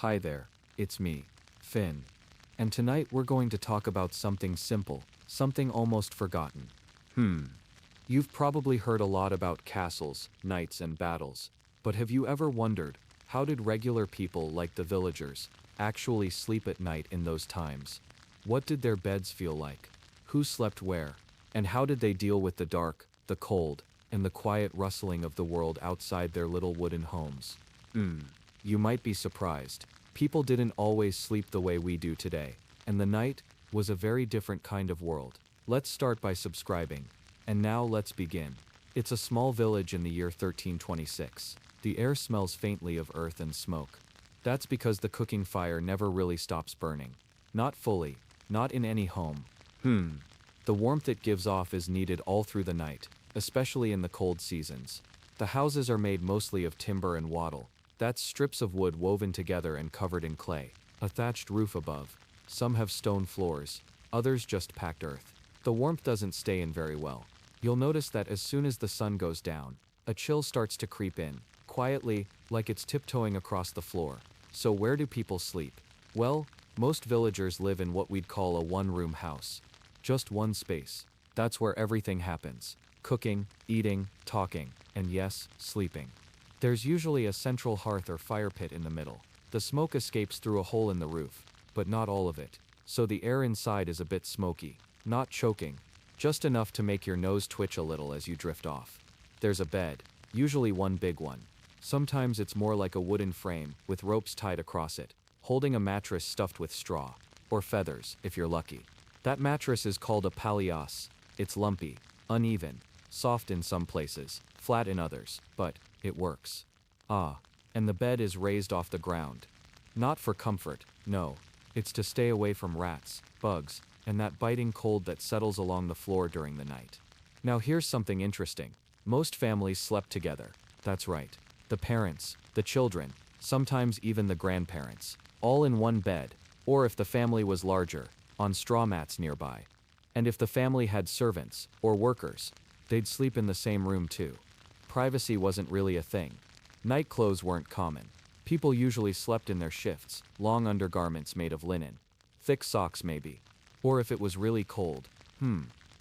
Hi there, it's me, Finn. And tonight we're going to talk about something simple, something almost forgotten. You've probably heard a lot about castles, knights, and battles, but have you ever wondered, how did regular people like the villagers actually sleep at night in those times? What did their beds feel like? Who slept where? And how did they deal with the dark, the cold, and the quiet rustling of the world outside their little wooden homes? You might be surprised. People didn't always sleep the way we do today, and the night was a very different kind of world. Let's start by subscribing. And now let's begin. It's a small village in the year 1326. The air smells faintly of earth and smoke. That's because the cooking fire never really stops burning. Not fully, not in any home. The warmth it gives off is needed all through the night, especially in the cold seasons. The houses are made mostly of timber and wattle. That's strips of wood woven together and covered in clay. A thatched roof above. Some have stone floors, others just packed earth. The warmth doesn't stay in very well. You'll notice that as soon as the sun goes down, a chill starts to creep in, quietly, like it's tiptoeing across the floor. So where do people sleep? Well, most villagers live in what we'd call a one-room house. Just one space. That's where everything happens. Cooking, eating, talking, and yes, sleeping. There's usually a central hearth or fire pit in the middle. The smoke escapes through a hole in the roof, but not all of it. So the air inside is a bit smoky. Not choking, just enough to make your nose twitch a little as you drift off. There's a bed, usually one big one. Sometimes it's more like a wooden frame, with ropes tied across it, holding a mattress stuffed with straw, or feathers, if you're lucky. That mattress is called a palliasse. It's lumpy, uneven, soft in some places, flat in others, but it works. And the bed is raised off the ground. Not for comfort, no. It's to stay away from rats, bugs, and that biting cold that settles along the floor during the night. Now here's something interesting. Most families slept together. That's right. The parents, the children, sometimes even the grandparents, all in one bed, or if the family was larger, on straw mats nearby. And if the family had servants, or workers, they'd sleep in the same room too. Privacy wasn't really a thing. Night clothes weren't common. People usually slept in their shifts, long undergarments made of linen. Thick socks maybe. Or if it was really cold,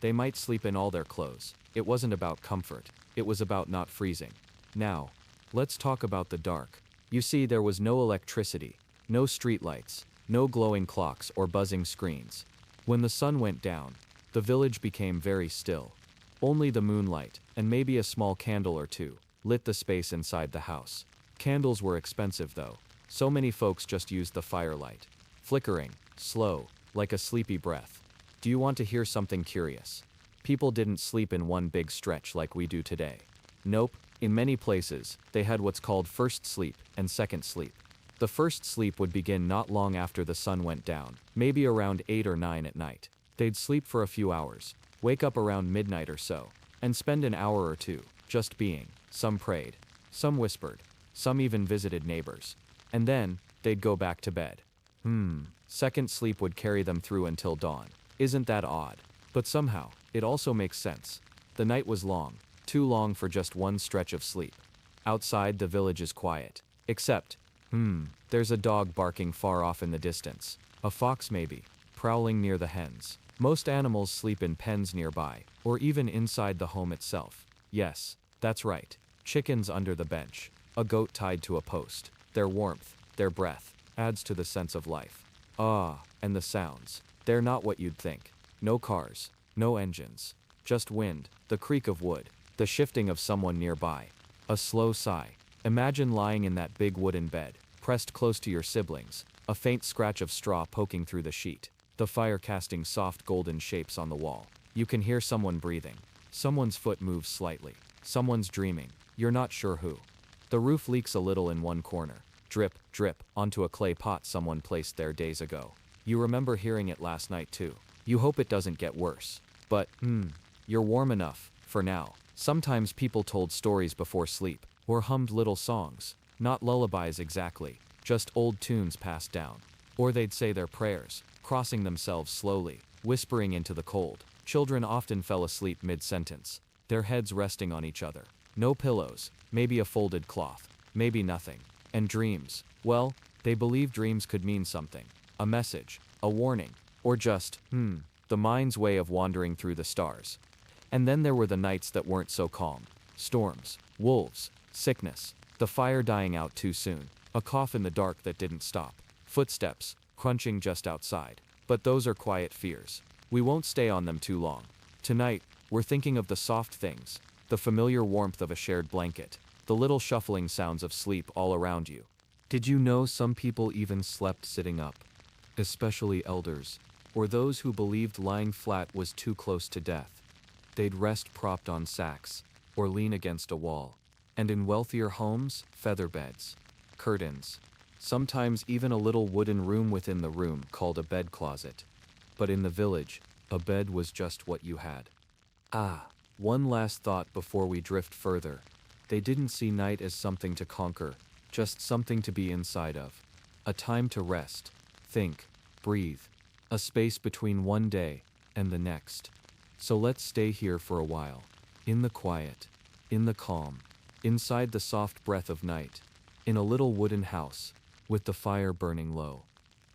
they might sleep in all their clothes. It wasn't about comfort, it was about not freezing. Now, let's talk about the dark. You see, there was no electricity, no streetlights, no glowing clocks or buzzing screens. When the sun went down, the village became very still. Only the moonlight, and maybe a small candle or two, lit the space inside the house. Candles were expensive though. So many folks just used the firelight. Flickering, slow, like a sleepy breath. Do you want to hear something curious? People didn't sleep in one big stretch like we do today. Nope, in many places, they had what's called first sleep and second sleep. The first sleep would begin not long after the sun went down, maybe around 8 or 9 at night. They'd sleep for a few hours, wake up around midnight or so, and spend an hour or two, just being. Some prayed, some whispered, some even visited neighbors. And then, they'd go back to bed. Second sleep would carry them through until dawn. Isn't that odd? But somehow, it also makes sense. The night was long, too long for just one stretch of sleep. Outside, the village is quiet. Except, there's a dog barking far off in the distance. A fox maybe, prowling near the hens. Most animals sleep in pens nearby, or even inside the home itself. Yes, that's right. Chickens under the bench. A goat tied to a post. Their warmth, their breath, adds to the sense of life. And the sounds. They're not what you'd think. No cars, no engines. Just wind, the creak of wood, the shifting of someone nearby. A slow sigh. Imagine lying in that big wooden bed, pressed close to your siblings, a faint scratch of straw poking through the sheet, the fire casting soft golden shapes on the wall. You can hear someone breathing. Someone's foot moves slightly. Someone's dreaming. You're not sure who. The roof leaks a little in one corner. Drip, drip, onto a clay pot someone placed there days ago. You remember hearing it last night too. You hope it doesn't get worse. But, you're warm enough, for now. Sometimes people told stories before sleep, or hummed little songs. Not lullabies exactly, just old tunes passed down. Or they'd say their prayers, crossing themselves slowly, whispering into the cold. Children often fell asleep mid-sentence, their heads resting on each other. No pillows, maybe a folded cloth, maybe nothing. And dreams, well, They believed dreams could mean something, a message, a warning, or just, the mind's way of wandering through the stars. And then there were the nights that weren't so calm. Storms, wolves, sickness, the fire dying out too soon, a cough in the dark that didn't stop, footsteps, crunching just outside. But those are quiet fears. We won't stay on them too long. Tonight, we're thinking of the soft things, the familiar warmth of a shared blanket, the little shuffling sounds of sleep all around you. Did you know some people even slept sitting up? Especially elders, or those who believed lying flat was too close to death. They'd rest propped on sacks, or lean against a wall. And in wealthier homes, feather beds, curtains, sometimes even a little wooden room within the room called a bed closet. But in the village, a bed was just what you had. One last thought before we drift further. They didn't see night as something to conquer, just something to be inside of. A time to rest, think, breathe. A space between one day and the next. So let's stay here for a while. In the quiet, in the calm, inside the soft breath of night, in a little wooden house, with the fire burning low.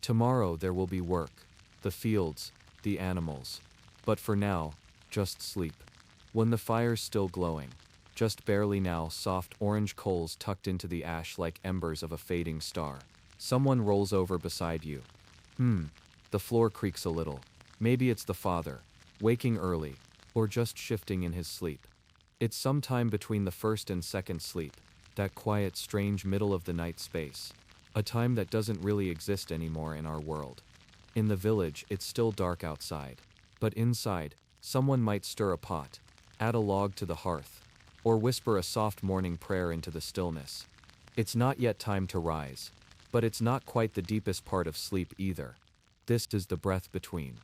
Tomorrow there will be work, the fields, the animals. But for now, just sleep. When the fire's still glowing, just barely now, soft orange coals tucked into the ash like embers of a fading star. Someone rolls over beside you. The floor creaks a little. Maybe it's the father, waking early, or just shifting in his sleep. It's sometime between the first and second sleep, that quiet, strange middle of the night space. A time that doesn't really exist anymore in our world. In the village, it's still dark outside. But inside, someone might stir a pot, add a log to the hearth, or whisper a soft morning prayer into the stillness. It's not yet time to rise, but it's not quite the deepest part of sleep either. This is the breath between.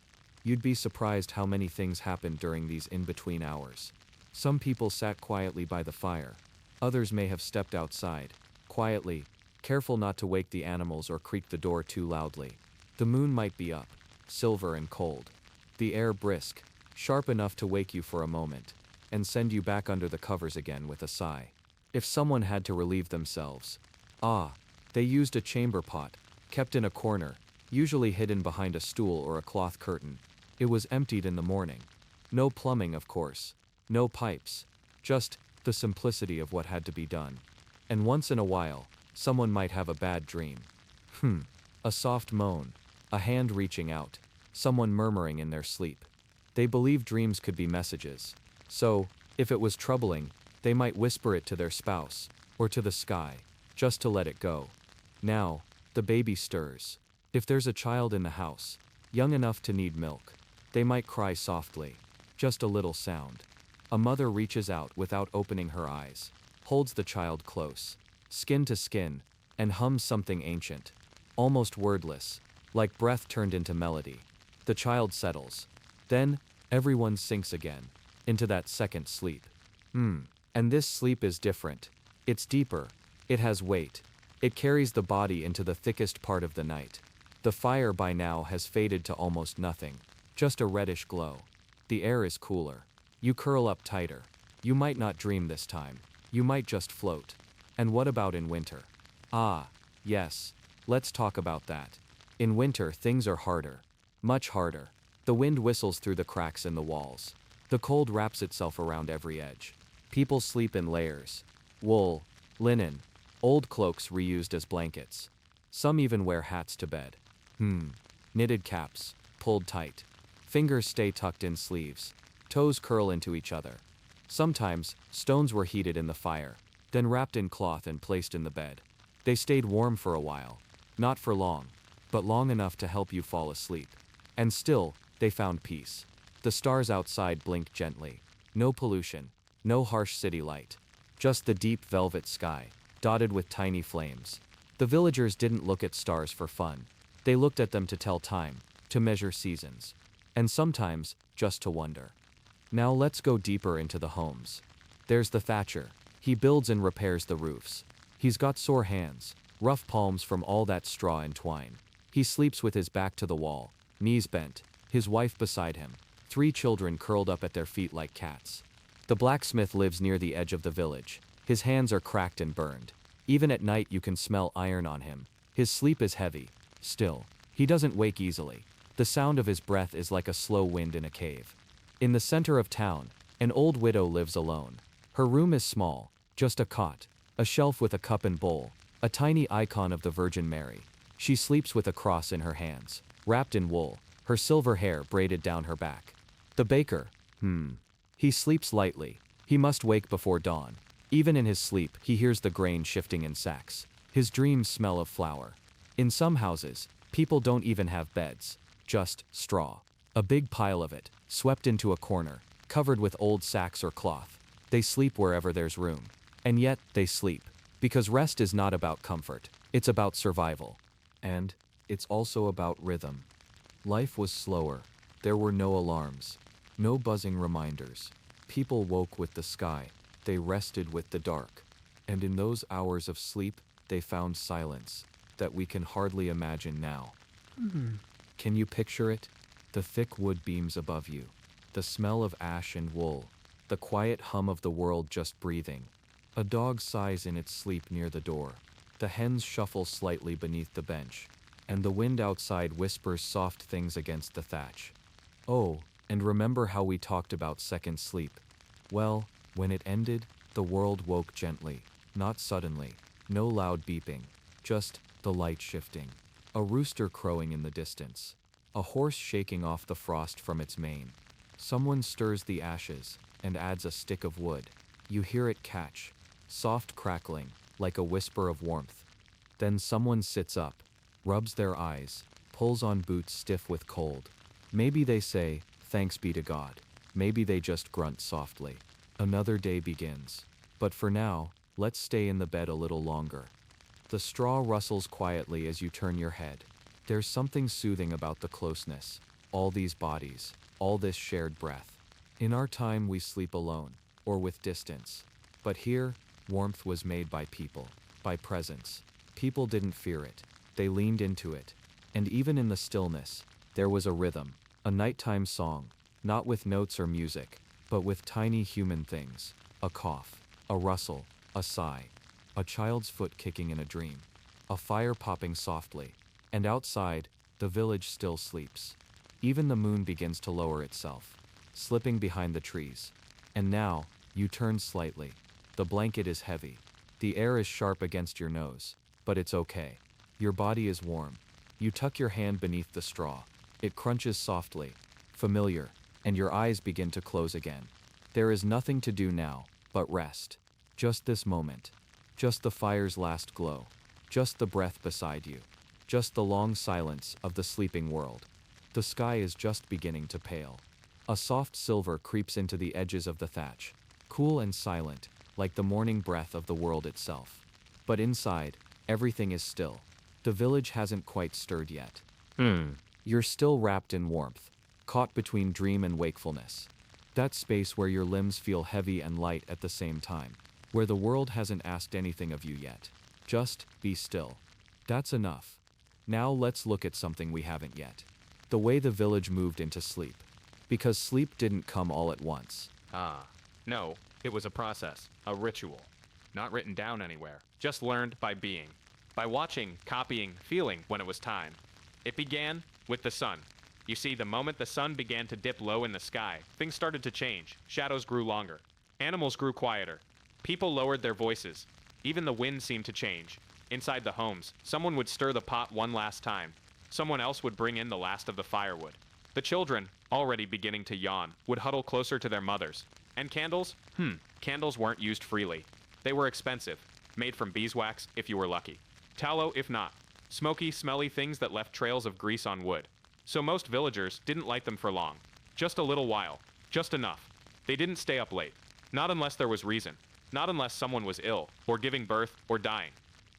You'd be surprised how many things happened during these in-between hours. Some people sat quietly by the fire. Others may have stepped outside, quietly, careful not to wake the animals or creak the door too loudly. The moon might be up, silver and cold. The air brisk, sharp enough to wake you for a moment, and send you back under the covers again with a sigh. If someone had to relieve themselves, they used a chamber pot, kept in a corner, usually hidden behind a stool or a cloth curtain. It was emptied in the morning. No plumbing, of course. No pipes. Just the simplicity of what had to be done. And once in a while, someone might have a bad dream. A soft moan. A hand reaching out. Someone murmuring in their sleep. They believed dreams could be messages. So, if it was troubling, they might whisper it to their spouse, or to the sky, just to let it go. Now, the baby stirs. If there's a child in the house, young enough to need milk, they might cry softly, just a little sound. A mother reaches out without opening her eyes, holds the child close, skin to skin, and hums something ancient, almost wordless, like breath turned into melody. The child settles. Then, everyone sinks again, into that second sleep. And this sleep is different. It's deeper. It has weight. It carries the body into the thickest part of the night. The fire by now has faded to almost nothing, just a reddish glow. The air is cooler. You curl up tighter. You might not dream this time. You might just float. And what about in winter? Yes, let's talk about that. In winter, things are harder. Much harder. The wind whistles through the cracks in the walls. The cold wraps itself around every edge. People sleep in layers. Wool, linen, old cloaks reused as blankets. Some even wear hats to bed. Knitted caps, pulled tight. Fingers stay tucked in sleeves. Toes curl into each other. Sometimes, stones were heated in the fire, then wrapped in cloth and placed in the bed. They stayed warm for a while. Not for long, but long enough to help you fall asleep. And still, they found peace. The stars outside blinked gently. No pollution. No harsh city light. Just the deep velvet sky, dotted with tiny flames. The villagers didn't look at stars for fun. They looked at them to tell time, to measure seasons. And sometimes, just to wonder. Now let's go deeper into the homes. There's the thatcher. He builds and repairs the roofs. He's got sore hands, rough palms from all that straw and twine. He sleeps with his back to the wall, knees bent, his wife beside him, 3 children curled up at their feet like cats. The blacksmith lives near the edge of the village. His hands are cracked and burned. Even at night you can smell iron on him. His sleep is heavy, still. He doesn't wake easily. The sound of his breath is like a slow wind in a cave. In the center of town, an old widow lives alone. Her room is small, just a cot, a shelf with a cup and bowl, a tiny icon of the Virgin Mary. She sleeps with a cross in her hands, wrapped in wool, her silver hair braided down her back. The baker, he sleeps lightly. He must wake before dawn. Even in his sleep, he hears the grain shifting in sacks. His dreams smell of flour. In some houses, people don't even have beds, just straw. A big pile of it, swept into a corner, covered with old sacks or cloth. They sleep wherever there's room. And yet, they sleep. Because rest is not about comfort, it's about survival. And it's also about rhythm. Life was slower. There were no alarms, no buzzing reminders. People woke with the sky. They rested with the dark. And in those hours of sleep, they found silence that we can hardly imagine now. Can you picture it? The thick wood beams above you, the smell of ash and wool, the quiet hum of the world just breathing. A dog sighs in its sleep near the door. The hens shuffle slightly beneath the bench, and the wind outside whispers soft things against the thatch. Oh, and remember how we talked about second sleep? Well, when it ended, the world woke gently, not suddenly, no loud beeping, just the light shifting. A rooster crowing in the distance. A horse shaking off the frost from its mane. Someone stirs the ashes and adds a stick of wood. You hear it catch, soft crackling, like a whisper of warmth. Then someone sits up, rubs their eyes, pulls on boots stiff with cold. Maybe they say, "Thanks be to God." Maybe they just grunt softly. Another day begins. But for now, let's stay in the bed a little longer. The straw rustles quietly as you turn your head. There's something soothing about the closeness. All these bodies, all this shared breath. In our time we sleep alone, or with distance. But here, warmth was made by people, by presence. People didn't fear it. They leaned into it. And even in the stillness, there was a rhythm, a nighttime song, not with notes or music, but with tiny human things. A cough, a rustle, a sigh, a child's foot kicking in a dream, a fire popping softly. And outside, the village still sleeps. Even the moon begins to lower itself, slipping behind the trees. And now, you turn slightly. The blanket is heavy. The air is sharp against your nose, but it's okay. Your body is warm. You tuck your hand beneath the straw. It crunches softly, familiar, and your eyes begin to close again. There is nothing to do now, but rest. Just this moment. Just the fire's last glow. Just the breath beside you. Just the long silence of the sleeping world. The sky is just beginning to pale. A soft silver creeps into the edges of the thatch, cool and silent, like the morning breath of the world itself. But inside, everything is still. The village hasn't quite stirred yet. You're still wrapped in warmth, caught between dream and wakefulness. That space where your limbs feel heavy and light at the same time, where the world hasn't asked anything of you yet. Just be still. That's enough. Now let's look at something we haven't yet. The way the village moved into sleep. Because sleep didn't come all at once. No, it was a process, a ritual. Not written down anywhere, just learned by being. By watching, copying, feeling when it was time. It began with the sun. You see, the moment the sun began to dip low in the sky, things started to change. Shadows grew longer. Animals grew quieter. People lowered their voices. Even the wind seemed to change. Inside the homes, someone would stir the pot one last time. Someone else would bring in the last of the firewood. The children, already beginning to yawn, would huddle closer to their mothers. And candles? Candles weren't used freely. They were expensive, made from beeswax if you were lucky. Tallow if not. Smoky, smelly things that left trails of grease on wood. So most villagers didn't light them for long. Just a little while. Just enough. They didn't stay up late. Not unless there was reason. Not unless someone was ill, or giving birth, or dying.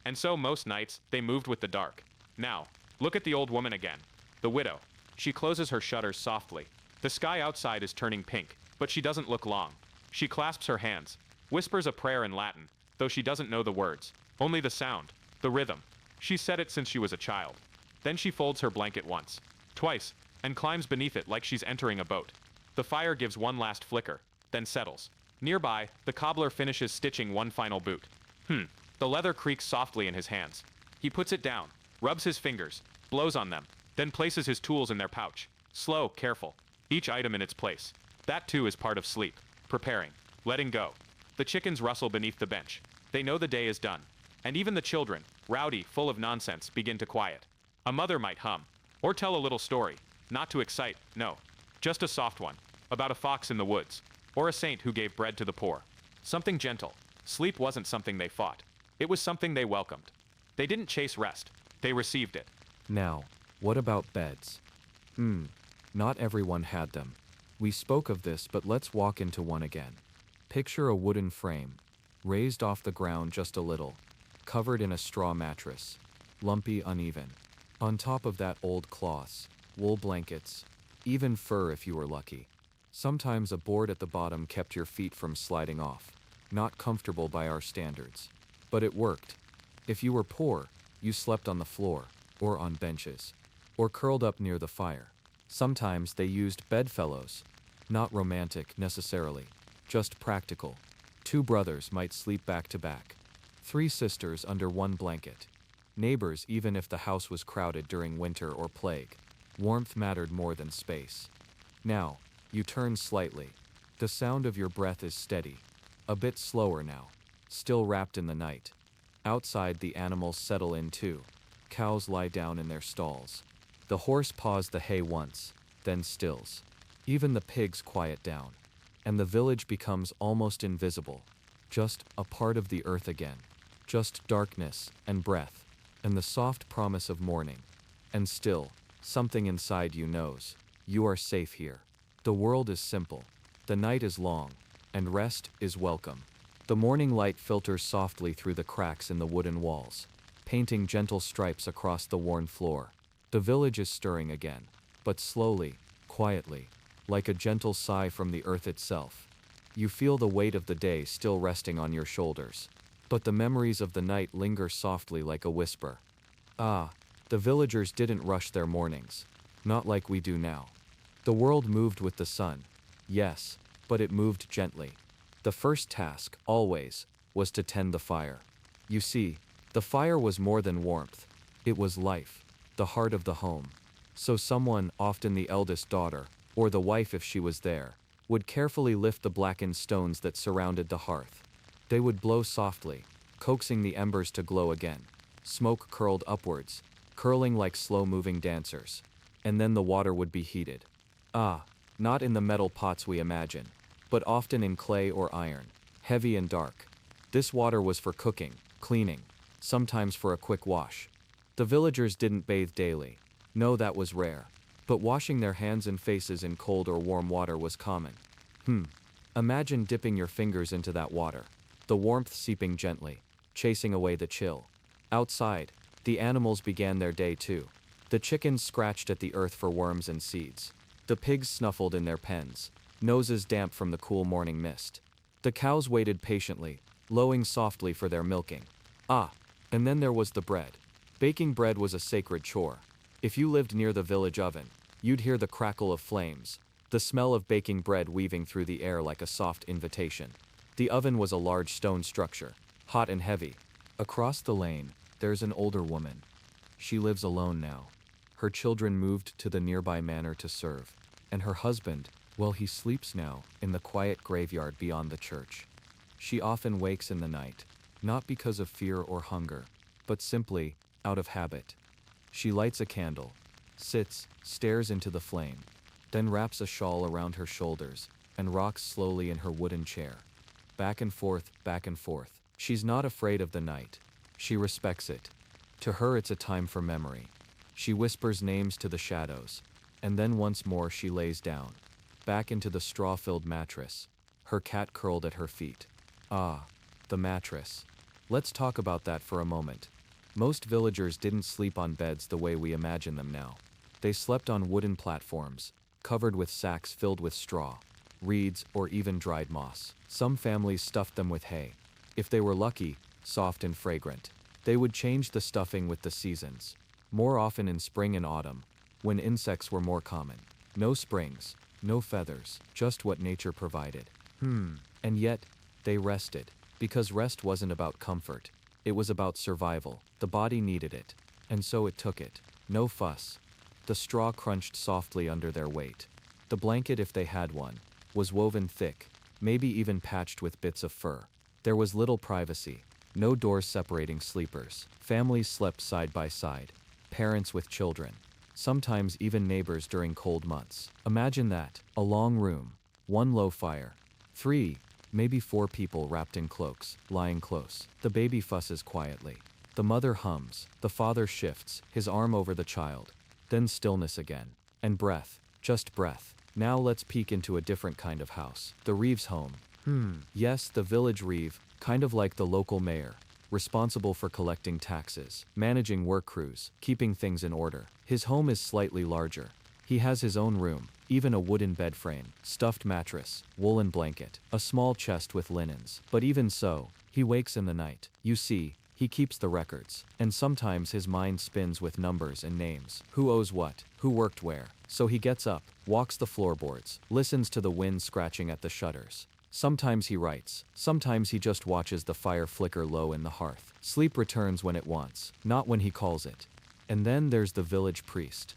And so most nights, they moved with the dark. Now, look at the old woman again. The widow. She closes her shutters softly. The sky outside is turning pink, but she doesn't look long. She clasps her hands, whispers a prayer in Latin, though she doesn't know the words. Only the sound, the rhythm. She's said it since she was a child. Then she folds her blanket once, twice, and climbs beneath it like she's entering a boat. The fire gives one last flicker, then settles. Nearby, the cobbler finishes stitching one final boot. The leather creaks softly in his hands. He puts it down, rubs his fingers, blows on them, then places his tools in their pouch. Slow, careful, each item in its place. That too is part of sleep. Preparing, letting go. The chickens rustle beneath the bench. They know the day is done. And even the children, rowdy, full of nonsense, begin to quiet. A mother might hum, or tell a little story, not to excite, no, just a soft one, about a fox in the woods, or a saint who gave bread to the poor. Something gentle. Sleep wasn't something they fought. It was something they welcomed. They didn't chase rest. They received it. Now, what about beds? Not everyone had them. We spoke of this, but let's walk into one again. Picture a wooden frame, raised off the ground just a little, covered in a straw mattress, lumpy, uneven. On top of that, old cloths, wool blankets, even fur if you were lucky. Sometimes a board at the bottom kept your feet from sliding off. Not comfortable by our standards. But it worked. If you were poor, you slept on the floor, or on benches, or curled up near the fire. Sometimes they used bedfellows. Not romantic necessarily, just practical. 2 brothers might sleep back to back. 3 sisters under one blanket. Neighbors even if the house was crowded during winter or plague. Warmth mattered more than space. Now, you turn slightly. The sound of your breath is steady. A bit slower now. Still wrapped in the night. Outside the animals settle in too. Cows lie down in their stalls. The horse paws the hay once, then stills. Even the pigs quiet down. And the village becomes almost invisible. Just a part of the earth again. Just darkness and breath. And the soft promise of morning. And still, something inside you knows. You are safe here. The world is simple. The night is long. And rest is welcome. The morning light filters softly through the cracks in the wooden walls, painting gentle stripes across the worn floor. The village is stirring again, but slowly, quietly, like a gentle sigh from the earth itself. You feel the weight of the day still resting on your shoulders, but the memories of the night linger softly like a whisper. The villagers didn't rush their mornings, not like we do now. The world moved with the sun, yes, but it moved gently. The first task, always, was to tend the fire. You see, the fire was more than warmth. It was life, the heart of the home. So someone, often the eldest daughter, or the wife if she was there, would carefully lift the blackened stones that surrounded the hearth. They would blow softly, coaxing the embers to glow again. Smoke curled upwards, curling like slow-moving dancers. And then the water would be heated. Not in the metal pots we imagine, but often in clay or iron, heavy and dark. This water was for cooking, cleaning, sometimes for a quick wash. The villagers didn't bathe daily. No, that was rare. But washing their hands and faces in cold or warm water was common. Imagine dipping your fingers into that water, the warmth seeping gently, chasing away the chill. Outside, the animals began their day too. The chickens scratched at the earth for worms and seeds. The pigs snuffled in their pens, noses damp from the cool morning mist. The cows waited patiently, lowing softly for their milking. And then there was the bread. Baking bread was a sacred chore. If you lived near the village oven, you'd hear the crackle of flames, the smell of baking bread weaving through the air like a soft invitation. The oven was a large stone structure, hot and heavy. Across the lane, there's an older woman. She lives alone now. Her children moved to the nearby manor to serve, and her husband, well, he sleeps now in the quiet graveyard beyond the church. She often wakes in the night, not because of fear or hunger, but simply out of habit. She lights a candle, sits, stares into the flame, then wraps a shawl around her shoulders and rocks slowly in her wooden chair. Back and forth, back and forth. She's not afraid of the night. She respects it. To her it's a time for memory. She whispers names to the shadows, and then once more she lays down, back into the straw-filled mattress, her cat curled at her feet. The mattress. Let's talk about that for a moment. Most villagers didn't sleep on beds the way we imagine them now. They slept on wooden platforms, covered with sacks filled with straw, reeds, or even dried moss. Some families stuffed them with hay. If they were lucky, soft and fragrant. They would change the stuffing with the seasons, more often in spring and autumn, when insects were more common. No springs, no feathers, just what nature provided. And yet, they rested, because rest wasn't about comfort. It was about survival. The body needed it. and so it took it. No fuss. The straw crunched softly under their weight. The blanket, if they had one, was woven thick, maybe even patched with bits of fur. There was little privacy, no doors separating sleepers. Families slept side by side, parents with children, sometimes even neighbors during cold months. Imagine that, a long room, one low fire, 3, maybe 4 people wrapped in cloaks, lying close. The baby fusses quietly. The mother hums, the father shifts, his arm over the child. Then stillness again. And breath, just breath. Now let's peek into a different kind of house. The Reeves home. Yes, the village Reeve, kind of like the local mayor, responsible for collecting taxes, managing work crews, keeping things in order. His home is slightly larger. He has his own room, even a wooden bed frame, stuffed mattress, woolen blanket, a small chest with linens. But even so, he wakes in the night. You see, he keeps the records, and sometimes his mind spins with numbers and names. Who owes what? Who worked where? So he gets up, walks the floorboards, listens to the wind scratching at the shutters. Sometimes he writes, sometimes he just watches the fire flicker low in the hearth. Sleep returns when it wants, not when he calls it. And then there's the village priest.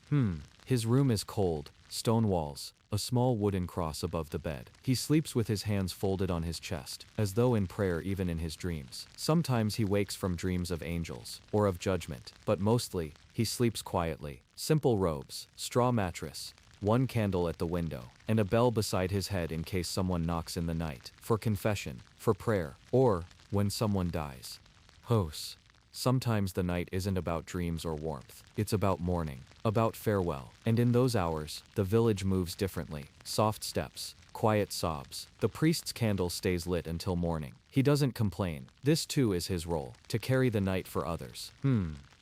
His room is cold, stone walls, a small wooden cross above the bed. He sleeps with his hands folded on his chest, as though in prayer even in his dreams. Sometimes he wakes from dreams of angels, or of judgment, but mostly, he sleeps quietly. Simple robes, straw mattress, one candle at the window, and a bell beside his head in case someone knocks in the night, for confession, for prayer, or when someone dies. Hos. Sometimes the night isn't about dreams or warmth. It's about mourning, about farewell. And in those hours, the village moves differently. Soft steps, quiet sobs. The priest's candle stays lit until morning. He doesn't complain. This too is his role, to carry the night for others.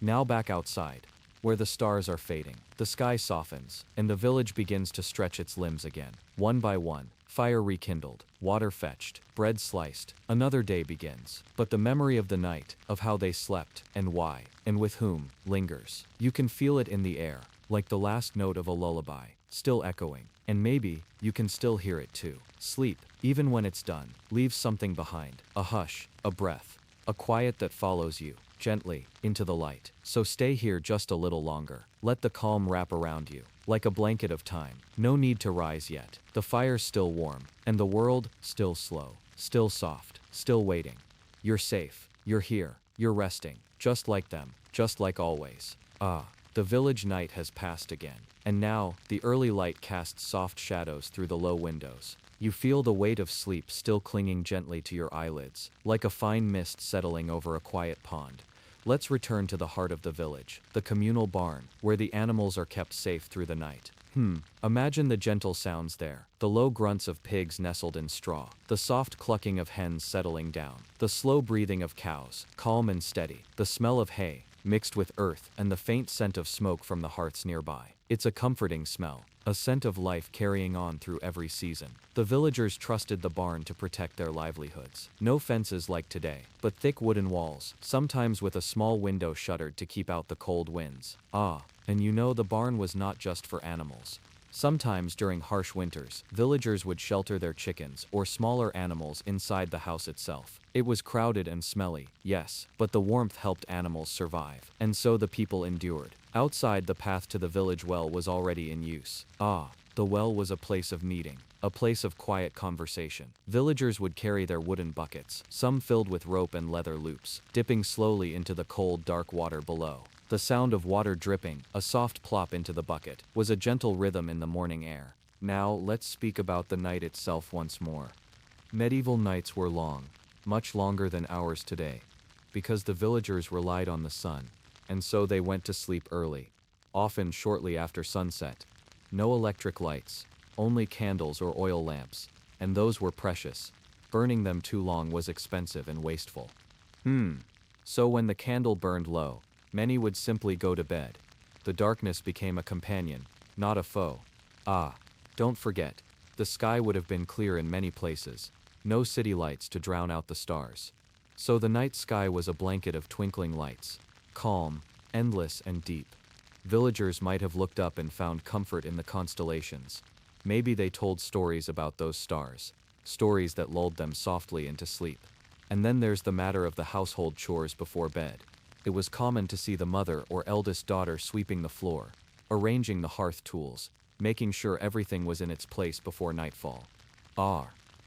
Now back outside, where the stars are fading. The sky softens, and the village begins to stretch its limbs again. One by one, fire rekindled, water fetched, bread sliced. Another day begins. But the memory of the night, of how they slept, and why, and with whom, lingers. You can feel it in the air, like the last note of a lullaby, still echoing. And maybe, you can still hear it too. Sleep, even when it's done, leaves something behind. A hush, a breath, a quiet that follows you, gently, into the light. So stay here just a little longer. Let the calm wrap around you, like a blanket of time. No need to rise yet. The fire's still warm, and the world, still slow, still soft, still waiting. You're safe, you're here, you're resting, just like them, just like always. The village night has passed again. And now, the early light casts soft shadows through the low windows. You feel the weight of sleep still clinging gently to your eyelids, like a fine mist settling over a quiet pond. Let's return to the heart of the village, the communal barn, where the animals are kept safe through the night. Imagine the gentle sounds there, the low grunts of pigs nestled in straw, the soft clucking of hens settling down, the slow breathing of cows, calm and steady, the smell of hay, mixed with earth, and the faint scent of smoke from the hearths nearby. It's a comforting smell, a scent of life carrying on through every season. The villagers trusted the barn to protect their livelihoods. No fences like today, but thick wooden walls, sometimes with a small window shuttered to keep out the cold winds. And you know the barn was not just for animals. Sometimes during harsh winters, villagers would shelter their chickens or smaller animals inside the house itself. It was crowded and smelly, yes, but the warmth helped animals survive, and so the people endured. Outside, the path to the village well was already in use. The well was a place of meeting, a place of quiet conversation. Villagers would carry their wooden buckets, some filled with rope and leather loops, dipping slowly into the cold, dark water below. The sound of water dripping, a soft plop into the bucket, was a gentle rhythm in the morning air. Now, let's speak about the night itself once more. Medieval nights were long, much longer than ours today, because the villagers relied on the sun, and so they went to sleep early, often shortly after sunset. No electric lights, only candles or oil lamps, and those were precious. Burning them too long was expensive and wasteful. So when the candle burned low, many would simply go to bed. The darkness became a companion, not a foe. Don't forget, the sky would have been clear in many places, no city lights to drown out the stars. So the night sky was a blanket of twinkling lights, calm, endless and deep. Villagers might have looked up and found comfort in the constellations. Maybe they told stories about those stars, stories that lulled them softly into sleep. And then there's the matter of the household chores before bed. it was common to see the mother or eldest daughter sweeping the floor, arranging the hearth tools, making sure everything was in its place before nightfall.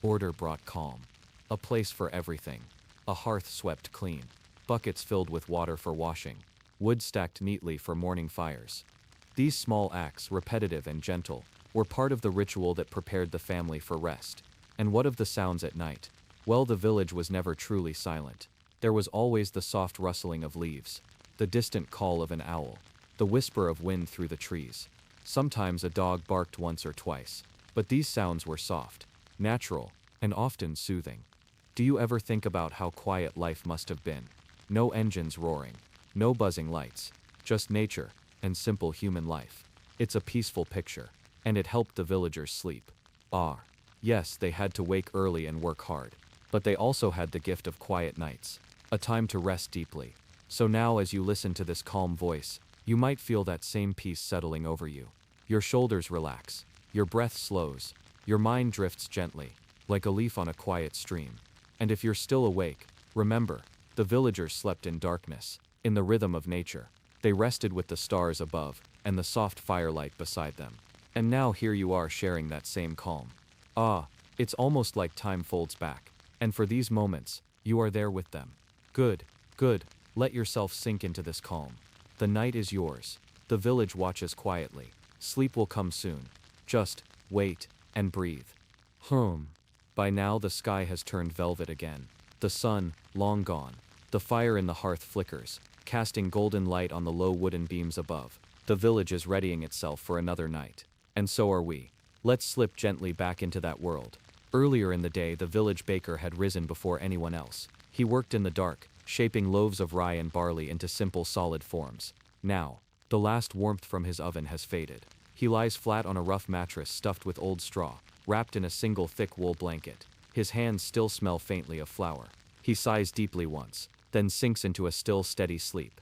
Order brought calm. A place for everything. A hearth swept clean. Buckets filled with water for washing. Wood stacked neatly for morning fires. These small acts, repetitive and gentle, were part of the ritual that prepared the family for rest. And what of the sounds at night? Well, the village was never truly silent. There was always the soft rustling of leaves, the distant call of an owl, the whisper of wind through the trees. Sometimes a dog barked once or twice, but these sounds were soft, natural, and often soothing. Do you ever think about how quiet life must have been? No engines roaring, no buzzing lights, just nature and simple human life. It's a peaceful picture, and it helped the villagers sleep. Yes, they had to wake early and work hard, but they also had the gift of quiet nights, a time to rest deeply. So now as you listen to this calm voice, you might feel that same peace settling over you. Your shoulders relax, your breath slows, your mind drifts gently, like a leaf on a quiet stream. And if you're still awake, remember, the villagers slept in darkness, in the rhythm of nature. They rested with the stars above, and the soft firelight beside them. And now here you are sharing that same calm. It's almost like time folds back. And for these moments, you are there with them. Good. Let yourself sink into this calm. The night is yours. The village watches quietly. Sleep will come soon. Just wait and breathe. By now the sky has turned velvet again. The sun, long gone. The fire in the hearth flickers, casting golden light on the low wooden beams above. The village is readying itself for another night. And so are we. Let's slip gently back into that world. Earlier in the day, the village baker had risen before anyone else. He worked in the dark, shaping loaves of rye and barley into simple, solid forms. Now, the last warmth from his oven has faded. He lies flat on a rough mattress stuffed with old straw, wrapped in a single thick wool blanket. His hands still smell faintly of flour. He sighs deeply once, then sinks into a still, steady sleep.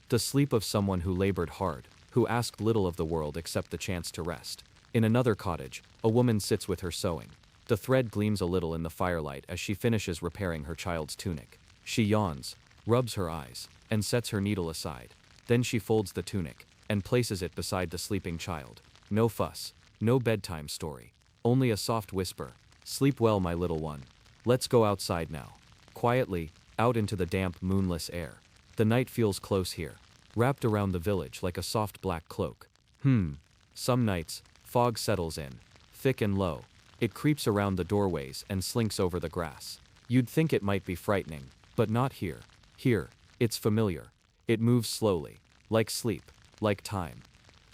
The sleep of someone who labored hard, who asked little of the world except the chance to rest. In another cottage, a woman sits with her sewing. The thread gleams a little in the firelight as she finishes repairing her child's tunic. She yawns, rubs her eyes, and sets her needle aside. Then she folds the tunic and places it beside the sleeping child. No fuss, no bedtime story, only a soft whisper. Sleep well, my little one. Let's go outside now. Quietly, out into the damp, moonless air. The night feels close here, wrapped around the village like a soft black cloak. Some nights, fog settles in, thick and low. It creeps around the doorways and slinks over the grass. You'd think it might be frightening, but not here. Here, it's familiar. It moves slowly, like sleep, like time.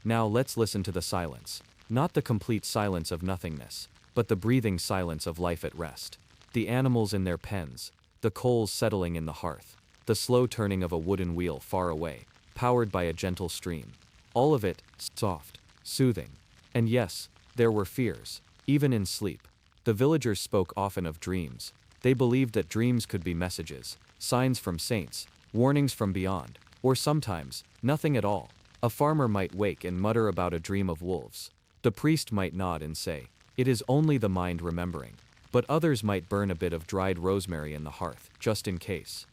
Now let's listen to the silence. Not the complete silence of nothingness, but the breathing silence of life at rest. The animals in their pens, the coals settling in the hearth, the slow turning of a wooden wheel far away, powered by a gentle stream. All of it, soft, soothing. And yes, there were fears, even in sleep. The villagers spoke often of dreams. They believed that dreams could be messages, signs from saints, warnings from beyond, or sometimes, nothing at all. A farmer might wake and mutter about a dream of wolves. The priest might nod and say, "It is only the mind remembering." But others might burn a bit of dried rosemary in the hearth, just in case.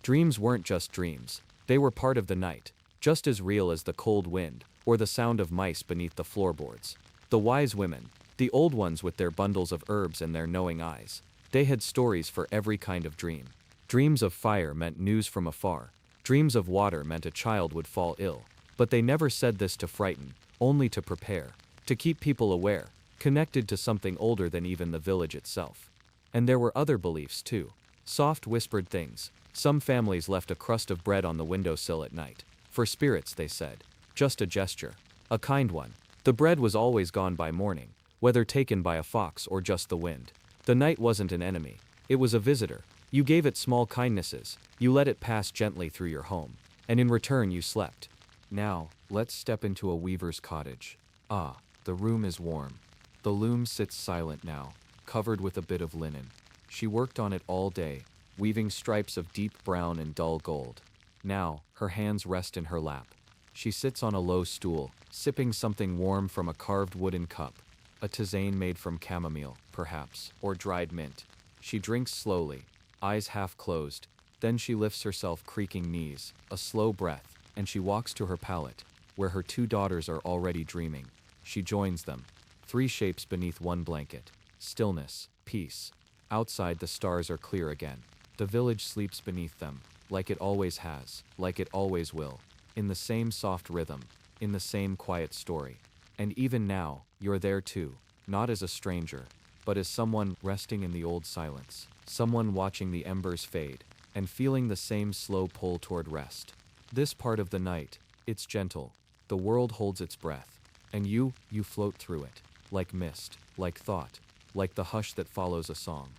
Dreams weren't just dreams. They were part of the night, just as real as the cold wind, or the sound of mice beneath the floorboards. The wise women, the old ones with their bundles of herbs and their knowing eyes, they had stories for every kind of dream. Dreams of fire meant news from afar. Dreams of water meant a child would fall ill. But they never said this to frighten, only to prepare, to keep people aware, connected to something older than even the village itself. And there were other beliefs too. Soft whispered things. Some families left a crust of bread on the windowsill at night. For spirits, they said. Just a gesture. A kind one. The bread was always gone by morning, whether taken by a fox or just the wind. The night wasn't an enemy. It was a visitor. You gave it small kindnesses. You let it pass gently through your home. And in return you slept. Now, let's step into a weaver's cottage. The room is warm. The loom sits silent now, covered with a bit of linen. She worked on it all day, weaving stripes of deep brown and dull gold. Now, her hands rest in her lap. She sits on a low stool, sipping something warm from a carved wooden cup. A tisane made from chamomile, perhaps, or dried mint. She drinks slowly, eyes half closed, Then she lifts herself creaking knees, a slow breath, and she walks to her pallet, where her 2 daughters are already dreaming. She joins them. 3 shapes beneath one blanket. Stillness, peace. Outside the stars are clear again. The village sleeps beneath them, like it always has, like it always will. In the same soft rhythm, in the same quiet story. And even now, you're there too, not as a stranger, but as someone resting in the old silence. Someone watching the embers fade, and feeling the same slow pull toward rest. This part of the night, it's gentle. The world holds its breath. And you float through it. Like mist, like thought, like the hush that follows a song.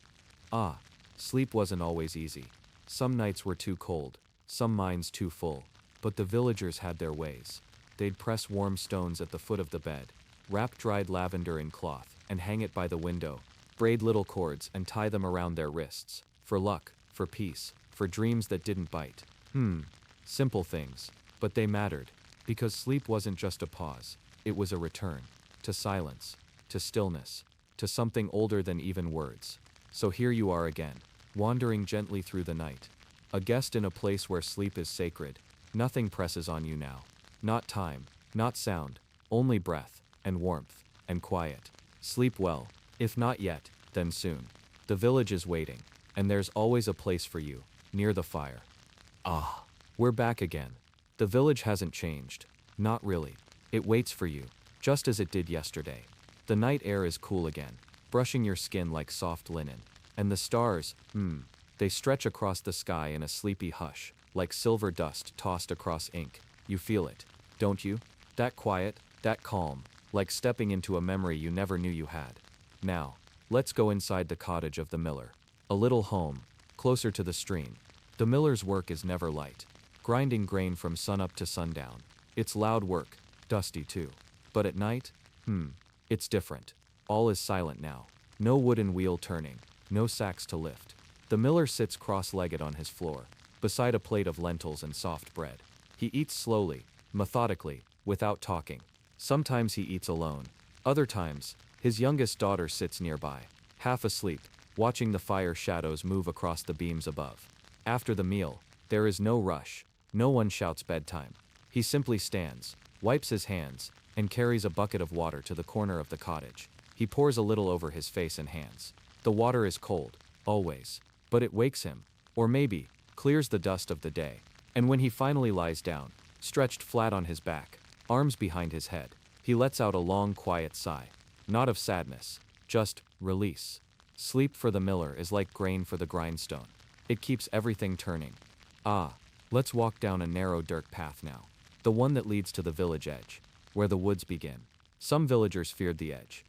Ah, sleep wasn't always easy. Some nights were too cold, some minds too full. But the villagers had their ways. They'd press warm stones at the foot of the bed, wrap dried lavender in cloth, and hang it by the window, braid little cords and tie them around their wrists. For luck, for peace, for dreams that didn't bite. Simple things, but they mattered. Because sleep wasn't just a pause, it was a return. To silence, to stillness, to something older than even words. So here you are again, wandering gently through the night. A guest in a place where sleep is sacred. Nothing presses on you now. Not time, not sound, only breath, and warmth, and quiet. Sleep well. If not yet, then soon. The village is waiting, and there's always a place for you, near the fire. Ah, we're back again. The village hasn't changed. Not really. It waits for you, just as it did yesterday. The night air is cool again, brushing your skin like soft linen. And the stars, they stretch across the sky in a sleepy hush, like silver dust tossed across ink. You feel it, don't you? That quiet, that calm, like stepping into a memory you never knew you had. Now, let's go inside the cottage of the miller. A little home, closer to the stream. The miller's work is never light, grinding grain from sunup to sundown. It's loud work, dusty too. But at night, it's different. All is silent now. No wooden wheel turning, no sacks to lift. The miller sits cross-legged on his floor, beside a plate of lentils and soft bread. He eats slowly, methodically, without talking. Sometimes he eats alone. Other times, his youngest daughter sits nearby, half asleep, watching the fire shadows move across the beams above. After the meal, there is no rush. No one shouts bedtime. He simply stands, wipes his hands, and carries a bucket of water to the corner of the cottage. He pours a little over his face and hands. The water is cold, always, but it wakes him, or maybe, clears the dust of the day. And when he finally lies down, stretched flat on his back, arms behind his head, he lets out a long, quiet sigh. Not of sadness, just release. Sleep for the miller is like grain for the grindstone. It keeps everything turning. Ah, let's walk down a narrow dirt path now. The one that leads to the village edge, where the woods begin. Some villagers feared the edge.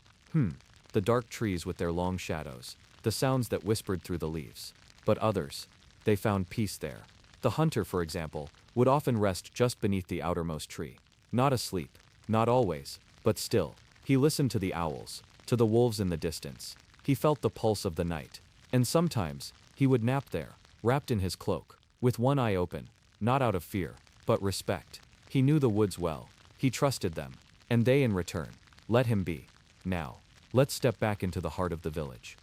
The dark trees with their long shadows, the sounds that whispered through the leaves. But others, they found peace there. The hunter, for example, would often rest just beneath the outermost tree. Not asleep, not always, but still. He listened to the owls, to the wolves in the distance. He felt the pulse of the night. And sometimes, he would nap there, wrapped in his cloak, with one eye open, not out of fear, but respect. He knew the woods well. He trusted them. And they, in return, let him be. Now, let's step back into the heart of the village.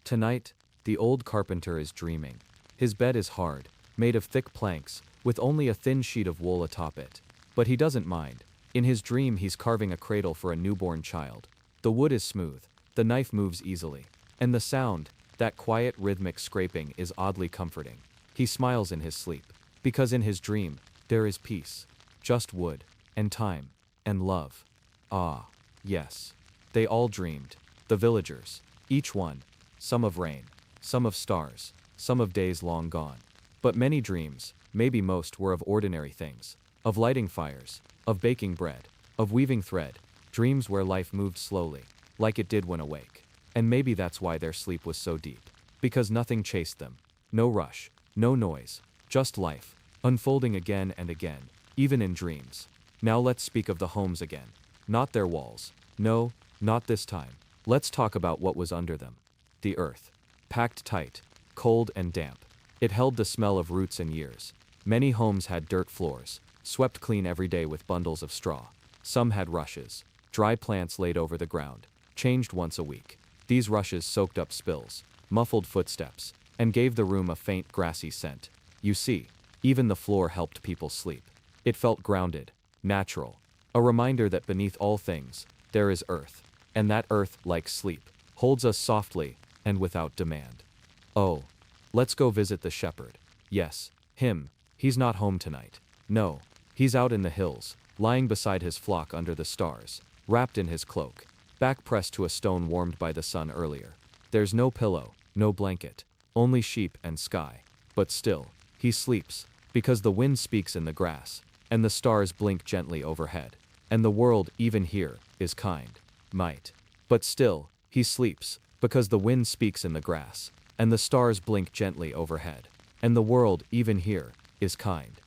Tonight, the old carpenter is dreaming. His bed is hard, made of thick planks, with only a thin sheet of wool atop it. But he doesn't mind. In his dream, he's carving a cradle for a newborn child. The wood is smooth, the knife moves easily, and the sound, that quiet rhythmic scraping, is oddly comforting. He smiles in his sleep, because in his dream, there is peace. Just wood, and time, and love. Ah, yes. They all dreamed. The villagers. Each one. Some of rain, some of stars, some of days long gone. But many dreams, maybe most, were of ordinary things. Of lighting fires, of baking bread, of weaving thread. Dreams where life moved slowly, like it did when awake. And maybe that's why their sleep was so deep. Because nothing chased them. No rush, no noise, just life, unfolding again and again, even in dreams. Now let's speak of the homes again. Not their walls. No, not this time. Let's talk about what was under them. The earth. Packed tight, cold and damp. It held the smell of roots and years. Many homes had dirt floors, swept clean every day with bundles of straw. Some had rushes, dry plants laid over the ground, changed once a week. These rushes soaked up spills, muffled footsteps, and gave the room a faint grassy scent. You see, even the floor helped people sleep. It felt grounded, natural, a reminder that beneath all things, there is earth, and that earth, like sleep, holds us softly and without demand. Oh, let's go visit the shepherd. Yes, him. He's not home tonight. No, he's out in the hills, lying beside his flock under the stars, wrapped in his cloak, back pressed to a stone warmed by the sun earlier. There's no pillow, no blanket, only sheep and sky. But still, he sleeps, because the wind speaks in the grass, and the stars blink gently overhead, and the world, even here, is kind. Might. But still, he sleeps, because the wind speaks in the grass, and the stars blink gently overhead, and the world, even here, is kind.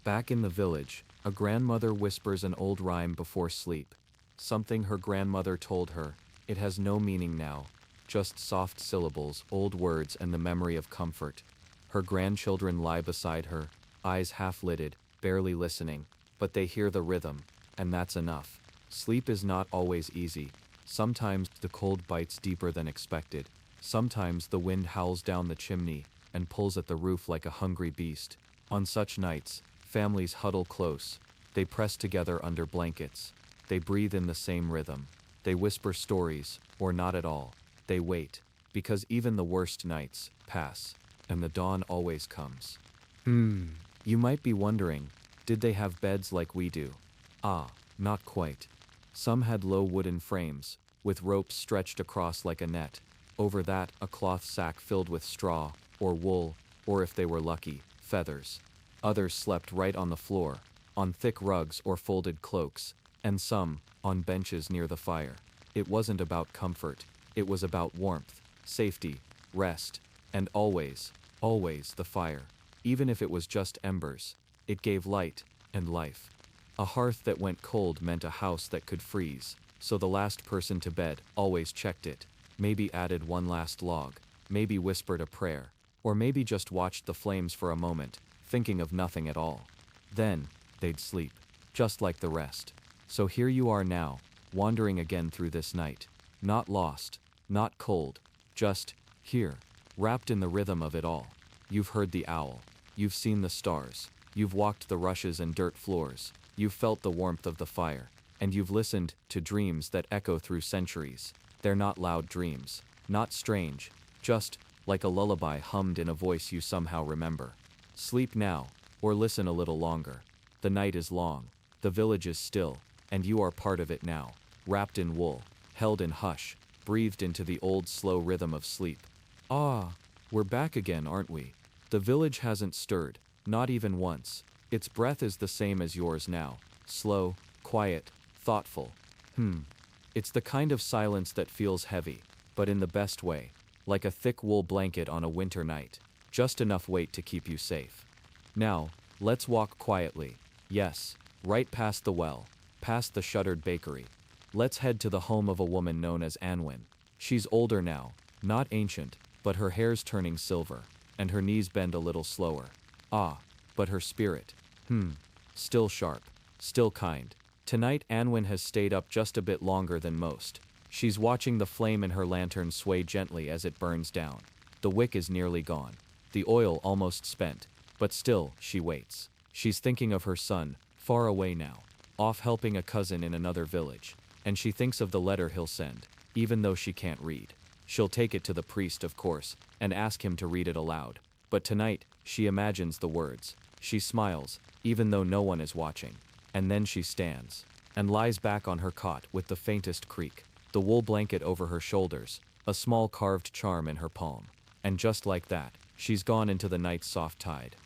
Back in the village, a grandmother whispers an old rhyme before sleep. Something her grandmother told her. It has no meaning now, just soft syllables, old words, and the memory of comfort. Her grandchildren lie beside her, eyes half-lidded, barely listening, but they hear the rhythm, and that's enough. Sleep is not always easy. Sometimes the cold bites deeper than expected. Sometimes the wind howls down the chimney and pulls at the roof like a hungry beast. On such nights, families huddle close. They press together under blankets. They breathe in the same rhythm. They whisper stories, or not at all. They wait, because even the worst nights pass, and the dawn always comes. You might be wondering, did they have beds like we do? Ah, not quite. Some had low wooden frames, with ropes stretched across like a net. Over that, a cloth sack filled with straw, or wool, or if they were lucky, feathers. Others slept right on the floor, on thick rugs or folded cloaks, and some, on benches near the fire. It wasn't about comfort, it was about warmth, safety, rest, and always, always the fire. Even if it was just embers, it gave light and life. A hearth that went cold meant a house that could freeze, so the last person to bed always checked it, maybe added one last log, maybe whispered a prayer, or maybe just watched the flames for a moment, thinking of nothing at all. Then, they'd sleep, just like the rest. So here you are now, wandering again through this night. Not lost, not cold, just here, wrapped in the rhythm of it all. You've heard the owl, you've seen the stars, you've walked the rushes and dirt floors, you've felt the warmth of the fire, and you've listened to dreams that echo through centuries. They're not loud dreams, not strange, just like a lullaby hummed in a voice you somehow remember. Sleep now, or listen a little longer. The night is long, the village is still, and you are part of it now, wrapped in wool, held in hush, breathed into the old slow rhythm of sleep. Ah, we're back again, aren't we? The village hasn't stirred, not even once. Its breath is the same as yours now, slow, quiet, thoughtful. It's the kind of silence that feels heavy, but in the best way, like a thick wool blanket on a winter night, just enough weight to keep you safe. Now, let's walk quietly. Yes, right past the well, past the shuttered bakery. Let's head to the home of a woman known as Anwen. She's older now, not ancient, but her hair's turning silver, and her knees bend a little slower. Ah, but her spirit, still sharp, still kind. Tonight Anwen has stayed up just a bit longer than most. She's watching the flame in her lantern sway gently as it burns down. The wick is nearly gone, the oil almost spent, but still, she waits. She's thinking of her son, far away now, off helping a cousin in another village, and she thinks of the letter he'll send, even though she can't read. She'll take it to the priest, of course, and ask him to read it aloud. But tonight, she imagines the words. She smiles, even though no one is watching. And then she stands, and lies back on her cot with the faintest creak, the wool blanket over her shoulders, a small carved charm in her palm. And just like that, she's gone into the night's soft tide.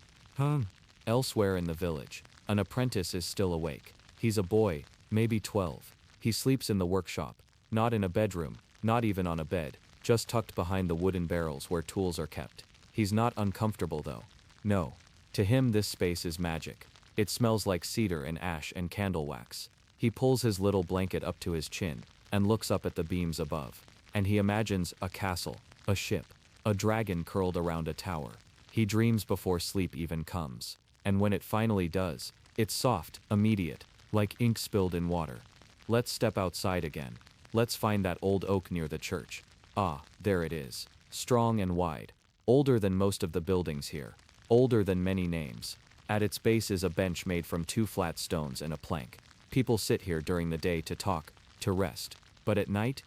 Elsewhere in the village, an apprentice is still awake. He's a boy, maybe 12. He sleeps in the workshop, not in a bedroom, not even on a bed, just tucked behind the wooden barrels where tools are kept. He's not uncomfortable though. No. To him this space is magic. It smells like cedar and ash and candle wax. He pulls his little blanket up to his chin, and looks up at the beams above. And he imagines a castle, a ship, a dragon curled around a tower. He dreams before sleep even comes. And when it finally does, it's soft, immediate, like ink spilled in water. Let's step outside again. Let's find that old oak near the church. Ah, there it is. Strong and wide. older than most of the buildings here, older than many names. At its base is a bench made from 2 flat stones and a plank. People sit here during the day to talk, to rest. But at night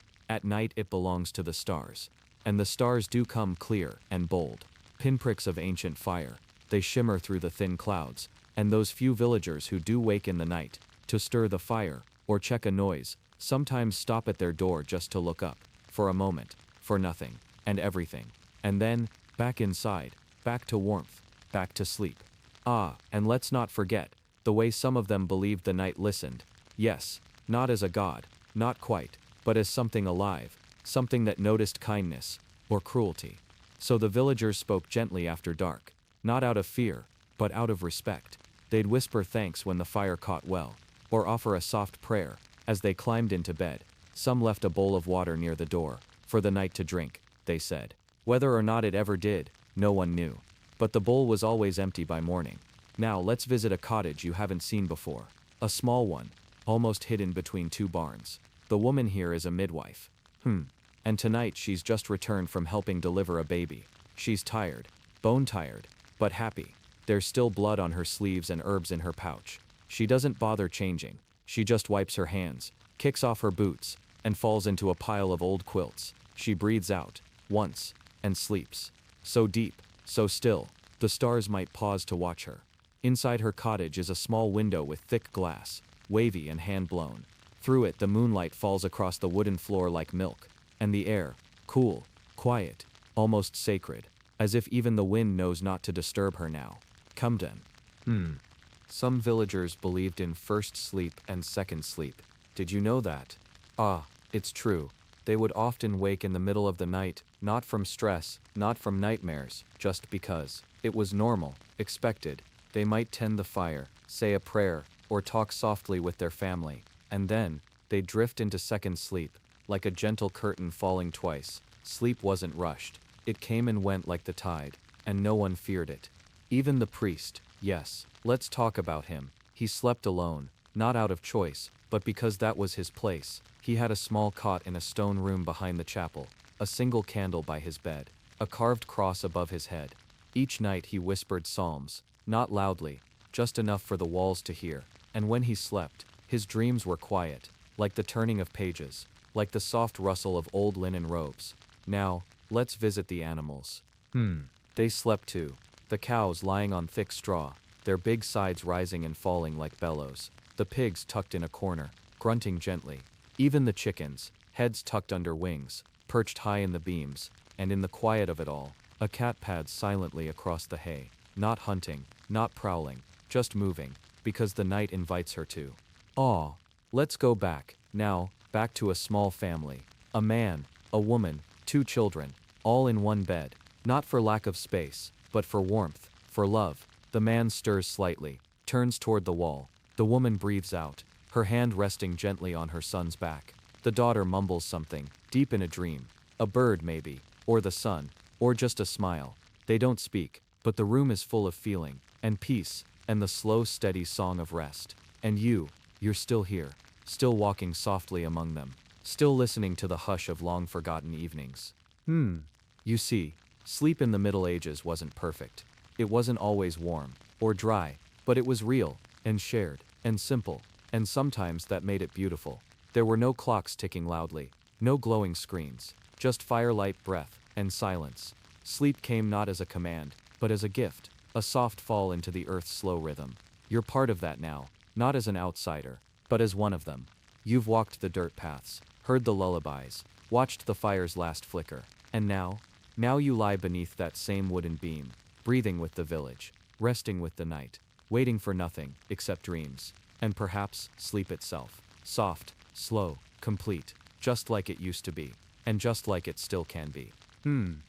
it belongs to the stars. And the stars do come clear and bold. Pinpricks of ancient fire. They shimmer through the thin clouds. And those few villagers who do wake in the night, to stir the fire, or check a noise, sometimes stop at their door just to look up, for a moment, for nothing, and everything. And then, back inside, back to warmth, back to sleep. Ah, and let's not forget, the way some of them believed the night listened. Yes, not as a god, not quite, but as something alive, something that noticed kindness, or cruelty. So the villagers spoke gently after dark, not out of fear, but out of respect. They'd whisper thanks when the fire caught well, or offer a soft prayer, as they climbed into bed. Some left a bowl of water near the door, for the night to drink, they said. Whether or not it ever did, no one knew. But the bowl was always empty by morning. Now let's visit a cottage you haven't seen before. A small one, almost hidden between 2 barns. The woman here is a midwife. And tonight she's just returned from helping deliver a baby. She's tired, bone tired, but happy. There's still blood on her sleeves and herbs in her pouch. She doesn't bother changing. She just wipes her hands, kicks off her boots, and falls into a pile of old quilts. She breathes out, once, and sleeps. So deep, so still, the stars might pause to watch her. Inside her cottage is a small window with thick glass, wavy and hand-blown. Through it the moonlight falls across the wooden floor like milk, and the air, cool, quiet, almost sacred, as if even the wind knows not to disturb her now. Come then. Some villagers believed in first sleep and second sleep. Did you know that? Ah, it's true. They would often wake in the middle of the night, not from stress, not from nightmares, just because. It was normal, expected. They might tend the fire, say a prayer, or talk softly with their family, and then, they'd drift into second sleep, like a gentle curtain falling twice. Sleep wasn't rushed. It came and went like the tide, and no one feared it. Even the priest, yes, let's talk about him. He slept alone, not out of choice, but because that was his place. He had a small cot in a stone room behind the chapel, a single candle by his bed, a carved cross above his head. Each night he whispered psalms, not loudly, just enough for the walls to hear, and when he slept, his dreams were quiet, like the turning of pages, like the soft rustle of old linen robes. Now, let's visit the animals. They slept too. The cows lying on thick straw, their big sides rising and falling like bellows. The pigs tucked in a corner, grunting gently. Even the chickens, heads tucked under wings, perched high in the beams, and in the quiet of it all, a cat pads silently across the hay, not hunting, not prowling, just moving, because the night invites her to. Aw, let's go back, now, back to a small family. A man, a woman, 2 children, all in one bed, not for lack of space, but for warmth, for love. The man stirs slightly, turns toward the wall. The woman breathes out, her hand resting gently on her son's back. The daughter mumbles something, deep in a dream. A bird maybe, or the sun, or just a smile. They don't speak, but the room is full of feeling, and peace, and the slow steady song of rest. And you're still here, still walking softly among them, still listening to the hush of long-forgotten evenings. You see, sleep in the Middle Ages wasn't perfect. It wasn't always warm, or dry, but it was real, and shared, and simple, and sometimes that made it beautiful. There were no clocks ticking loudly, no glowing screens, just firelight, breath, and silence. Sleep came not as a command, but as a gift, a soft fall into the earth's slow rhythm. You're part of that now, not as an outsider, but as one of them. You've walked the dirt paths, heard the lullabies, watched the fire's last flicker, and now you lie beneath that same wooden beam, breathing with the village, resting with the night, waiting for nothing except dreams, and perhaps sleep itself. Soft, slow, complete, just like it used to be, and just like it still can be.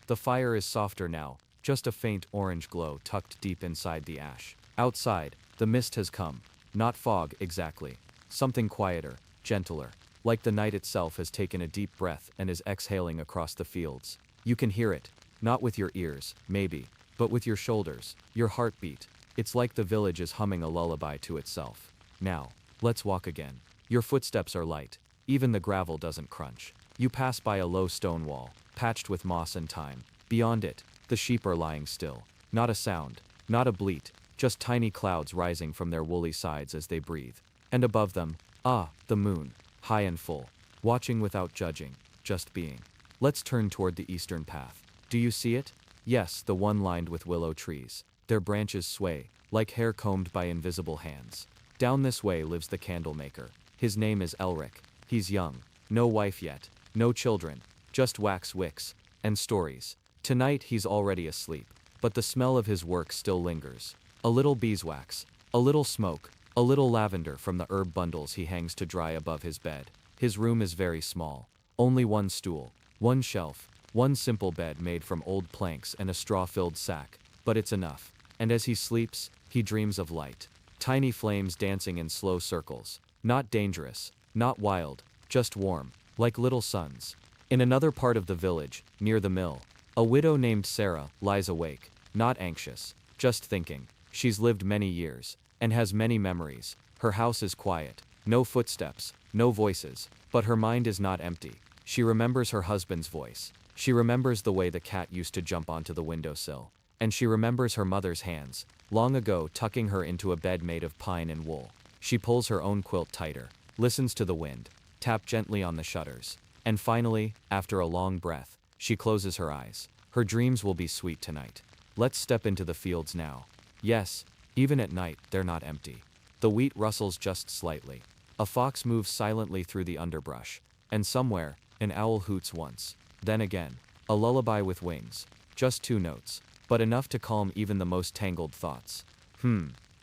The fire is softer now, just a faint orange glow tucked deep inside the ash. Outside, the mist has come, not fog exactly, something quieter, gentler, like the night itself has taken a deep breath and is exhaling across the fields. You can hear it, not with your ears, maybe, but with your shoulders, your heartbeat. It's like the village is humming a lullaby to itself. Now, let's walk again. Your footsteps are light, even the gravel doesn't crunch. You pass by a low stone wall, patched with moss and time. Beyond it, The sheep are lying still. Not a sound, not a bleat, just tiny clouds rising from their woolly sides as they breathe. And above them, the moon, high and full, watching without judging, just being. Let's turn toward the eastern path. Do you see it? Yes, the one lined with willow trees. Their branches sway, like hair combed by invisible hands. Down this way lives the candle maker. His name is Elric. He's young, no wife yet, no children, just wax wicks, and stories. Tonight he's already asleep, but the smell of his work still lingers. A little beeswax, a little smoke, a little lavender from the herb bundles he hangs to dry above his bed. His room is very small. Only one stool, one shelf, one simple bed made from old planks and a straw-filled sack, but it's enough. And as he sleeps, he dreams of light. Tiny flames dancing in slow circles. Not dangerous, not wild, just warm, like little suns. In another part of the village, near the mill, a widow named Sarah lies awake, not anxious, just thinking. She's lived many years, and has many memories. Her house is quiet, no footsteps, no voices, but her mind is not empty. She remembers her husband's voice. She remembers the way the cat used to jump onto the windowsill. And she remembers her mother's hands, long ago tucking her into a bed made of pine and wool. She pulls her own quilt tighter, listens to the wind, tap gently on the shutters. And finally, after a long breath, she closes her eyes. Her dreams will be sweet tonight. Let's step into the fields now. Yes, even at night, they're not empty. The wheat rustles just slightly. A fox moves silently through the underbrush. And somewhere, an owl hoots once. Then again, a lullaby with wings. Just 2 notes, but enough to calm even the most tangled thoughts.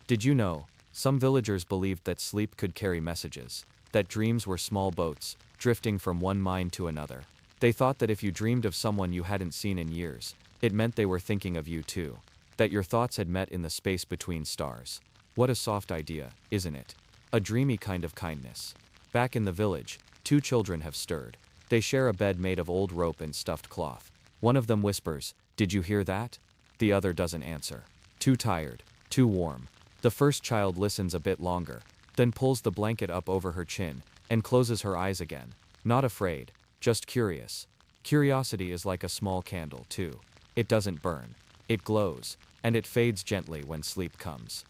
Did you know? Some villagers believed that sleep could carry messages, that dreams were small boats, drifting from one mind to another. They thought that if you dreamed of someone you hadn't seen in years, it meant they were thinking of you too. That your thoughts had met in the space between stars. What a soft idea, isn't it? A dreamy kind of kindness. Back in the village, 2 children have stirred. They share a bed made of old rope and stuffed cloth. One of them whispers, "Did you hear that?" The other doesn't answer. Too tired, too warm. The first child listens a bit longer, then pulls the blanket up over her chin, and closes her eyes again. Not afraid, just curious. Curiosity is like a small candle, too. It doesn't burn. It glows, and it fades gently when sleep comes.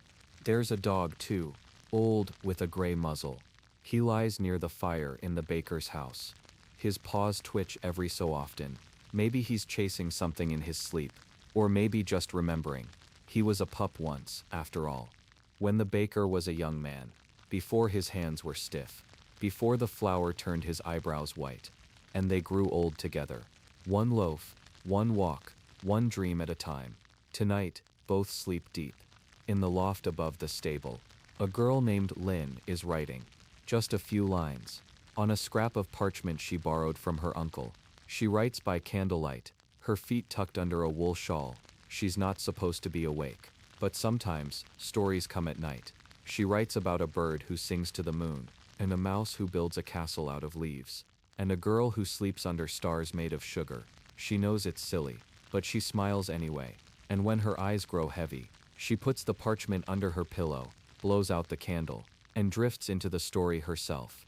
There's a dog, too, old, with a gray muzzle. He lies near the fire in the baker's house. His paws twitch every so often. Maybe he's chasing something in his sleep, or maybe just remembering. He was a pup once, after all. When the baker was a young man, before his hands were stiff, before the flour turned his eyebrows white, and they grew old together. One loaf, one walk, one dream at a time. Tonight, both sleep deep. In the loft above the stable, a girl named Lynn is writing. Just a few lines. On a scrap of parchment she borrowed from her uncle. She writes by candlelight, her feet tucked under a wool shawl. She's not supposed to be awake. But sometimes, stories come at night. She writes about a bird who sings to the moon, and a mouse who builds a castle out of leaves, and a girl who sleeps under stars made of sugar. She knows it's silly, but she smiles anyway. And when her eyes grow heavy, she puts the parchment under her pillow, blows out the candle, and drifts into the story herself.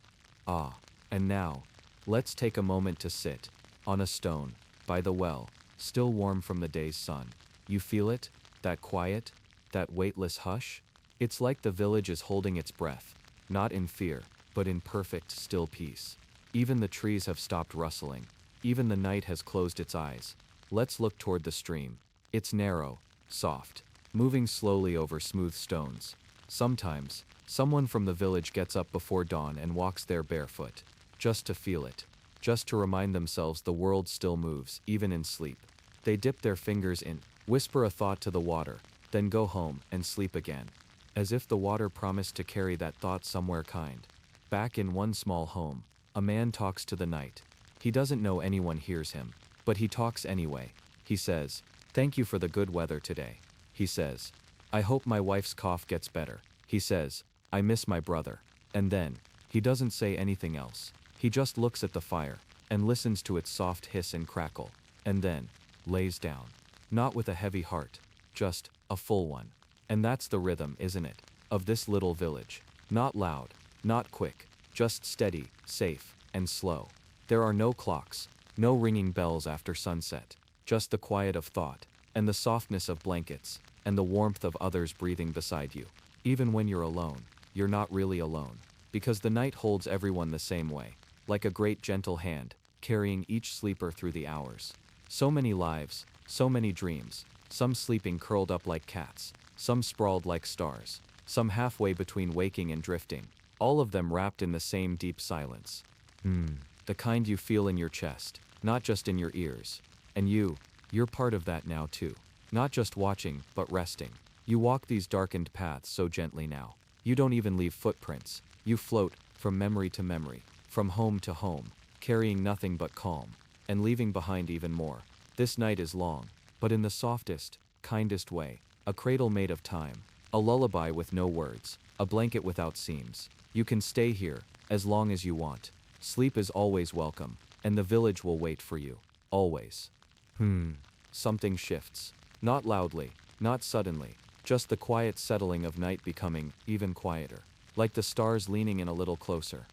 And now, let's take a moment to sit, on a stone, by the well, still warm from the day's sun. You feel it? That quiet? That weightless hush? It's like the village is holding its breath, not in fear, but in perfect, still peace. Even the trees have stopped rustling. Even the night has closed its eyes. Let's look toward the stream. It's narrow, soft, moving slowly over smooth stones. Sometimes, someone from the village gets up before dawn and walks there barefoot, just to feel it, just to remind themselves the world still moves, even in sleep. They dip their fingers in, whisper a thought to the water, then go home and sleep again, as if the water promised to carry that thought somewhere kind. Back in one small home, a man talks to the night. He doesn't know anyone hears him, but he talks anyway. He says, "Thank you for the good weather today." He says, "I hope my wife's cough gets better." He says, "I miss my brother." And then, he doesn't say anything else. He just looks at the fire, and listens to its soft hiss and crackle, and then, lays down. Not with a heavy heart, just a full one. And that's the rhythm, isn't it, of this little village. Not loud, not quick, just steady, safe, and slow. There are no clocks, no ringing bells after sunset, just the quiet of thought, and the softness of blankets, and the warmth of others breathing beside you. Even when you're alone, you're not really alone, because the night holds everyone the same way, like a great gentle hand, carrying each sleeper through the hours. So many lives, so many dreams, some sleeping curled up like cats, some sprawled like stars, some halfway between waking and drifting, all of them wrapped in the same deep silence. The kind you feel in your chest, not just in your ears. And you're part of that now too. Not just watching, but resting. You walk these darkened paths so gently now. You don't even leave footprints. You float, from memory to memory, from home to home, carrying nothing but calm, and leaving behind even more. This night is long, but in the softest, kindest way. A cradle made of time, a lullaby with no words, a blanket without seams. You can stay here, as long as you want. Sleep is always welcome, and the village will wait for you. Always. Something shifts. Not loudly, not suddenly, just the quiet settling of night becoming even quieter. Like the stars leaning in a little closer.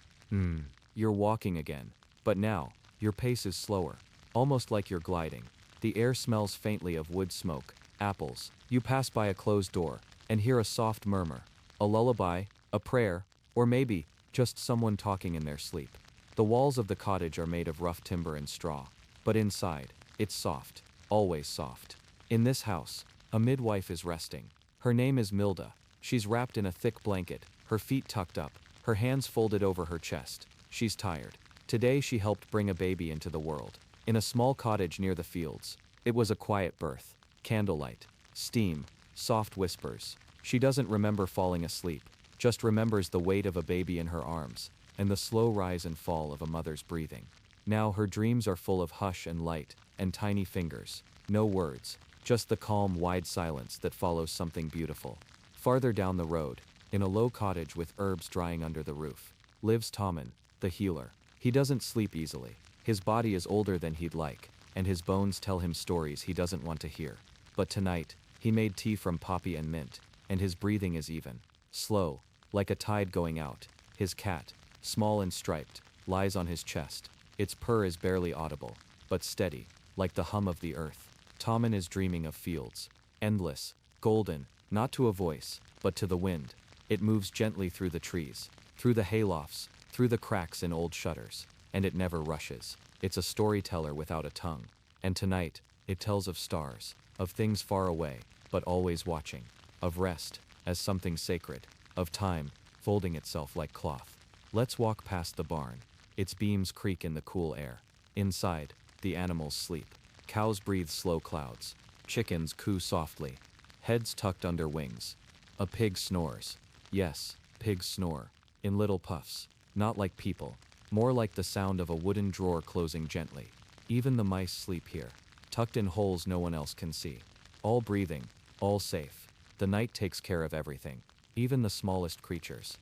You're walking again, but now, your pace is slower, almost like you're gliding. The air smells faintly of wood smoke, apples. You pass by a closed door, and hear a soft murmur. A lullaby, a prayer, or maybe, just someone talking in their sleep. The walls of the cottage are made of rough timber and straw, but inside, it's soft, always soft. In this house, a midwife is resting. Her name is Milda. She's wrapped in a thick blanket, her feet tucked up, her hands folded over her chest. She's tired. Today she helped bring a baby into the world. In a small cottage near the fields. It was a quiet birth. Candlelight. Steam. Soft whispers. She doesn't remember falling asleep, just remembers the weight of a baby in her arms, and the slow rise and fall of a mother's breathing. Now her dreams are full of hush and light, and tiny fingers. No words, just the calm, wide silence that follows something beautiful. Farther down the road, in a low cottage with herbs drying under the roof, lives Tommen, the healer. He doesn't sleep easily. His body is older than he'd like, and his bones tell him stories he doesn't want to hear. But tonight, he made tea from poppy and mint, and his breathing is even, slow, like a tide going out. His cat, small and striped, lies on his chest. Its purr is barely audible, but steady, like the hum of the earth. Tommen is dreaming of fields, endless, golden, not to a voice, but to the wind. It moves gently through the trees, through the haylofts, through the cracks in old shutters, and it never rushes. It's a storyteller without a tongue. And tonight, it tells of stars, of things far away, but always watching, of rest, as something sacred, of time, folding itself like cloth. Let's walk past the barn. Its beams creak in the cool air. Inside, the animals sleep. Cows breathe slow clouds. Chickens coo softly, heads tucked under wings. A pig snores. Yes, pigs snore, in little puffs, not like people, more like the sound of a wooden drawer closing gently. Even the mice sleep here, tucked in holes no one else can see. All breathing, all safe. The night takes care of everything, even the smallest creatures.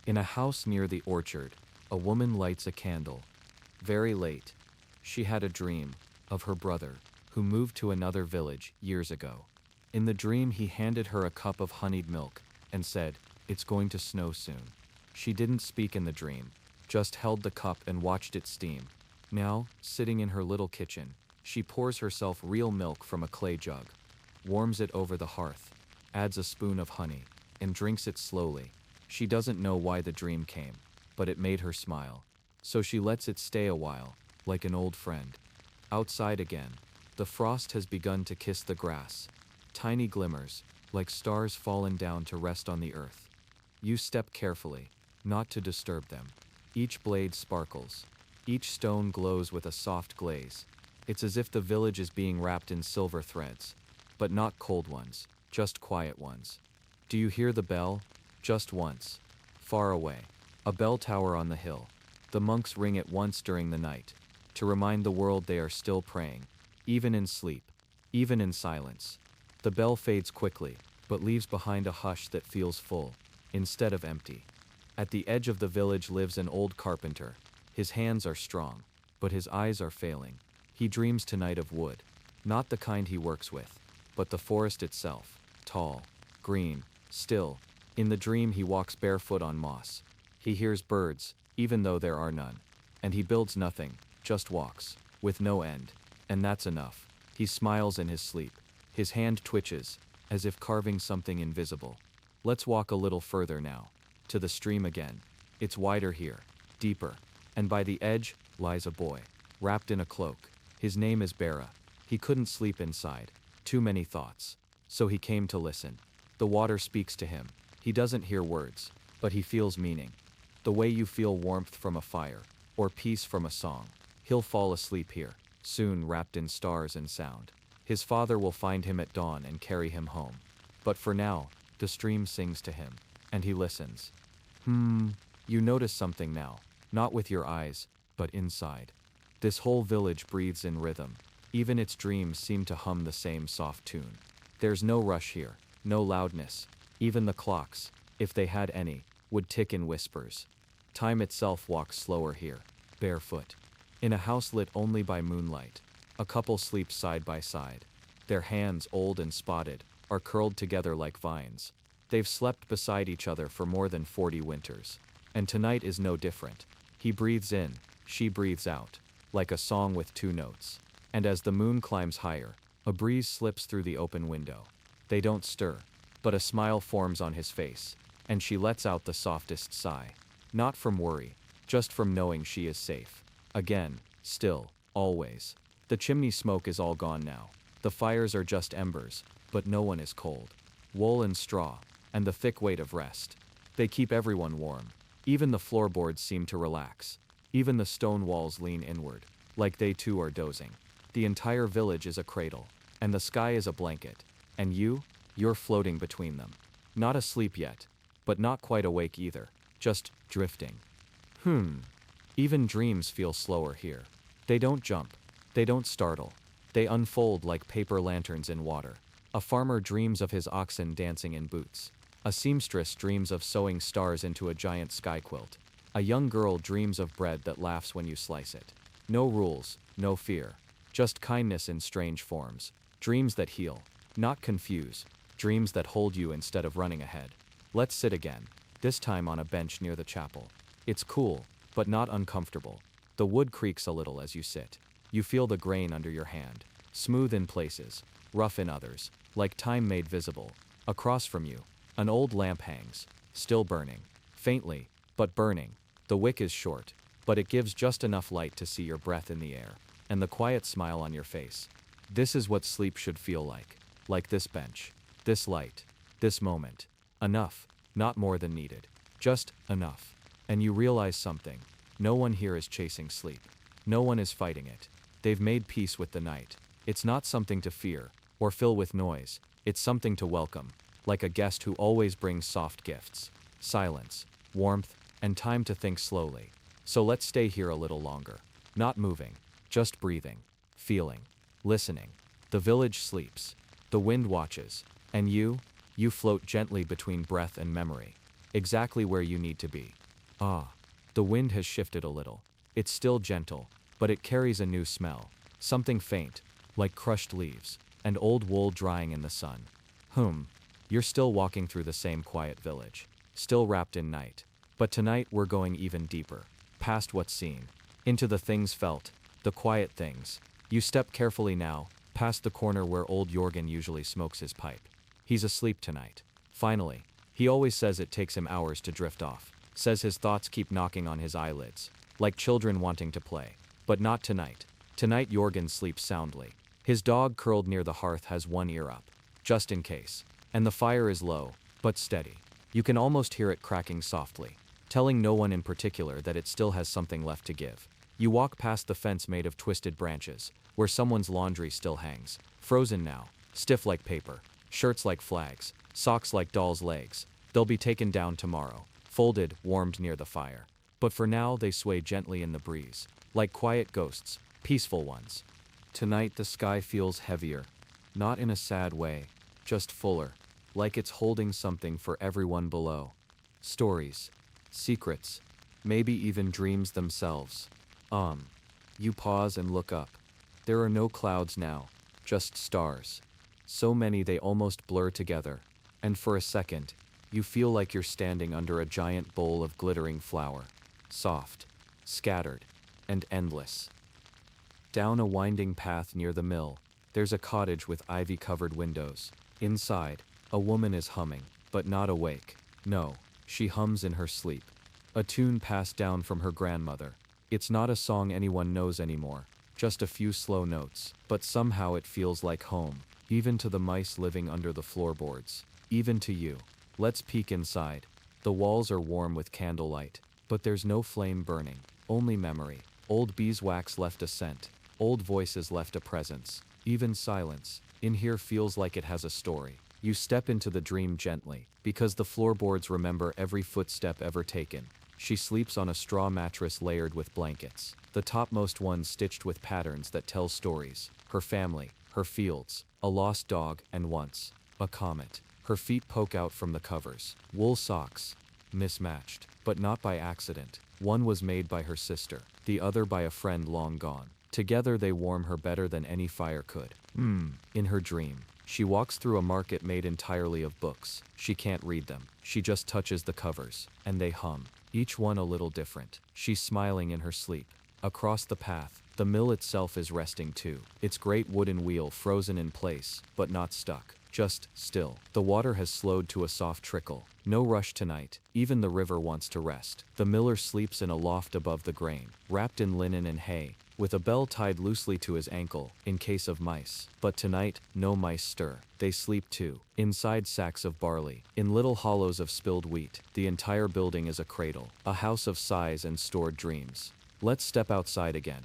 In a house near the orchard, a woman lights a candle. Very late, she had a dream of her brother, who moved to another village years ago. In the dream, he handed her a cup of honeyed milk and said, "It's going to snow soon." She didn't speak in the dream, just held the cup and watched it steam. Now, sitting in her little kitchen, she pours herself real milk from a clay jug, warms it over the hearth, adds a spoon of honey, and drinks it slowly. She doesn't know why the dream came, but it made her smile. So she lets it stay a while, like an old friend. Outside again, the frost has begun to kiss the grass. Tiny glimmers, like stars fallen down to rest on the earth. You step carefully, not to disturb them. Each blade sparkles. Each stone glows with a soft glaze. It's as if the village is being wrapped in silver threads. But not cold ones, just quiet ones. Do you hear the bell? Just once. Far away. A bell tower on the hill. The monks ring it once during the night, to remind the world they are still praying, even in sleep, even in silence. The bell fades quickly, but leaves behind a hush that feels full, instead of empty. At the edge of the village lives an old carpenter. His hands are strong, but his eyes are failing. He dreams tonight of wood, not the kind he works with, but the forest itself, tall, green, still. In the dream, he walks barefoot on moss. He hears birds, even though there are none. And he builds nothing, just walks, with no end. And that's enough. He smiles in his sleep. His hand twitches, as if carving something invisible. Let's walk a little further now. To the stream again. It's wider here, deeper, and by the edge lies a boy, wrapped in a cloak. His name is Bera. He couldn't sleep inside. Too many thoughts. So he came to listen. The water speaks to him. He doesn't hear words, but he feels meaning. The way you feel warmth from a fire, or peace from a song. He'll fall asleep here, soon wrapped in stars and sound. His father will find him at dawn and carry him home. But for now, the stream sings to him, and he listens. You notice something now, not with your eyes, but inside. This whole village breathes in rhythm. Even its dreams seem to hum the same soft tune. There's no rush here, no loudness. Even the clocks, if they had any, would tick in whispers. Time itself walks slower here, barefoot. In a house lit only by moonlight, a couple sleeps side by side. Their hands, old and spotted, are curled together like vines. They've slept beside each other for more than 40 winters. And tonight is no different. He breathes in, she breathes out, like a song with two notes. And as the moon climbs higher, a breeze slips through the open window. They don't stir, but a smile forms on his face, and she lets out the softest sigh. Not from worry, just from knowing she is safe. Again, still, always. The chimney smoke is all gone now. The fires are just embers, but no one is cold. Wool and straw, and the thick weight of rest. They keep everyone warm. Even the floorboards seem to relax. Even the stone walls lean inward, like they too are dozing. The entire village is a cradle, and the sky is a blanket. And you're floating between them. Not asleep yet, but not quite awake either, just drifting. Even dreams feel slower here. They don't jump, they don't startle. They unfold like paper lanterns in water. A farmer dreams of his oxen dancing in boots. A seamstress dreams of sewing stars into a giant sky quilt. A young girl dreams of bread that laughs when you slice it. No rules, no fear. Just kindness in strange forms. Dreams that heal, not confuse. Dreams that hold you instead of running ahead. Let's sit again, this time on a bench near the chapel. It's cool, but not uncomfortable. The wood creaks a little as you sit. You feel the grain under your hand. Smooth in places, rough in others, like time made visible. Across from you, an old lamp hangs, still burning. Faintly, but burning. The wick is short, but it gives just enough light to see your breath in the air, and the quiet smile on your face. This is what sleep should feel like this bench, this light, this moment. Enough, not more than needed. Just enough. And you realize something. No one here is chasing sleep. No one is fighting it. They've made peace with the night. It's not something to fear, or fill with noise. It's something to welcome, like a guest who always brings soft gifts. Silence, warmth, and time to think slowly. So let's stay here a little longer. Not moving, just breathing, feeling, listening. The village sleeps. The wind watches. And you float gently between breath and memory. Exactly where you need to be. The wind has shifted a little. It's still gentle, but it carries a new smell. Something faint, like crushed leaves, and old wool drying in the sun. You're still walking through the same quiet village. Still wrapped in night. But tonight we're going even deeper. Past what's seen. Into the things felt. The quiet things. You step carefully now, past the corner where old Jorgen usually smokes his pipe. He's asleep tonight. Finally. He always says it takes him hours to drift off. Says his thoughts keep knocking on his eyelids. Like children wanting to play. But not tonight. Tonight Jorgen sleeps soundly. His dog curled near the hearth has one ear up. Just in case. And the fire is low, but steady. You can almost hear it cracking softly. Telling no one in particular that it still has something left to give. You walk past the fence made of twisted branches, where someone's laundry still hangs. Frozen now. Stiff like paper. Shirts like flags. Socks like dolls' legs. They'll be taken down tomorrow. Folded, warmed near the fire. But for now they sway gently in the breeze. Like quiet ghosts. Peaceful ones. Tonight the sky feels heavier. Not in a sad way. Just fuller. Like it's holding something for everyone below. Stories. Secrets. Maybe even dreams themselves. You pause and look up. There are no clouds now. Just stars. So many they almost blur together. And for a second, you feel like you're standing under a giant bowl of glittering flour. Soft. Scattered. And endless. Down a winding path near the mill, There's a cottage with ivy-covered windows. Inside, a woman is humming, but not awake. No, she hums in her sleep. A tune passed down from her grandmother. It's not a song anyone knows anymore, just a few slow notes, but somehow it feels like home, even to the mice living under the floorboards. Even to you. Let's peek inside. The walls are warm with candlelight, but there's no flame burning, only memory. Old beeswax left a scent, old voices left a presence, even silence. In here feels like it has a story. You step into the dream gently, because the floorboards remember every footstep ever taken. She sleeps on a straw mattress layered with blankets, the topmost one stitched with patterns that tell stories. Her family, her fields, a lost dog, and once, a comet. Her feet poke out from the covers. Wool socks. Mismatched, but not by accident. One was made by her sister, the other by a friend long gone. Together they warm her better than any fire could. In her dream, she walks through a market made entirely of books. She can't read them. She just touches the covers, and they hum, each one a little different. She's smiling in her sleep. Across the path, the mill itself is resting too, its great wooden wheel frozen in place, but not stuck. Just still. The water has slowed to a soft trickle. No rush tonight. Even the river wants to rest. The miller sleeps in a loft above the grain, wrapped in linen and hay, with a bell tied loosely to his ankle, in case of mice. But tonight, no mice stir. They sleep too. Inside sacks of barley, in little hollows of spilled wheat. The entire building is a cradle, a house of sighs and stored dreams. Let's step outside again.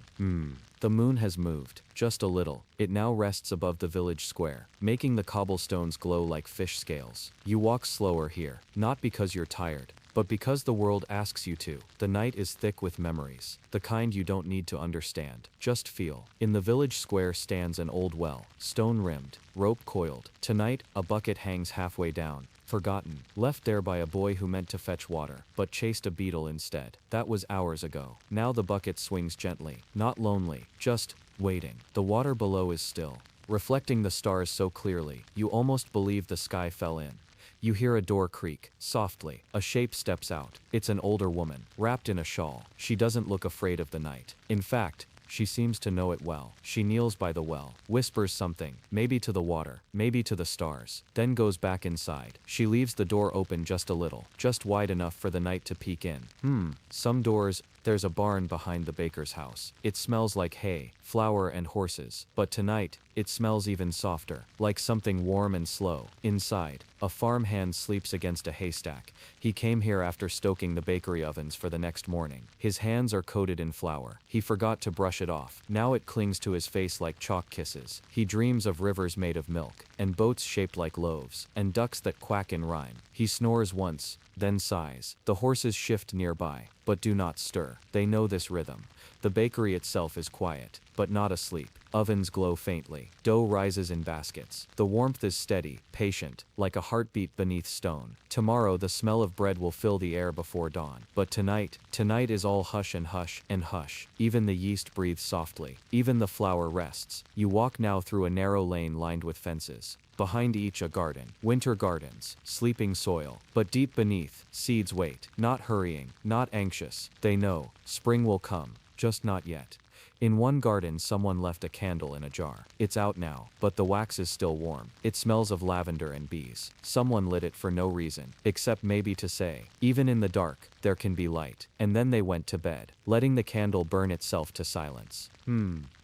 The moon has moved, just a little. It now rests above the village square, making the cobblestones glow like fish scales. You walk slower here, not because you're tired, but because the world asks you to. The night is thick with memories, the kind you don't need to understand, just feel. In the village square stands an old well, stone-rimmed, rope coiled. Tonight, a bucket hangs halfway down, forgotten, left there by a boy who meant to fetch water, but chased a beetle instead. That was hours ago. Now the bucket swings gently, not lonely, just waiting. The water below is still, reflecting the stars so clearly, you almost believe the sky fell in. You hear a door creak, softly. A shape steps out. It's an older woman, wrapped in a shawl. She doesn't look afraid of the night. In fact, she seems to know it well. She kneels by the well, whispers something, maybe to the water, maybe to the stars, then goes back inside. She leaves the door open just a little, just wide enough for the night to peek in. Some doors. There's a barn behind the baker's house. It smells like hay, flour, and horses, but tonight, it smells even softer, like something warm and slow. Inside, a farmhand sleeps against a haystack. He came here after stoking the bakery ovens for the next morning. His hands are coated in flour. He forgot to brush it off. Now it clings to his face like chalk kisses. He dreams of rivers made of milk, and boats shaped like loaves, and ducks that quack in rhyme. He snores once, then sighs. The horses shift nearby, but do not stir. They know this rhythm. The bakery itself is quiet, but not asleep. Ovens glow faintly. Dough rises in baskets. The warmth is steady, patient, like a heartbeat beneath stone. Tomorrow the smell of bread will fill the air before dawn. But tonight is all hush and hush and hush. Even the yeast breathes softly. Even the flour rests. You walk now through a narrow lane lined with fences. Behind each a garden, winter gardens, sleeping soil. But deep beneath, seeds wait, not hurrying, not anxious. They know, spring will come, just not yet. In one garden someone left a candle in a jar. It's out now, but the wax is still warm. It smells of lavender and bees. Someone lit it for no reason, except maybe to say, even in the dark, there can be light. And then they went to bed, letting the candle burn itself to silence.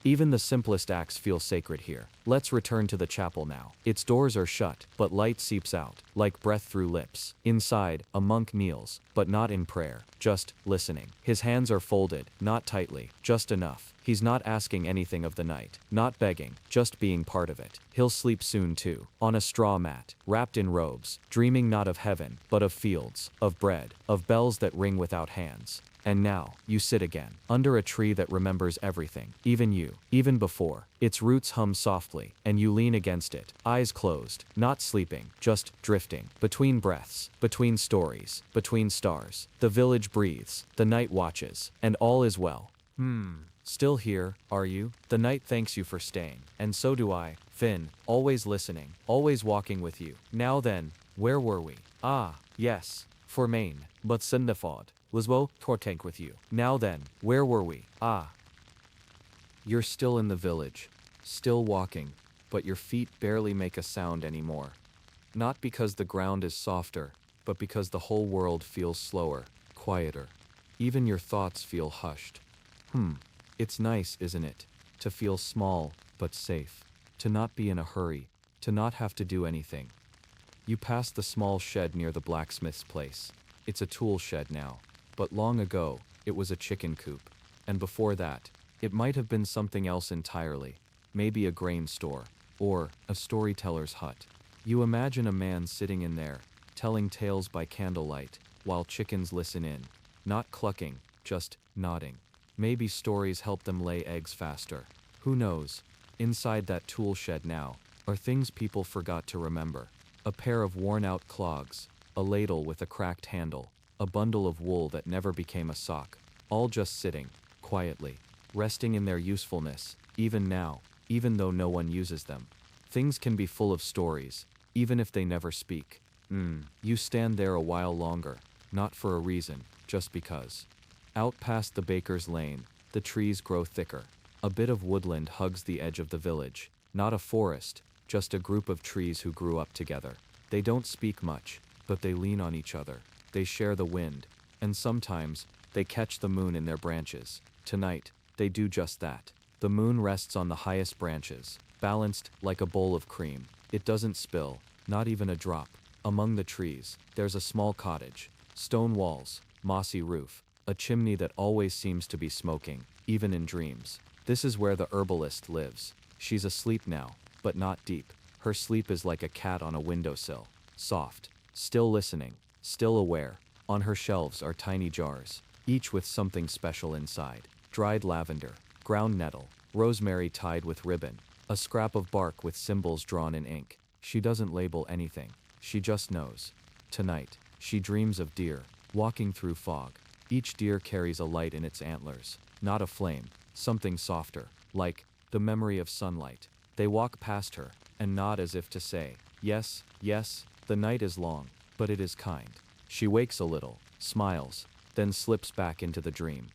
Even the simplest acts feel sacred here. Let's return to the chapel now. Its doors are shut, but light seeps out, like breath through lips. Inside, a monk kneels, but not in prayer, just listening. His hands are folded, not tightly, just enough. He's not asking anything of the night, not begging, just being part of it. He'll sleep soon too, on a straw mat, wrapped in robes, dreaming not of heaven, but of fields, of bread, of bells that ring without hands. And now, you sit again, under a tree that remembers everything, even you, even before. Its roots hum softly, and you lean against it, eyes closed, not sleeping, just drifting, between breaths, between stories, between stars. The village breathes, the night watches, and all is well. Still here, are you? The night thanks you for staying, and so do I, Finn, always listening, always walking with you. Now then, where were we? Ah, yes, for Maine, but Sundafod. Lisbo, Tortank with you. Now then, where were we? Ah. You're still in the village. Still walking. but your feet barely make a sound anymore. Not because the ground is softer, but because the whole world feels slower, quieter. Even your thoughts feel hushed. It's nice, isn't it? To feel small, but safe. To not be in a hurry. To not have to do anything. You pass the small shed near the blacksmith's place. It's a tool shed now. But long ago, it was a chicken coop. And before that, it might have been something else entirely. Maybe a grain store. Or a storyteller's hut. You imagine a man sitting in there, telling tales by candlelight, while chickens listen in. Not clucking, just nodding. Maybe stories help them lay eggs faster. Who knows? Inside that tool shed now are things people forgot to remember. A pair of worn-out clogs, a ladle with a cracked handle, a bundle of wool that never became a sock, all just sitting, quietly, resting in their usefulness, even now, even though no one uses them. Things can be full of stories, even if they never speak. You stand there a while longer, not for a reason, just because. Out past the baker's lane, the trees grow thicker. A bit of woodland hugs the edge of the village. Not a forest, just a group of trees who grew up together. They don't speak much, but they lean on each other. They share the wind, and sometimes, they catch the moon in their branches. Tonight, they do just that. The moon rests on the highest branches, balanced like a bowl of cream. It doesn't spill, not even a drop. Among the trees, there's a small cottage. Stone walls, mossy roof, a chimney that always seems to be smoking, even in dreams. This is where the herbalist lives. She's asleep now, but not deep. Her sleep is like a cat on a windowsill. Soft, still listening, still aware. On her shelves are tiny jars, each with something special inside. Dried lavender, ground nettle, rosemary tied with ribbon, a scrap of bark with symbols drawn in ink. She doesn't label anything. She just knows. Tonight, she dreams of deer, walking through fog. Each deer carries a light in its antlers, not a flame, something softer, like the memory of sunlight. They walk past her and nod as if to say, yes, yes, the night is long, but it is kind. She wakes a little, smiles, then slips back into the dream.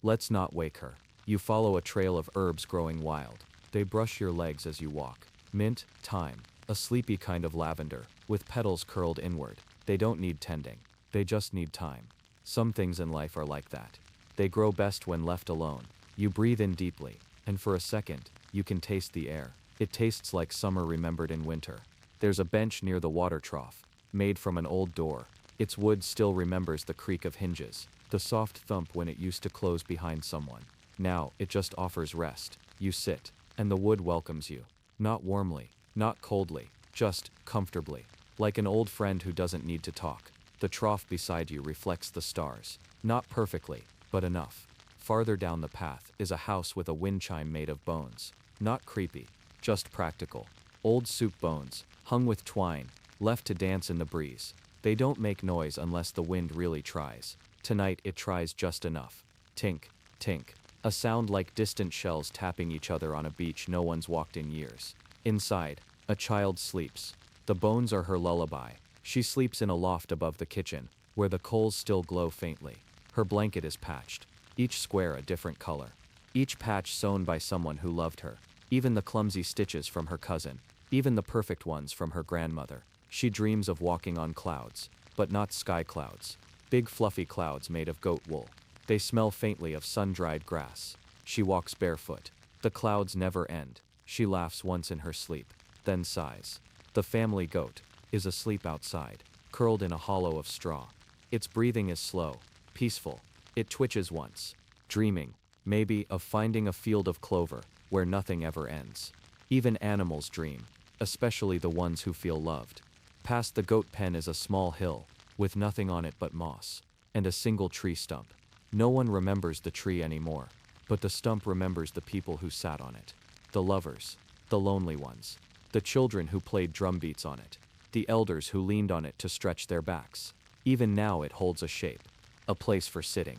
Let's not wake her. You follow a trail of herbs growing wild. They brush your legs as you walk. Mint, thyme, a sleepy kind of lavender, with petals curled inward. They don't need tending. They just need time. Some things in life are like that. They grow best when left alone. You breathe in deeply, and for a second, you can taste the air. It tastes like summer remembered in winter. There's a bench near the water trough, made from an old door. Its wood still remembers the creak of hinges, the soft thump when it used to close behind someone. Now, it just offers rest. You sit, and the wood welcomes you. Not warmly, not coldly, just comfortably. Like an old friend who doesn't need to talk. The trough beside you reflects the stars. Not perfectly, but enough. Farther down the path is a house with a wind chime made of bones. Not creepy, just practical. Old soup bones, hung with twine, left to dance in the breeze. They don't make noise unless the wind really tries. Tonight it tries just enough. Tink, tink. A sound like distant shells tapping each other on a beach no one's walked in years. Inside, a child sleeps. The bones are her lullaby. She sleeps in a loft above the kitchen, where the coals still glow faintly. Her blanket is patched, each square a different color. Each patch sewn by someone who loved her. Even the clumsy stitches from her cousin. Even the perfect ones from her grandmother. She dreams of walking on clouds, but not sky clouds. Big fluffy clouds made of goat wool. They smell faintly of sun-dried grass. She walks barefoot. The clouds never end. She laughs once in her sleep, then sighs. The family goat is asleep outside, curled in a hollow of straw. Its breathing is slow, peaceful. It twitches once, dreaming, maybe, of finding a field of clover where nothing ever ends. Even animals dream, especially the ones who feel loved. Past the goat pen is a small hill, with nothing on it but moss, and a single tree stump. No one remembers the tree anymore, but the stump remembers the people who sat on it. The lovers, the lonely ones, the children who played drum beats on it, the elders who leaned on it to stretch their backs. Even now it holds a shape, a place for sitting.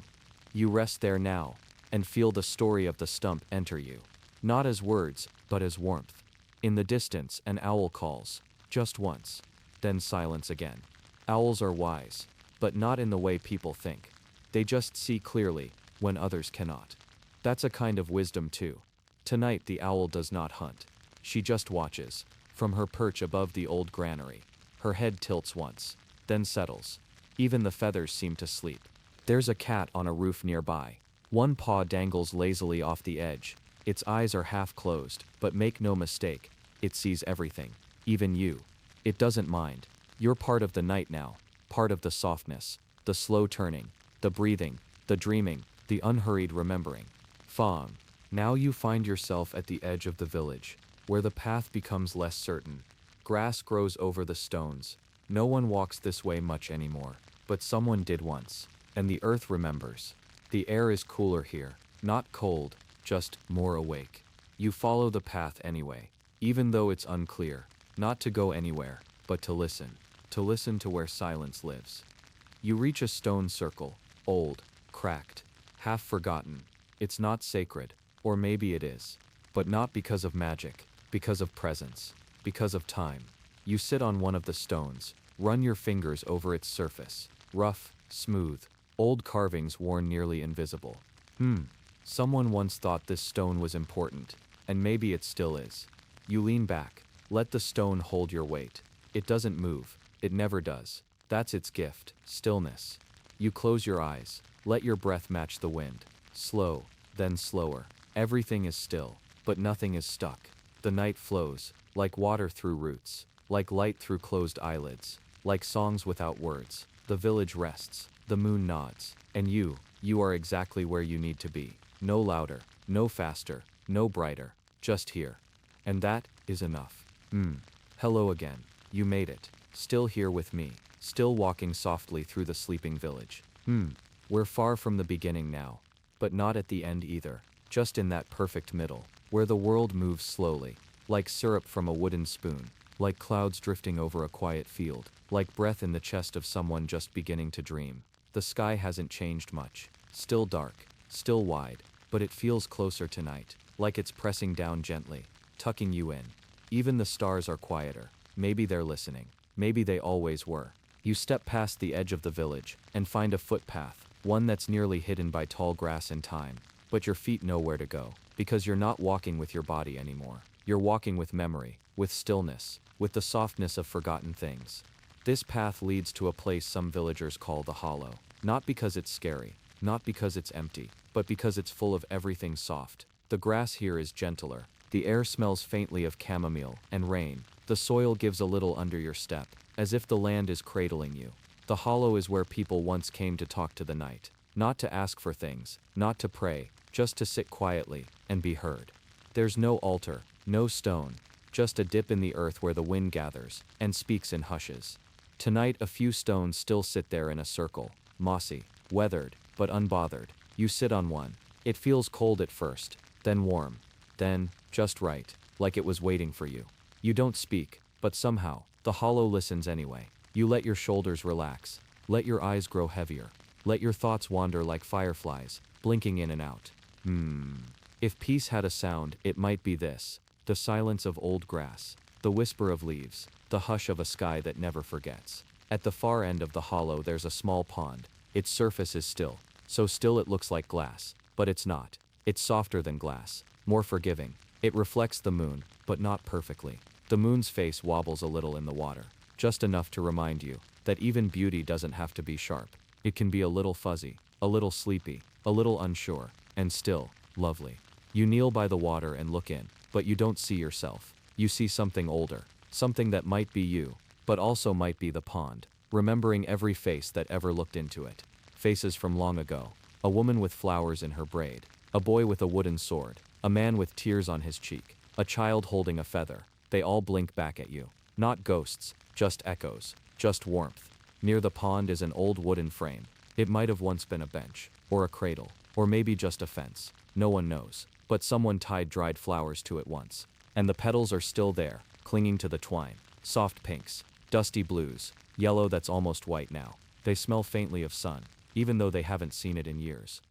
You rest there now, and feel the story of the stump enter you. Not as words, but as warmth. In the distance, an owl calls, just once, then silence again. Owls are wise, but not in the way people think. They just see clearly, when others cannot. That's a kind of wisdom too. Tonight the owl does not hunt. She just watches. From her perch above the old granary. Her head tilts once, then settles. Even the feathers seem to sleep. There's a cat on a roof nearby. One paw dangles lazily off the edge. Its eyes are half closed, but make no mistake, it sees everything. Even you. It doesn't mind. You're part of the night now. Part of the softness. The slow turning. The breathing. The dreaming. The unhurried remembering. Fong. Now you find yourself at the edge of the village, where the path becomes less certain. Grass grows over the stones. No one walks this way much anymore, but someone did once. And the earth remembers. The air is cooler here. Not cold, just more awake. You follow the path anyway, even though it's unclear. Not to go anywhere, but to listen. To listen to where silence lives. You reach a stone circle, old, cracked, half forgotten. It's not sacred, or maybe it is. But not because of magic, because of presence, because of time. You sit on one of the stones, run your fingers over its surface. Rough, smooth, old carvings worn nearly invisible. Someone once thought this stone was important, and maybe it still is. You lean back, let the stone hold your weight. It doesn't move, it never does. That's its gift, stillness. You close your eyes, let your breath match the wind. Slow, then slower. Everything is still, but nothing is stuck. The night flows, like water through roots, like light through closed eyelids, like songs without words. The village rests, the moon nods, and you are exactly where you need to be. No louder, no faster, no brighter, just here. And that is enough. Hello again. You made it. Still here with me, still walking softly through the sleeping village. We're far from the beginning now, but not at the end either, just in that perfect middle, where the world moves slowly, like syrup from a wooden spoon, like clouds drifting over a quiet field, like breath in the chest of someone just beginning to dream. The sky hasn't changed much, still dark, still wide, but it feels closer tonight, like it's pressing down gently, tucking you in. Even the stars are quieter. Maybe they're listening. Maybe they always were. You step past the edge of the village and find a footpath, one that's nearly hidden by tall grass and time. But your feet know where to go, because you're not walking with your body anymore. You're walking with memory, with stillness, with the softness of forgotten things. This path leads to a place some villagers call the Hollow. Not because it's scary, not because it's empty, but because it's full of everything soft. The grass here is gentler. The air smells faintly of chamomile and rain. The soil gives a little under your step, as if the land is cradling you. The Hollow is where people once came to talk to the night. Not to ask for things, not to pray, just to sit quietly and be heard. There's no altar, no stone, just a dip in the earth where the wind gathers and speaks in hushes. Tonight a few stones still sit there in a circle, mossy, weathered, but unbothered. You sit on one. It feels cold at first, then warm, then just right, like it was waiting for you. You don't speak, but somehow, the Hollow listens anyway. You let your shoulders relax, let your eyes grow heavier, let your thoughts wander like fireflies, blinking in and out. If peace had a sound, it might be this: the silence of old grass, the whisper of leaves, the hush of a sky that never forgets. At the far end of the Hollow there's a small pond. Its surface is still, so still it looks like glass, but it's not. It's softer than glass, more forgiving. It reflects the moon, but not perfectly. The moon's face wobbles a little in the water, just enough to remind you that even beauty doesn't have to be sharp. It can be a little fuzzy, a little sleepy, a little unsure, and still lovely. You kneel by the water and look in, but you don't see yourself. You see something older, something that might be you, but also might be the pond, remembering every face that ever looked into it. Faces from long ago. A woman with flowers in her braid, a boy with a wooden sword, a man with tears on his cheek, a child holding a feather. They all blink back at you. Not ghosts, just echoes, just warmth. Near the pond is an old wooden frame. It might have once been a bench, or a cradle, or maybe just a fence. No one knows, but someone tied dried flowers to it once. And the petals are still there, clinging to the twine. Soft pinks, dusty blues, yellow that's almost white now. They smell faintly of sun, even though they haven't seen it in years.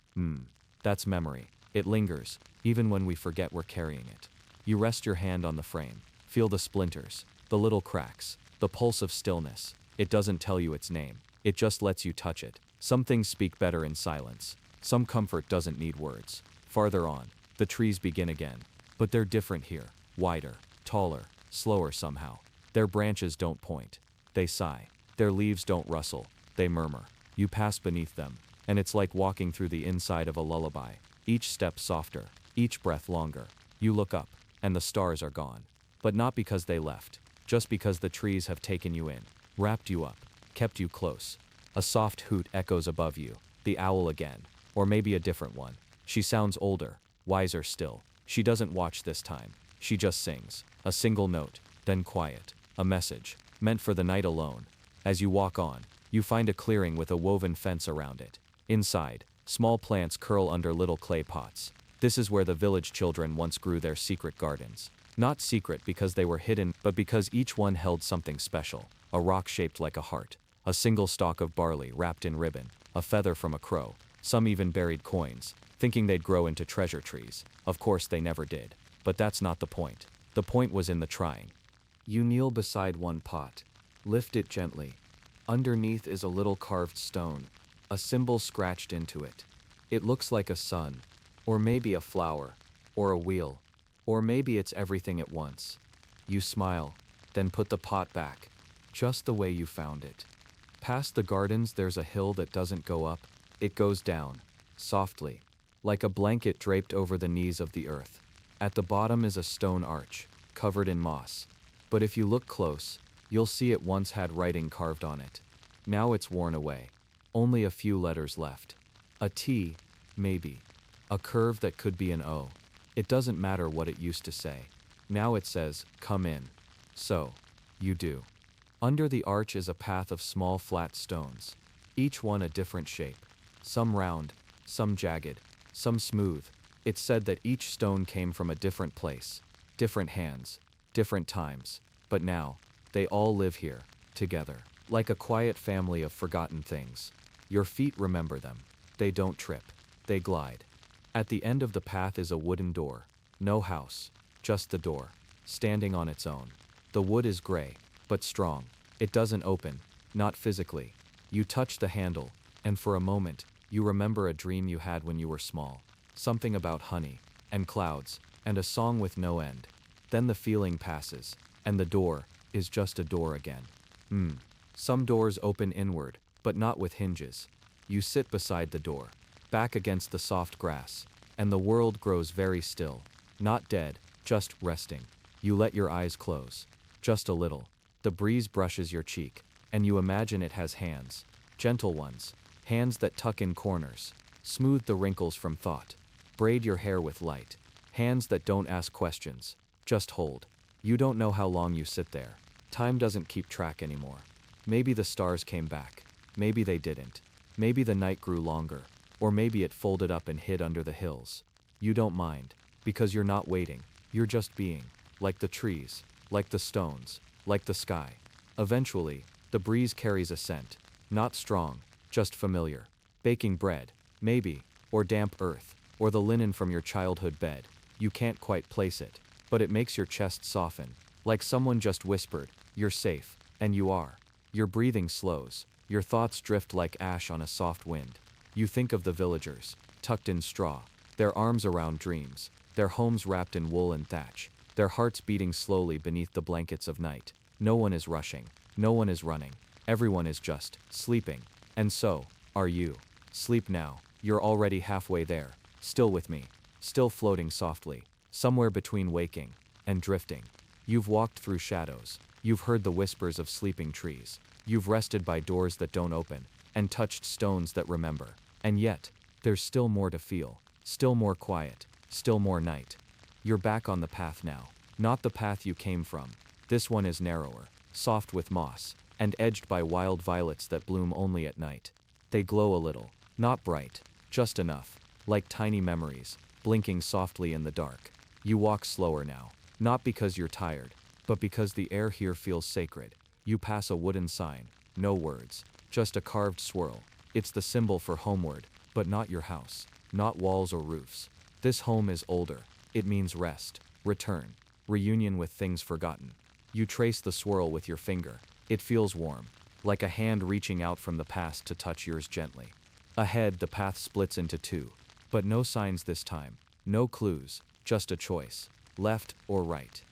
That's memory. It lingers, even when we forget we're carrying it. You rest your hand on the frame, feel the splinters, the little cracks, the pulse of stillness. It doesn't tell you its name, it just lets you touch it. Some things speak better in silence. Some comfort doesn't need words. Farther on, the trees begin again. But they're different here. Wider, taller, slower somehow. Their branches don't point. They sigh. Their leaves don't rustle. They murmur. You pass beneath them, and it's like walking through the inside of a lullaby. Each step softer, each breath longer. You look up, and the stars are gone. But not because they left, just because the trees have taken you in, wrapped you up, kept you close. A soft hoot echoes above you, the owl again, or maybe a different one. She sounds older, wiser still. She doesn't watch this time. She just sings. A single note, then quiet. A message, meant for the night alone. As you walk on, you find a clearing with a woven fence around it. Inside, small plants curl under little clay pots. This is where the village children once grew their secret gardens. Not secret because they were hidden, but because each one held something special. A rock shaped like a heart. A single stalk of barley wrapped in ribbon. A feather from a crow. Some even buried coins, thinking they'd grow into treasure trees. Of course they never did. But that's not the point. The point was in the trying. You kneel beside one pot. Lift it gently. Underneath is a little carved stone. A symbol scratched into it. It looks like a sun. Or maybe a flower. Or a wheel. Or maybe it's everything at once. You smile, then put the pot back. Just the way you found it. Past the gardens there's a hill that doesn't go up. It goes down. Softly. Like a blanket draped over the knees of the earth. At the bottom is a stone arch, covered in moss. But if you look close, you'll see it once had writing carved on it. Now it's worn away. Only a few letters left. A T, maybe. A curve that could be an O. It doesn't matter what it used to say. Now it says, come in. So, you do. Under the arch is a path of small flat stones. Each one a different shape. Some round, some jagged, some smooth. It's said that each stone came from a different place. Different hands. Different times. But now, they all live here, together. Like a quiet family of forgotten things. Your feet remember them. They don't trip. They glide. At the end of the path is a wooden door. No house. Just the door. Standing on its own. The wood is gray, but strong. It doesn't open. Not physically. You touch the handle, and for a moment, you remember a dream you had when you were small. Something about honey, and clouds, and a song with no end. Then the feeling passes, and the door is just a door again. Some doors open inward, but not with hinges. You sit beside the door, back against the soft grass, and the world grows very still. Not dead, just resting. You let your eyes close. Just a little. The breeze brushes your cheek, and you imagine it has hands. Gentle ones. Hands that tuck in corners. Smooth the wrinkles from thought. Braid your hair with light. Hands that don't ask questions. Just hold. You don't know how long you sit there. Time doesn't keep track anymore. Maybe the stars came back. Maybe they didn't. Maybe the night grew longer. Or maybe it folded up and hid under the hills. You don't mind. Because you're not waiting. You're just being. Like the trees. Like the stones. Like the sky. Eventually, the breeze carries a scent. Not strong. Just familiar. Baking bread. Maybe. Or damp earth. Or the linen from your childhood bed. You can't quite place it. But it makes your chest soften. Like someone just whispered, you're safe. And you are. Your breathing slows. Your thoughts drift like ash on a soft wind. You think of the villagers, tucked in straw. Their arms around dreams. Their homes wrapped in wool and thatch. Their hearts beating slowly beneath the blankets of night. No one is rushing. No one is running. Everyone is just sleeping. And so, are you. Sleep now. You're already halfway there. Still with me. Still floating softly. Somewhere between waking and drifting. You've walked through shadows. You've heard the whispers of sleeping trees. You've rested by doors that don't open, and touched stones that remember. And yet, there's still more to feel. Still more quiet. Still more night. You're back on the path now. Not the path you came from. This one is narrower, soft with moss, and edged by wild violets that bloom only at night. They glow a little. Not bright. Just enough. Like tiny memories, blinking softly in the dark. You walk slower now. Not because you're tired, but because the air here feels sacred. You pass a wooden sign. No words. Just a carved swirl. It's the symbol for homeward, but not your house. Not walls or roofs. This home is older. It means rest, return, reunion with things forgotten. You trace the swirl with your finger. It feels warm, like a hand reaching out from the past to touch yours gently. Ahead, the path splits into two. But no signs this time. No clues, just a choice. Left or right.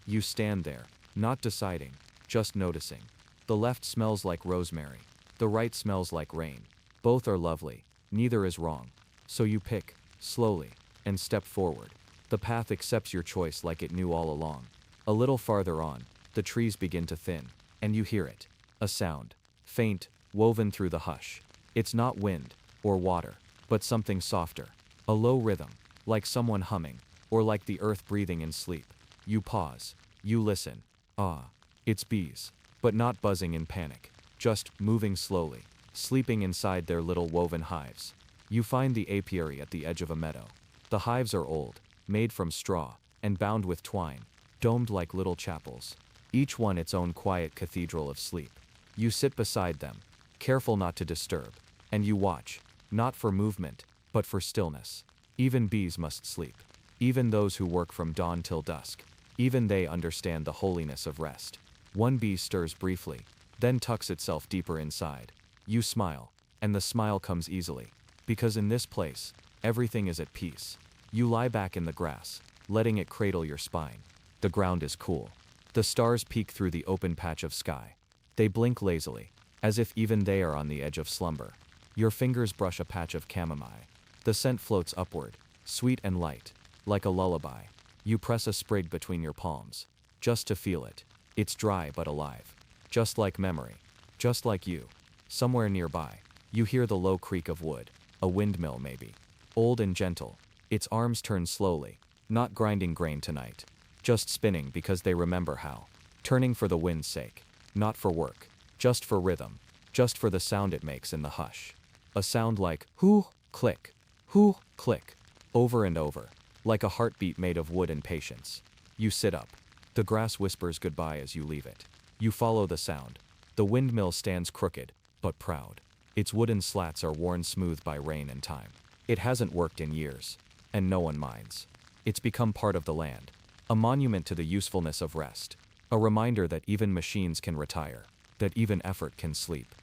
You stand there, not deciding, just noticing. The left smells like rosemary. The right smells like rain. Both are lovely, neither is wrong. So you pick, slowly, and step forward. The path accepts your choice like it knew all along. A little farther on, the trees begin to thin, and you hear it. A sound, faint, woven through the hush. It's not wind, or water, but something softer. A low rhythm, like someone humming, or like the earth breathing in sleep. You pause. You listen. Ah, it's bees. But not buzzing in panic. Just moving slowly, sleeping inside their little woven hives. You find the apiary at the edge of a meadow. The hives are old, made from straw, and bound with twine, domed like little chapels. Each one its own quiet cathedral of sleep. You sit beside them, careful not to disturb, and you watch, not for movement, but for stillness. Even bees must sleep. Even those who work from dawn till dusk. Even they understand the holiness of rest. One bee stirs briefly, then tucks itself deeper inside. You smile, and the smile comes easily, because in this place, everything is at peace. You lie back in the grass, letting it cradle your spine. The ground is cool. The stars peek through the open patch of sky. They blink lazily, as if even they are on the edge of slumber. Your fingers brush a patch of chamomile. The scent floats upward, sweet and light, like a lullaby. You press a sprig between your palms, just to feel it. It's dry but alive. Just like memory. Just like you. Somewhere nearby, you hear the low creak of wood. A windmill maybe. Old and gentle. Its arms turn slowly, not grinding grain tonight. Just spinning because they remember how. Turning for the wind's sake. Not for work. Just for rhythm. Just for the sound it makes in the hush. A sound like hoo, click, hoo, click. Over and over. Like a heartbeat made of wood and patience. You sit up. The grass whispers goodbye as you leave it. You follow the sound. The windmill stands crooked, but proud. Its wooden slats are worn smooth by rain and time. It hasn't worked in years, and no one minds. It's become part of the land. A monument to the usefulness of rest. A reminder that even machines can retire. That even effort can sleep.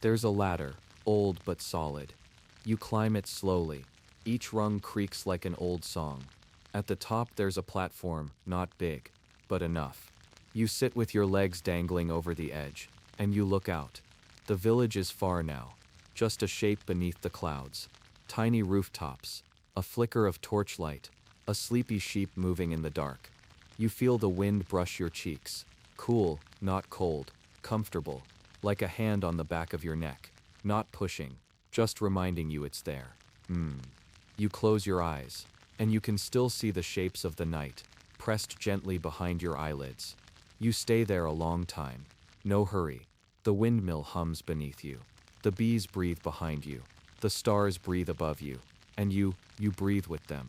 There's a ladder, old but solid. You climb it slowly. Each rung creaks like an old song. At the top there's a platform, not big, but enough. You sit with your legs dangling over the edge, and you look out. The village is far now, just a shape beneath the clouds. Tiny rooftops, a flicker of torchlight, a sleepy sheep moving in the dark. You feel the wind brush your cheeks, cool, not cold, comfortable, like a hand on the back of your neck, not pushing, just reminding you it's there. You close your eyes, and you can still see the shapes of the night, pressed gently behind your eyelids. You stay there a long time. No hurry. The windmill hums beneath you. The bees breathe behind you. The stars breathe above you. And you breathe with them.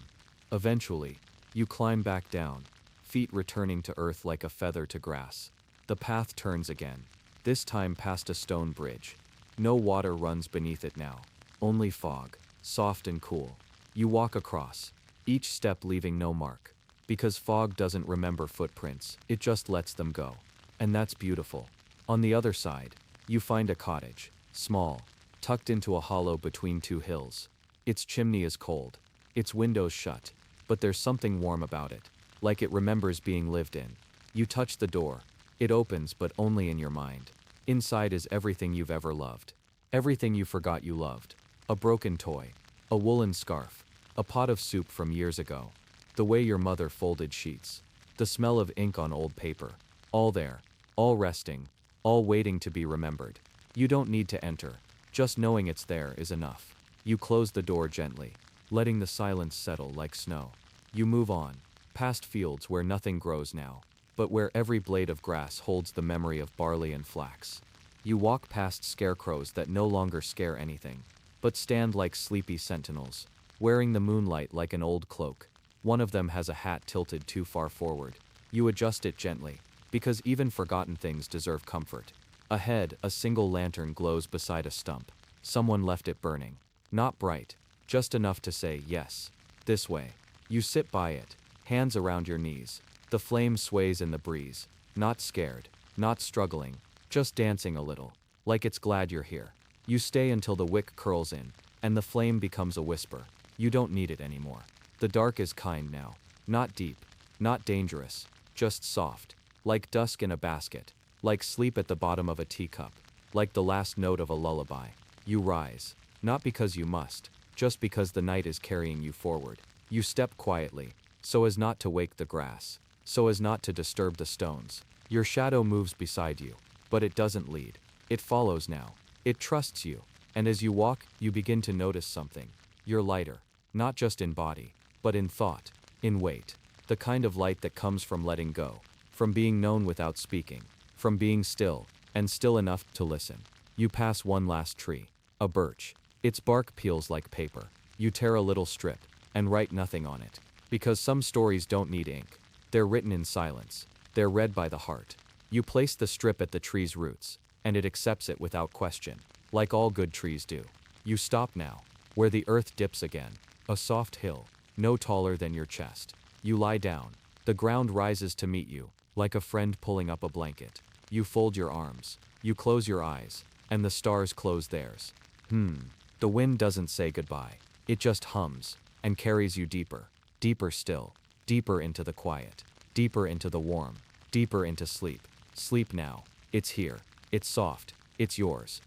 Eventually, you climb back down, feet returning to earth like a feather to grass. The path turns again, this time past a stone bridge. No water runs beneath it now. Only fog, soft and cool. You walk across, each step leaving no mark. Because fog doesn't remember footprints, it just lets them go. And that's beautiful. On the other side, you find a cottage, small, tucked into a hollow between two hills. Its chimney is cold, its windows shut, but there's something warm about it, like it remembers being lived in. You touch the door. It opens, but only in your mind. Inside is everything you've ever loved. Everything you forgot you loved. A broken toy. A woolen scarf. A pot of soup from years ago. The way your mother folded sheets. The smell of ink on old paper. All there. All resting. All waiting to be remembered. You don't need to enter. Just knowing it's there is enough. You close the door gently, letting the silence settle like snow. You move on, past fields where nothing grows now, but where every blade of grass holds the memory of barley and flax. You walk past scarecrows that no longer scare anything, but stand like sleepy sentinels, wearing the moonlight like an old cloak. One of them has a hat tilted too far forward. You adjust it gently, because even forgotten things deserve comfort. Ahead, a single lantern glows beside a stump. Someone left it burning. Not bright, just enough to say, yes, this way. You sit by it, hands around your knees. The flame sways in the breeze, not scared, not struggling, just dancing a little, like it's glad you're here. You stay until the wick curls in, and the flame becomes a whisper. You don't need it anymore. The dark is kind now, not deep, not dangerous, just soft, like dusk in a basket, like sleep at the bottom of a teacup, like the last note of a lullaby. You rise, not because you must, just because the night is carrying you forward. You step quietly, so as not to wake the grass, so as not to disturb the stones. Your shadow moves beside you, but it doesn't lead. It follows now. It trusts you, and as you walk, you begin to notice something. You're lighter, not just in body, but in thought, in weight. The kind of light that comes from letting go, from being known without speaking, from being still, and still enough to listen. You pass one last tree, a birch. Its bark peels like paper. You tear a little strip, and write nothing on it. Because some stories don't need ink. They're written in silence. They're read by the heart. You place the strip at the tree's roots, and it accepts it without question, like all good trees do. You stop now, where the earth dips again, a soft hill, no taller than your chest. You lie down. The ground rises to meet you, like a friend pulling up a blanket. You fold your arms. You close your eyes, and the stars close theirs. The wind doesn't say goodbye. It just hums, and carries you deeper, deeper still, deeper into the quiet, deeper into the warm, deeper into sleep. Sleep now. It's here. It's soft. It's yours.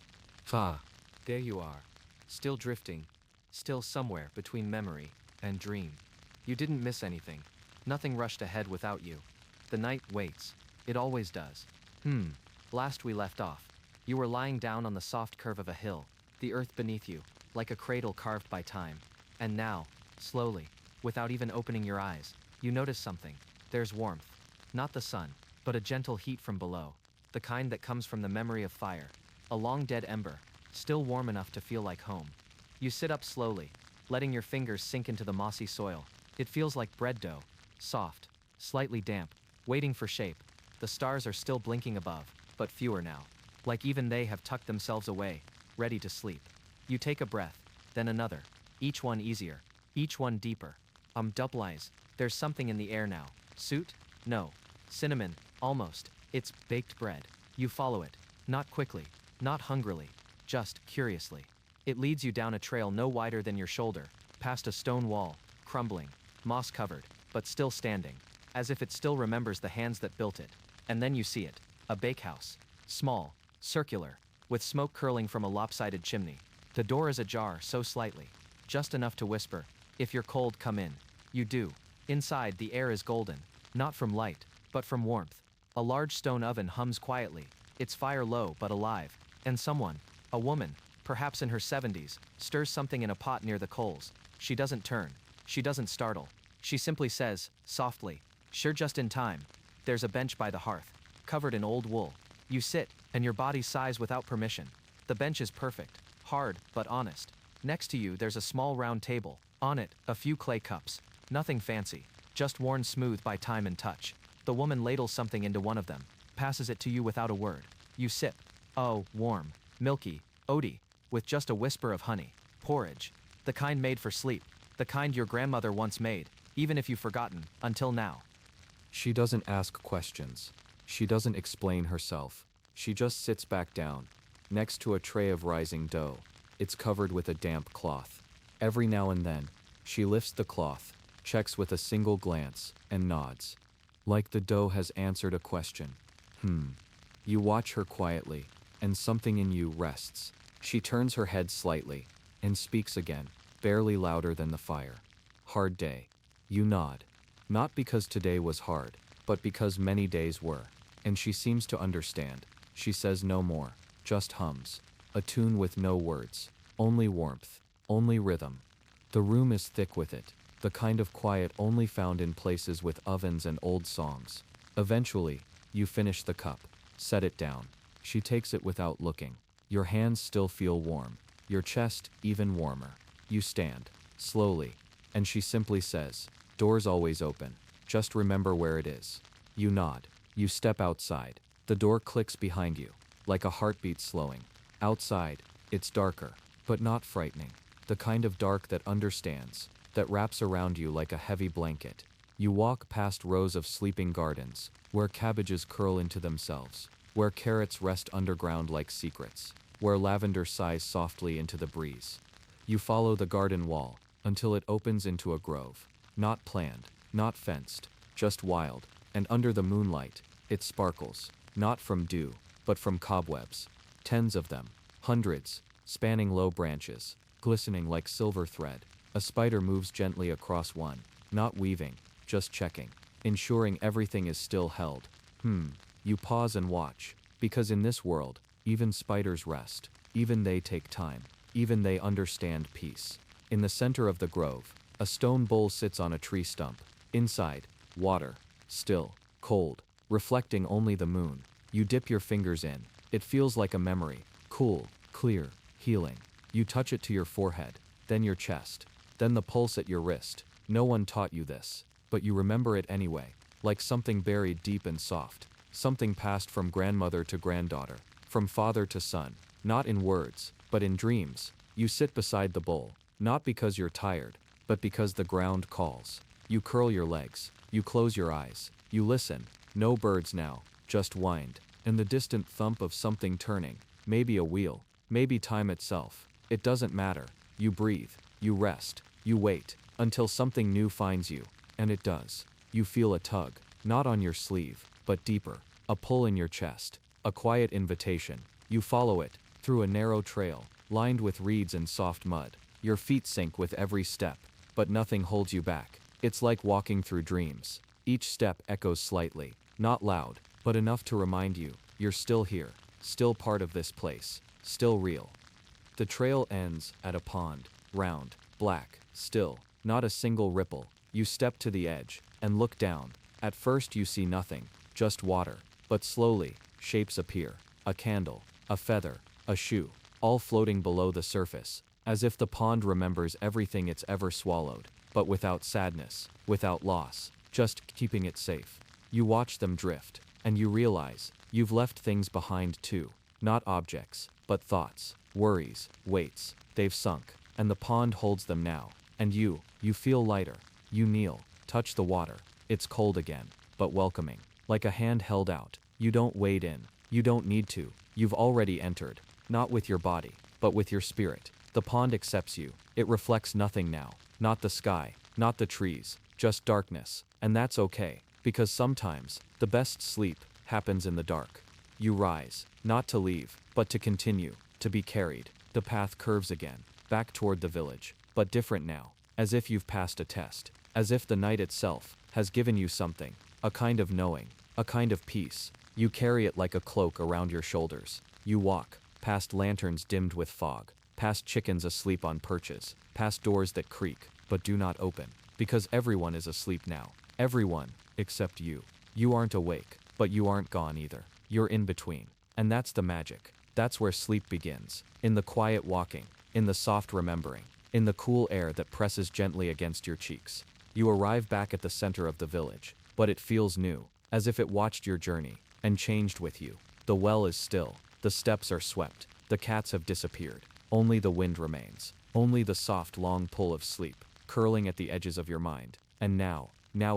There you are, still drifting, still somewhere between memory and dream. You didn't miss anything. Nothing rushed ahead without you. The night waits. It always does. Last we left off, you were lying down on the soft curve of a hill, the earth beneath you, like a cradle carved by time. And now, slowly, without even opening your eyes, you notice something. There's warmth. Not the sun, but a gentle heat from below, the kind that comes from the memory of fire. A long dead ember, still warm enough to feel like home. You sit up slowly, letting your fingers sink into the mossy soil. It feels like bread dough, soft, slightly damp, waiting for shape. The stars are still blinking above, but fewer now. Like even they have tucked themselves away, ready to sleep. You take a breath, then another, each one easier, each one deeper. Doublies, there's something in the air now. Soot? No. Cinnamon? Almost. It's baked bread. You follow it, not quickly, not hungrily, just curiously. It leads you down a trail no wider than your shoulder, past a stone wall, crumbling, moss-covered, but still standing, as if it still remembers the hands that built it. And then you see it, a bakehouse, small, circular, with smoke curling from a lopsided chimney. The door is ajar so slightly, just enough to whisper, "If you're cold, come in." You do. Inside, the air is golden, not from light, but from warmth. A large stone oven hums quietly, its fire low but alive, and someone, a woman, perhaps in her 70s, stirs something in a pot near the coals. She doesn't turn. She doesn't startle. She simply says, softly, "Sure, just in time." There's a bench by the hearth, covered in old wool. You sit, and your body sighs without permission. The bench is perfect, hard, but honest. Next to you, there's a small round table. On it, a few clay cups. Nothing fancy, just worn smooth by time and touch. The woman ladles something into one of them, passes it to you without a word. You sip. Oh, warm, milky, oaty, with just a whisper of honey. Porridge. The kind made for sleep. The kind your grandmother once made, even if you've forgotten, until now. She doesn't ask questions. She doesn't explain herself. She just sits back down, next to a tray of rising dough. It's covered with a damp cloth. Every now and then, she lifts the cloth, checks with a single glance, and nods. Like the dough has answered a question. You watch her quietly, and something in you rests. She turns her head slightly, and speaks again, barely louder than the fire. "Hard day." You nod. Not because today was hard, but because many days were. And she seems to understand. She says no more, just hums. A tune with no words, only warmth, only rhythm. The room is thick with it, the kind of quiet only found in places with ovens and old songs. Eventually, you finish the cup, set it down. She takes it without looking. Your hands still feel warm, your chest even warmer. You stand, slowly, and she simply says, "Door's always open. Just remember where it is." You nod. You step outside. The door clicks behind you, like a heartbeat slowing. Outside, it's darker, but not frightening. The kind of dark that understands, that wraps around you like a heavy blanket. You walk past rows of sleeping gardens, where cabbages curl into themselves, where carrots rest underground like secrets, where lavender sighs softly into the breeze. You follow the garden wall, until it opens into a grove. Not planned, not fenced, just wild. and under the moonlight, it sparkles, not from dew, but from cobwebs. Tens of them, hundreds, spanning low branches, glistening like silver thread. A spider moves gently across one, not weaving, just checking, ensuring everything is still held. You pause and watch, because in this world, even spiders rest, even they take time, even they understand peace. In the center of the grove, a stone bowl sits on a tree stump. Inside, water, still, cold, reflecting only the moon. You dip your fingers in. It feels like a memory, cool, clear, healing. You touch it to your forehead, then your chest, then the pulse at your wrist. No one taught you this, but you remember it anyway, like something buried deep and soft, something passed from grandmother to granddaughter, from father to son, not in words, but in dreams. You sit beside the bowl, not because you're tired, but because the ground calls. You curl your legs, you close your eyes, you listen. No birds now, just wind, and the distant thump of something turning, maybe a wheel, maybe time itself. It doesn't matter. You breathe, you rest, you wait, until something new finds you, and it does. You feel a tug, not on your sleeve, but deeper, a pull in your chest, a quiet invitation. You follow it, through a narrow trail, lined with reeds and soft mud. Your feet sink with every step, but nothing holds you back. It's like walking through dreams. Each step echoes slightly, not loud, but enough to remind you, you're still here, still part of this place, still real. The trail ends at a pond, round, black, still, not a single ripple. You step to the edge, and look down. At first you see nothing, just water, but slowly, shapes appear. A candle, a feather, a shoe, all floating below the surface, as if the pond remembers everything it's ever swallowed, but without sadness, without loss, just keeping it safe. You watch them drift, and you realize, you've left things behind too. Not objects, but thoughts, worries, weights. They've sunk, and the pond holds them now. And you feel lighter. You kneel, touch the water. It's cold again, but welcoming, like a hand held out. You don't wade in. You don't need to. You've already entered, not with your body, but with your spirit. The pond accepts you. It reflects nothing now, not the sky, not the trees, just darkness. And that's okay, because sometimes, the best sleep happens in the dark. You rise, not to leave, but to continue, to be carried. The path curves again, back toward the village, but different now, as if you've passed a test, as if the night itself has given you something, a kind of knowing, a kind of peace. You carry it like a cloak around your shoulders. You walk, past lanterns dimmed with fog, past chickens asleep on perches, past doors that creak, but do not open, because everyone is asleep now. Everyone, except you. You aren't awake, but you aren't gone either. You're in between. And that's the magic. That's where sleep begins. In the quiet walking, in the soft remembering, in the cool air that presses gently against your cheeks. You arrive back at the center of the village, but it feels new, as if it watched your journey, and changed with you. The well is still, the steps are swept, the cats have disappeared. Only the wind remains, only the soft long pull of sleep, curling at the edges of your mind. And now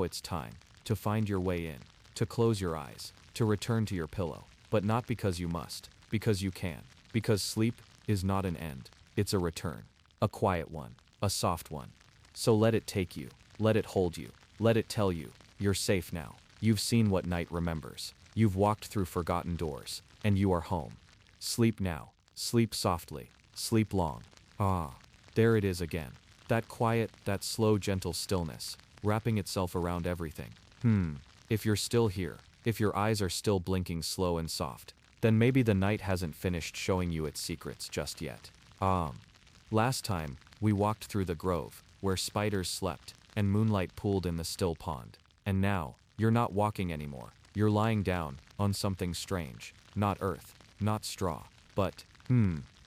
it's time, to find your way in, to close your eyes, to return to your pillow. But not because you must, because you can. Because sleep is not an end, it's a return. A quiet one, a soft one. So let it take you, let it hold you, let it tell you, you're safe now. You've seen what night remembers. You've walked through forgotten doors, and you are home. Sleep now, sleep softly, sleep long. Ah, there it is again. That quiet, that slow, gentle stillness, wrapping itself around everything. If you're still here, if your eyes are still blinking slow and soft, then maybe the night hasn't finished showing you its secrets just yet. Last time, we walked through the grove, where spiders slept, and moonlight pooled in the still pond. And now, you're not walking anymore. You're lying down, on something strange. Not earth, not straw, but,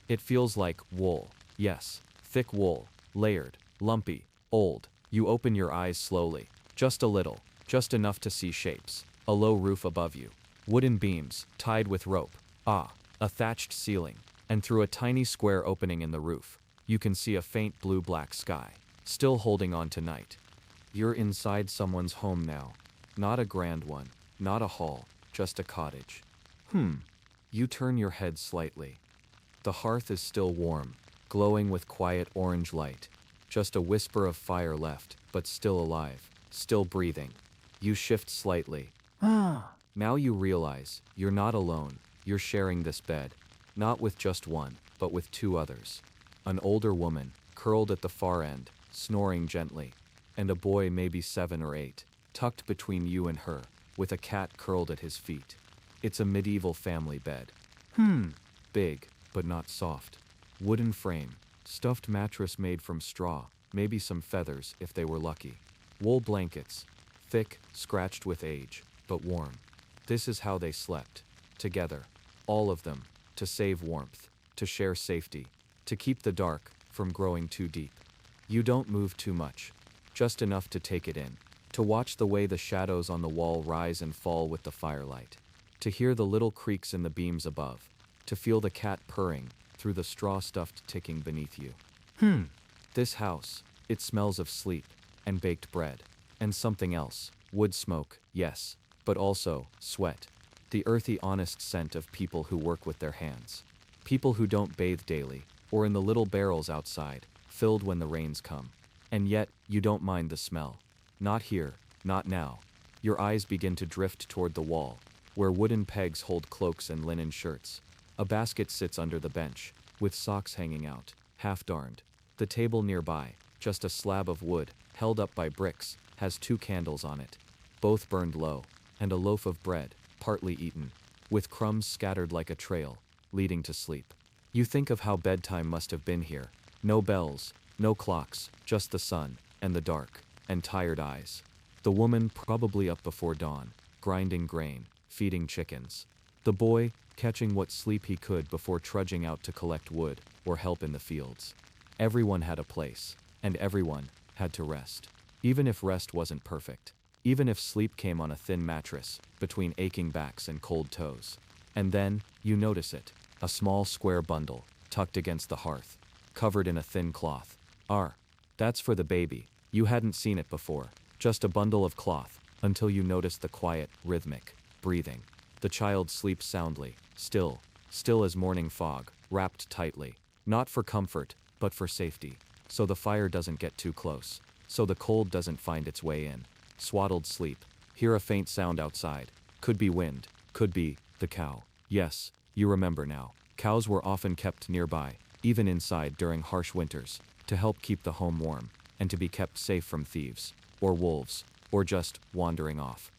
it feels like wool. Yes, thick wool, layered, lumpy, old. You open your eyes slowly, just a little, just enough to see shapes. A low roof above you. Wooden beams, tied with rope. A thatched ceiling. And through a tiny square opening in the roof, you can see a faint blue-black sky, still holding on to night. You're inside someone's home now. Not a grand one, not a hall, just a cottage. You turn your head slightly. The hearth is still warm, glowing with quiet orange light. Just a whisper of fire left, but still alive, still breathing. You shift slightly, Now you realize you're not alone, you're sharing this bed. Not with just one, but with two others. An older woman, curled at the far end, snoring gently, and a boy maybe 7 or 8, tucked between you and her, with a cat curled at his feet. It's a medieval family bed. Big, but not soft. Wooden frame, stuffed mattress made from straw, maybe some feathers if they were lucky. Wool blankets, thick, scratched with age, but warm. This is how they slept. Together. All of them. To save warmth. To share safety. To keep the dark from growing too deep. You don't move too much. Just enough to take it in. To watch the way the shadows on the wall rise and fall with the firelight. To hear the little creaks in the beams above. To feel the cat purring through the straw-stuffed ticking beneath you. This house, it smells of sleep, and baked bread, and something else, wood smoke, yes, but also sweat. The earthy, honest scent of people who work with their hands. People who don't bathe daily, or in the little barrels outside, filled when the rains come. And yet, you don't mind the smell. Not here, not now. Your eyes begin to drift toward the wall, where wooden pegs hold cloaks and linen shirts. A basket sits under the bench, with socks hanging out, half darned. The table nearby, just a slab of wood, held up by bricks, has 2 candles on it, both burned low, and a loaf of bread, partly eaten, with crumbs scattered like a trail, leading to sleep. You think of how bedtime must have been here. No bells, no clocks, just the sun, and the dark, and tired eyes. The woman probably up before dawn, grinding grain, feeding chickens. The boy, catching what sleep he could before trudging out to collect wood, or help in the fields. Everyone had a place, and everyone had to rest. Even if rest wasn't perfect. Even if sleep came on a thin mattress, between aching backs and cold toes. And then, you notice it. A small square bundle, tucked against the hearth, covered in a thin cloth. That's for the baby. You hadn't seen it before. Just a bundle of cloth, until you noticed the quiet, rhythmic breathing. The child sleeps soundly, still as morning fog, wrapped tightly. Not for comfort, but for safety. So the fire doesn't get too close. So the cold doesn't find its way in. Swaddled sleep. Hear a faint sound outside. Could be wind. Could be the cow. Yes, you remember now. Cows were often kept nearby, even inside during harsh winters, to help keep the home warm, and to be kept safe from thieves, or wolves, or just wandering off.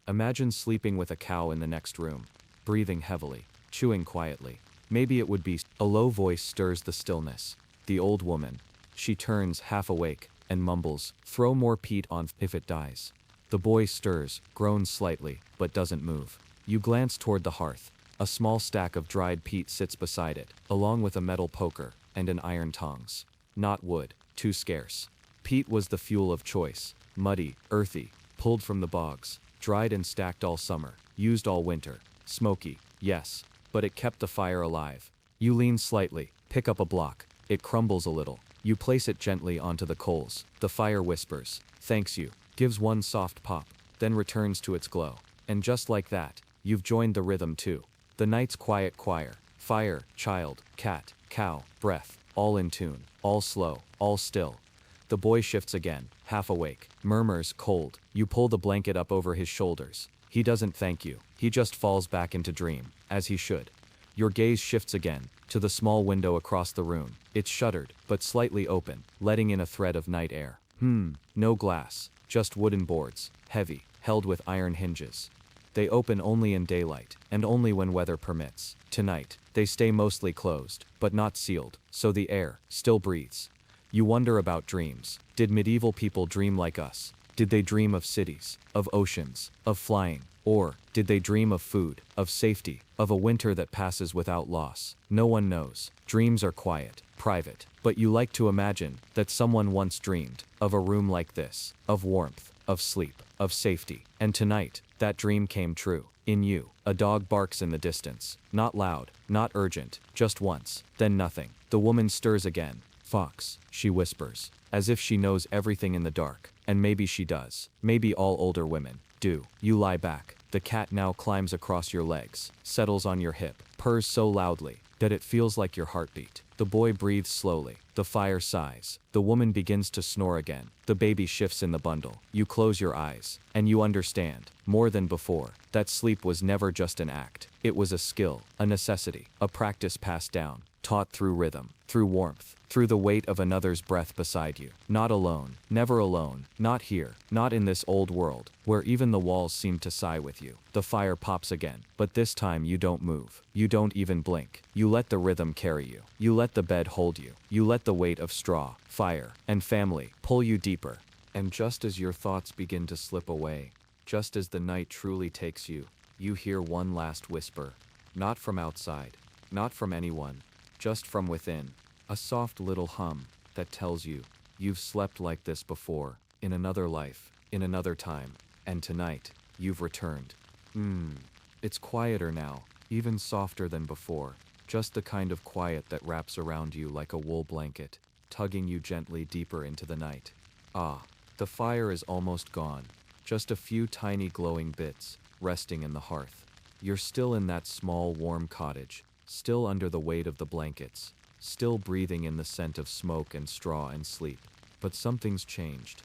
Imagine sleeping with a cow in the next room, breathing heavily, chewing quietly. Maybe it would be. A low voice stirs the stillness. The old woman. She turns half awake, and mumbles, "Throw more peat on if it dies." The boy stirs, groans slightly, but doesn't move. You glance toward the hearth. A small stack of dried peat sits beside it, along with a metal poker, and an iron tongs. Not wood, too scarce. Peat was the fuel of choice. Muddy, earthy, pulled from the bogs. Dried and stacked all summer, used all winter. Smoky, yes, but it kept the fire alive. You lean slightly, pick up a block. It crumbles a little. You place it gently onto the coals. The fire whispers, "Thanks you," gives one soft pop, then returns to its glow. And just like that, you've joined the rhythm too. The night's quiet choir. Fire, child, cat, cow, breath, all in tune, all slow, all still. The boy shifts again, half awake, murmurs, "Cold." You pull the blanket up over his shoulders. He doesn't thank you. He just falls back into dream, as he should. Your gaze shifts again, to the small window across the room. It's shuttered, but slightly open, letting in a thread of night air. No glass, just wooden boards, heavy, held with iron hinges. They open only in daylight, and only when weather permits. Tonight, they stay mostly closed, but not sealed, so the air still breathes. You wonder about dreams. Did medieval people dream like us? Did they dream of cities, of oceans, of flying? Or did they dream of food, of safety, of a winter that passes without loss? No one knows. Dreams are quiet, private, but you like to imagine that someone once dreamed of a room like this, of warmth, of sleep, of safety. And tonight, that dream came true. In you, a dog barks in the distance. Not loud, not urgent, just once, then nothing. The woman stirs again. "Fox," she whispers, as if she knows everything in the dark, and maybe she does. Maybe all older women do. You lie back. The cat now climbs across your legs, settles on your hip, purrs so loudly that it feels like your heartbeat. The The boy breathes slowly. The fire sighs. The woman begins to snore again. The baby shifts in the bundle. You close your eyes, and you understand, more than before, that sleep was never just an act. It was a skill, a necessity, a practice passed down, taught through rhythm, through warmth, through the weight of another's breath beside you. Not alone, never alone, not here, not in this old world, where even the walls seem to sigh with you. The fire pops again, but this time you don't move. You don't even blink. You let the rhythm carry you. You let the bed hold you. You let the weight of straw, fire, and family pull you deeper. And just as your thoughts begin to slip away, just as the night truly takes you, you hear one last whisper. Not from outside, not from anyone, just from within. A soft little hum that tells you, you've slept like this before, in another life, in another time, and tonight, you've returned. It's quieter now, even softer than before, just the kind of quiet that wraps around you like a wool blanket, tugging you gently deeper into the night. Ah, the fire is almost gone, just a few tiny glowing bits, resting in the hearth. You're still in that small warm cottage, still under the weight of the blankets, still breathing in the scent of smoke and straw and sleep. But something's changed.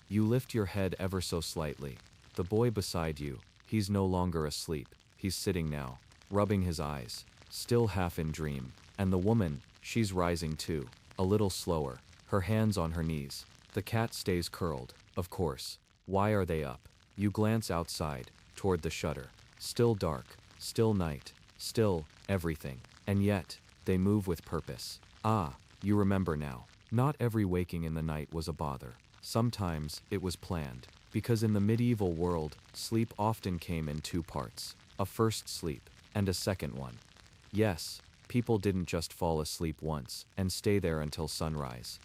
You lift your head ever so slightly. The boy beside you, he's no longer asleep. He's sitting now, rubbing his eyes, still half in dream. And the woman, she's rising too, a little slower, her hands on her knees. The cat stays curled, of course. Why are they up? You glance outside, toward the shutter. Still dark, still night, still everything. And yet, they move with purpose. Ah, you remember now. Not every waking in the night was a bother. Sometimes it was planned. Because in the medieval world, sleep often came in two parts. A first sleep, and a second one. Yes, people didn't just fall asleep once, and stay there until sunrise.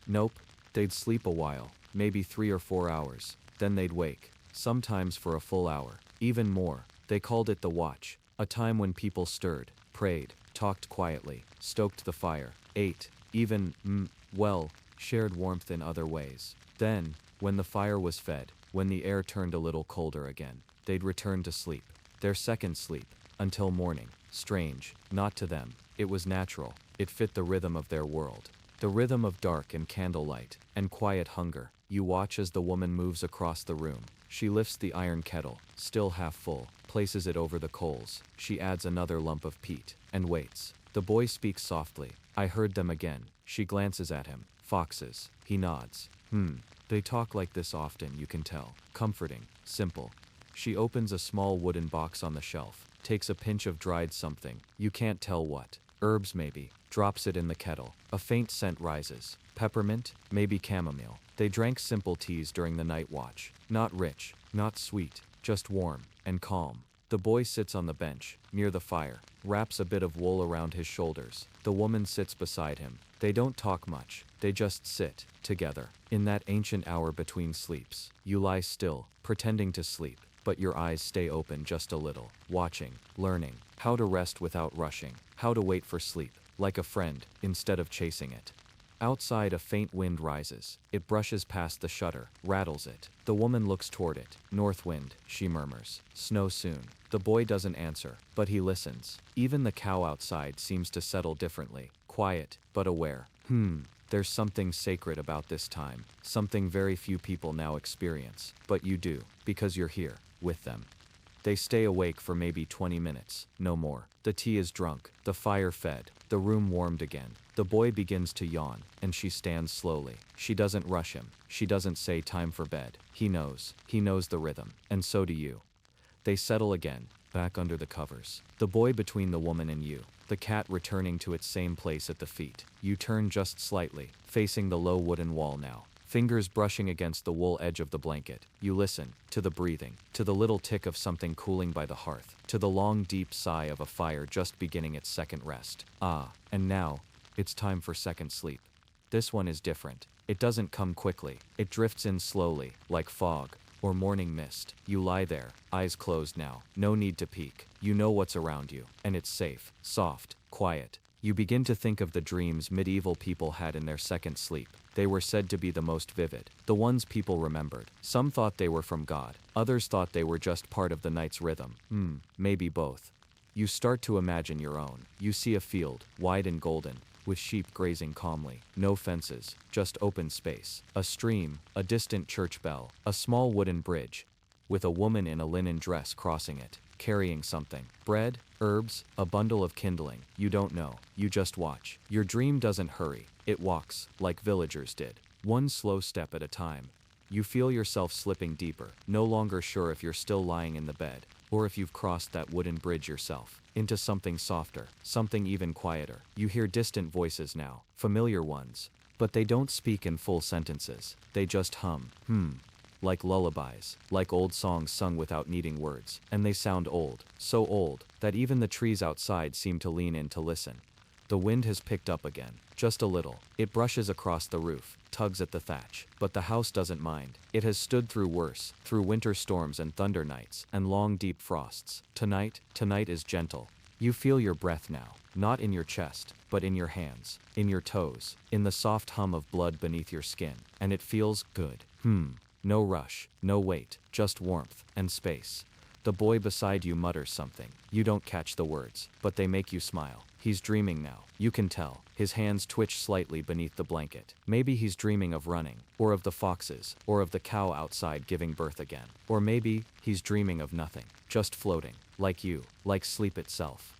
Nope, they'd sleep a while, maybe 3 or 4 hours. Then they'd wake, sometimes for a full hour, even more. They called it the watch, a time when people stirred, prayed, talked quietly, stoked the fire, ate, even, shared warmth in other ways. Then, when the fire was fed, when the air turned a little colder again, they'd return to sleep. Their second sleep, until morning. Strange, not to them. It was natural. It fit the rhythm of their world. The rhythm of dark and candlelight, and quiet hunger. You watch as the woman moves across the room. She lifts the iron kettle, still half full, places it over the coals. She adds another lump of peat, and waits. The boy speaks softly. I heard them again. She glances at him. Foxes. He nods. They talk like this often, you can tell. Comforting. Simple. She opens a small wooden box on the shelf, takes a pinch of dried something. You can't tell what. Herbs maybe. Drops it in the kettle. A faint scent rises. Peppermint, maybe chamomile. They drank simple teas during the night watch. Not rich, not sweet, just warm and calm. The boy sits on the bench, near the fire, wraps a bit of wool around his shoulders. The woman sits beside him. They don't talk much. They just sit, together. In that ancient hour between sleeps, you lie still, pretending to sleep, but your eyes stay open just a little, watching, learning, how to rest without rushing, how to wait for sleep, like a friend, instead of chasing it. Outside, a faint wind rises. It brushes past the shutter, rattles it. The woman looks toward it. North wind, she murmurs. Snow soon. The boy doesn't answer, but he listens. Even the cow outside seems to settle differently. Quiet, but aware. There's something sacred about this time. Something very few people now experience. But you do, because you're here, with them. They stay awake for maybe 20 minutes, no more. The tea is drunk, the fire fed, the room warmed again. The boy begins to yawn, and she stands slowly. She doesn't rush him. She doesn't say time for bed. He knows the rhythm, and so do you. They settle again, back under the covers. The boy between the woman and you. The cat returning to its same place at the feet. You turn just slightly, facing the low wooden wall now. Fingers brushing against the wool edge of the blanket. You listen, to the breathing, to the little tick of something cooling by the hearth, to the long deep sigh of a fire just beginning its second rest. Ah, and now, it's time for second sleep. This one is different. It doesn't come quickly. It drifts in slowly, like fog, or morning mist. You lie there, eyes closed now. No need to peek. You know what's around you, and it's safe, soft, quiet. You begin to think of the dreams medieval people had in their second sleep. They were said to be the most vivid, the ones people remembered. Some thought they were from God, others thought they were just part of the night's rhythm. Maybe both. You start to imagine your own. You see a field, wide and golden, with sheep grazing calmly. No fences, just open space. A stream, a distant church bell, a small wooden bridge, with a woman in a linen dress crossing it, carrying something. Bread, herbs, a bundle of kindling. You don't know. You just watch. Your dream doesn't hurry. It walks, like villagers did. One slow step at a time. You feel yourself slipping deeper, no longer sure if you're still lying in the bed, or if you've crossed that wooden bridge yourself, into something softer, something even quieter. You hear distant voices now, familiar ones, but they don't speak in full sentences. They just hum, like lullabies, like old songs sung without needing words. And they sound old, so old, that even the trees outside seem to lean in to listen. The wind has picked up again, just a little. It brushes across the roof, tugs at the thatch, but the house doesn't mind. It has stood through worse, through winter storms and thunder nights, and long deep frosts. Tonight is gentle. You feel your breath now, not in your chest, but in your hands, in your toes, in the soft hum of blood beneath your skin, and it feels good. No rush, no weight, just warmth and space. The boy beside you mutters something. You don't catch the words, but they make you smile. He's dreaming now. You can tell. His hands twitch slightly beneath the blanket. Maybe he's dreaming of running, or of the foxes, or of the cow outside giving birth again. Or maybe he's dreaming of nothing, just floating, like you, like sleep itself.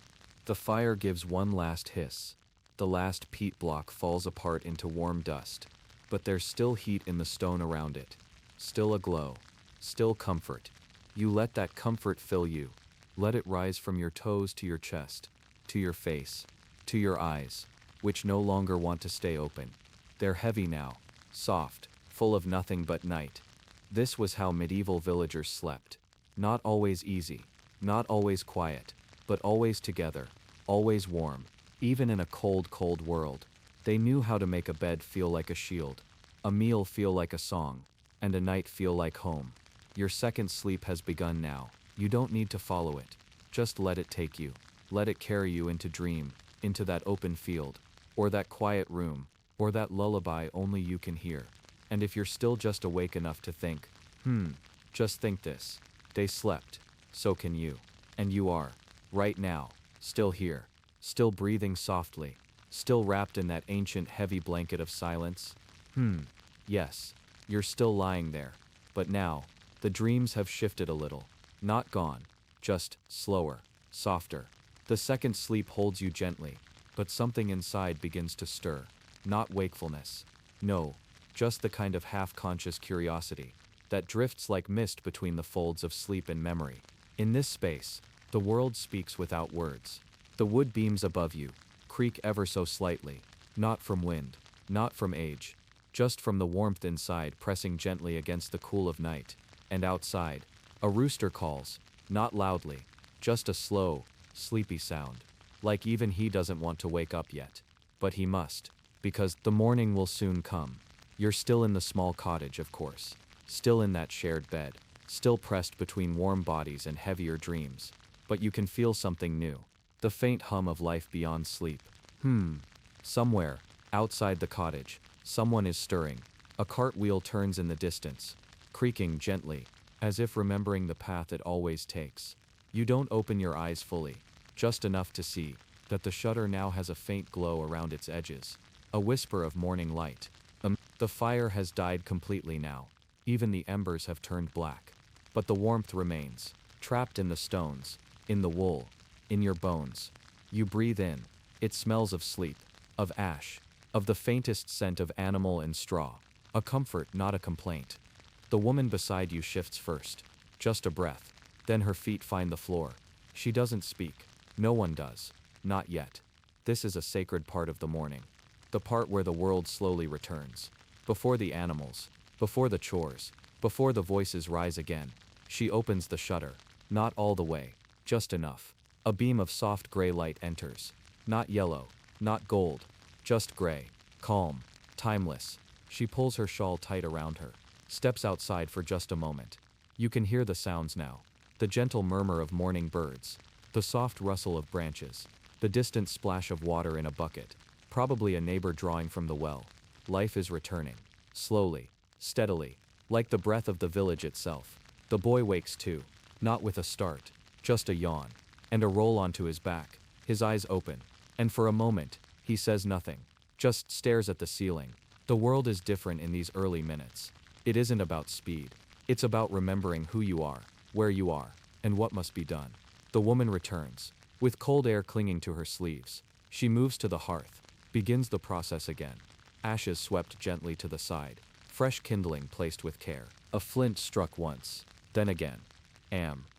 The fire gives one last hiss. The last peat block falls apart into warm dust, but there's still heat in the stone around it. Still a glow. Still comfort. You let that comfort fill you. Let it rise from your toes to your chest, to your face, to your eyes, which no longer want to stay open. They're heavy now, soft, full of nothing but night. This was how medieval villagers slept. Not always easy, not always quiet, but always together, always warm, even in a cold, cold world. They knew how to make a bed feel like a shield, a meal feel like a song, and a night feel like home. Your second sleep has begun now. You don't need to follow it. Just let it take you. Let it carry you into dream, into that open field, or that quiet room, or that lullaby only you can hear. And if you're still just awake enough to think, just think this. They slept. So can you. And you are, right now, still here, still breathing softly, still wrapped in that ancient heavy blanket of silence. Yes, you're still lying there. But now, the dreams have shifted a little. Not gone, just slower, softer. The second sleep holds you gently, but something inside begins to stir. Not wakefulness. No, just the kind of half-conscious curiosity that drifts like mist between the folds of sleep and memory. In this space, the world speaks without words. The wood beams above you creak ever so slightly, not from wind, not from age, just from the warmth inside pressing gently against the cool of night. And outside, a rooster calls, not loudly, just a slow, sleepy sound, like even he doesn't want to wake up yet. But he must, because the morning will soon come. You're still in the small cottage, of course, still in that shared bed, still pressed between warm bodies and heavier dreams, but you can feel something new, the faint hum of life beyond sleep. Somewhere, outside the cottage, someone is stirring. A cartwheel turns in the distance, creaking gently, as if remembering the path it always takes. You don't open your eyes fully, just enough to see that the shutter now has a faint glow around its edges, a whisper of morning light. The fire has died completely now. Even the embers have turned black. But the warmth remains, trapped in the stones, in the wool, in your bones. You breathe in. It smells of sleep, of ash, of the faintest scent of animal and straw. A comfort, not a complaint. The woman beside you shifts first. Just a breath. Then her feet find the floor. She doesn't speak. No one does. Not yet. This is a sacred part of the morning. The part where the world slowly returns. Before the animals. Before the chores. Before the voices rise again. She opens the shutter. Not all the way. Just enough. A beam of soft gray light enters. Not yellow. Not gold. Just gray. Calm. Timeless. She pulls her shawl tight around her. Steps outside for just a moment. You can hear the sounds now. The gentle murmur of morning birds. The soft rustle of branches. The distant splash of water in a bucket. Probably a neighbor drawing from the well. Life is returning. Slowly. Steadily. Like the breath of the village itself. The boy wakes too. Not with a start. Just a yawn. and a roll onto his back, his eyes open. And for a moment, he says nothing, just stares at the ceiling. The world is different in these early minutes. It isn't about speed. It's about remembering who you are, where you are, and what must be done. The woman returns, with cold air clinging to her sleeves. She moves to the hearth, begins the process again. Ashes swept gently to the side, fresh kindling placed with care. A flint struck once, then again.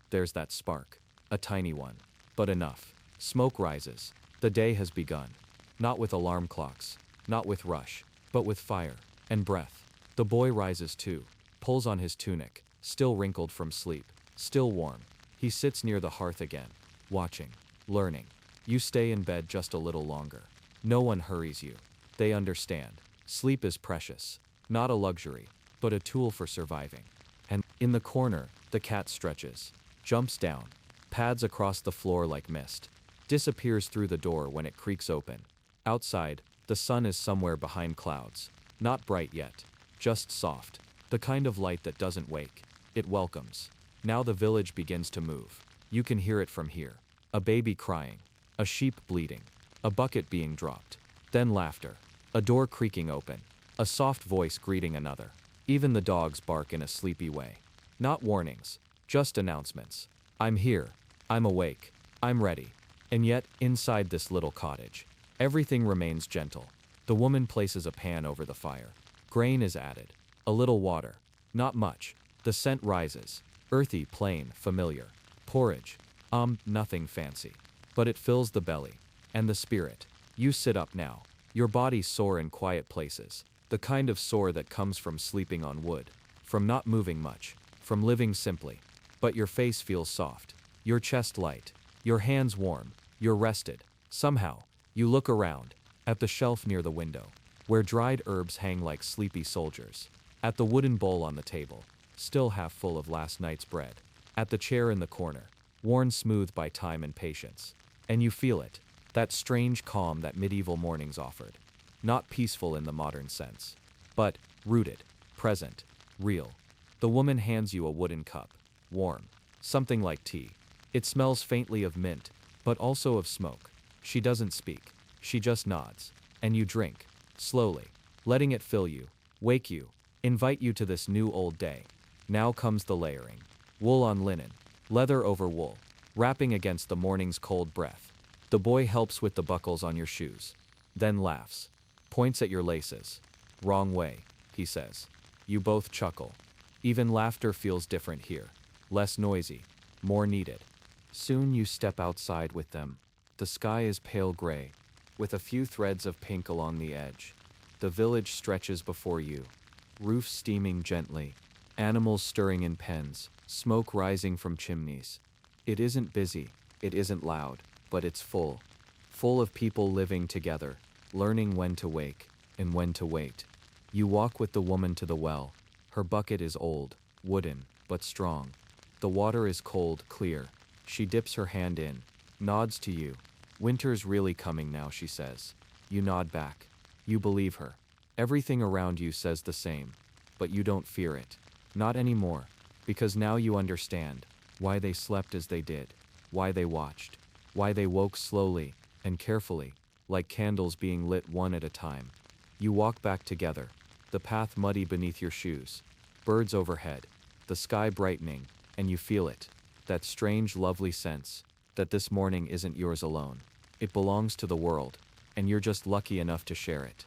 There's that spark. A tiny one. But enough. Smoke rises. The day has begun. Not with alarm clocks, not with rush, but with fire and breath. The boy rises too, pulls on his tunic, still wrinkled from sleep, still warm. He sits near the hearth again, watching, learning. You stay in bed just a little longer. No one hurries you. They understand. Sleep is precious, not a luxury, but a tool for surviving. And in the corner, the cat stretches, jumps down, pads across the floor like mist, disappears through the door when it creaks open. Outside, the sun is somewhere behind clouds, not bright yet, just soft, the kind of light that doesn't wake, it welcomes. Now the village begins to move. You can hear it from here. A baby crying, a sheep bleating, a bucket being dropped, then laughter, a door creaking open, a soft voice greeting another. Even the dogs bark in a sleepy way. Not warnings, just announcements. I'm here, I'm awake, I'm ready. And yet, inside this little cottage, everything remains gentle. The woman places a pan over the fire. Grain is added. A little water. Not much. The scent rises. Earthy, plain, familiar. Porridge. Nothing fancy. But it fills the belly. And the spirit. You sit up now. Your body sore in quiet places. The kind of sore that comes from sleeping on wood. From not moving much. From living simply. But your face feels soft. Your chest light. Your hands warm. You're rested. Somehow, you look around. At the shelf near the window, where dried herbs hang like sleepy soldiers. At the wooden bowl on the table, still half full of last night's bread. At the chair in the corner, worn smooth by time and patience. And you feel it, that strange calm that medieval mornings offered. Not peaceful in the modern sense, but rooted, present, real. The woman hands you a wooden cup, warm, something like tea. It smells faintly of mint, but also of smoke. She doesn't speak. She just nods. And you drink, slowly, letting it fill you, wake you, invite you to this new old day. Now comes the layering. Wool on linen, leather over wool, wrapping against the morning's cold breath. The boy helps with the buckles on your shoes, then laughs, points at your laces. Wrong way, he says. You both chuckle. Even laughter feels different here, less noisy, more needed. Soon you step outside with them. The sky is pale gray, with a few threads of pink along the edge. The village stretches before you, roofs steaming gently, animals stirring in pens, smoke rising from chimneys. It isn't busy, it isn't loud, but it's full. Full of people living together, learning when to wake and when to wait. You walk with the woman to the well. Her bucket is old, wooden, but strong. The water is cold, clear. She dips her hand in, nods to you. Winter's really coming now, she says. You nod back. You believe her. Everything around you says the same, but you don't fear it. Not anymore, because now you understand why they slept as they did, why they watched, why they woke slowly and carefully, like candles being lit one at a time. You walk back together, the path muddy beneath your shoes, birds overhead, the sky brightening, and you feel it, that strange, lovely sense that this morning isn't yours alone. It belongs to the world, and you're just lucky enough to share it.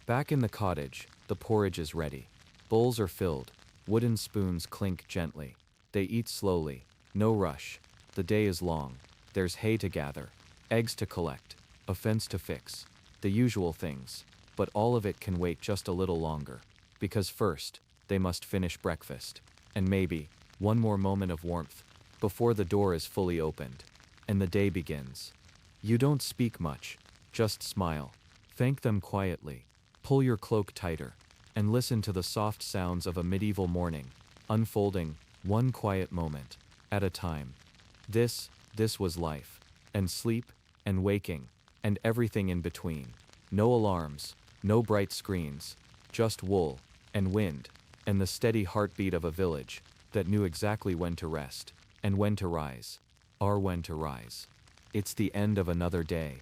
Back in the cottage, the porridge is ready. Bowls are filled, wooden spoons clink gently. They eat slowly, no rush. The day is long. There's hay to gather, eggs to collect, a fence to fix, the usual things. But all of it can wait just a little longer, because first, they must finish breakfast. And maybe, one more moment of warmth, before the door is fully opened, and the day begins. You don't speak much, just smile, thank them quietly, pull your cloak tighter, and listen to the soft sounds of a medieval morning, unfolding, one quiet moment at a time. This was life, and sleep, and waking, and everything in between. No alarms, no bright screens, just wool, and wind, and the steady heartbeat of a village that knew exactly when to rest, and when to rise. are when to rise. It's the end of another day.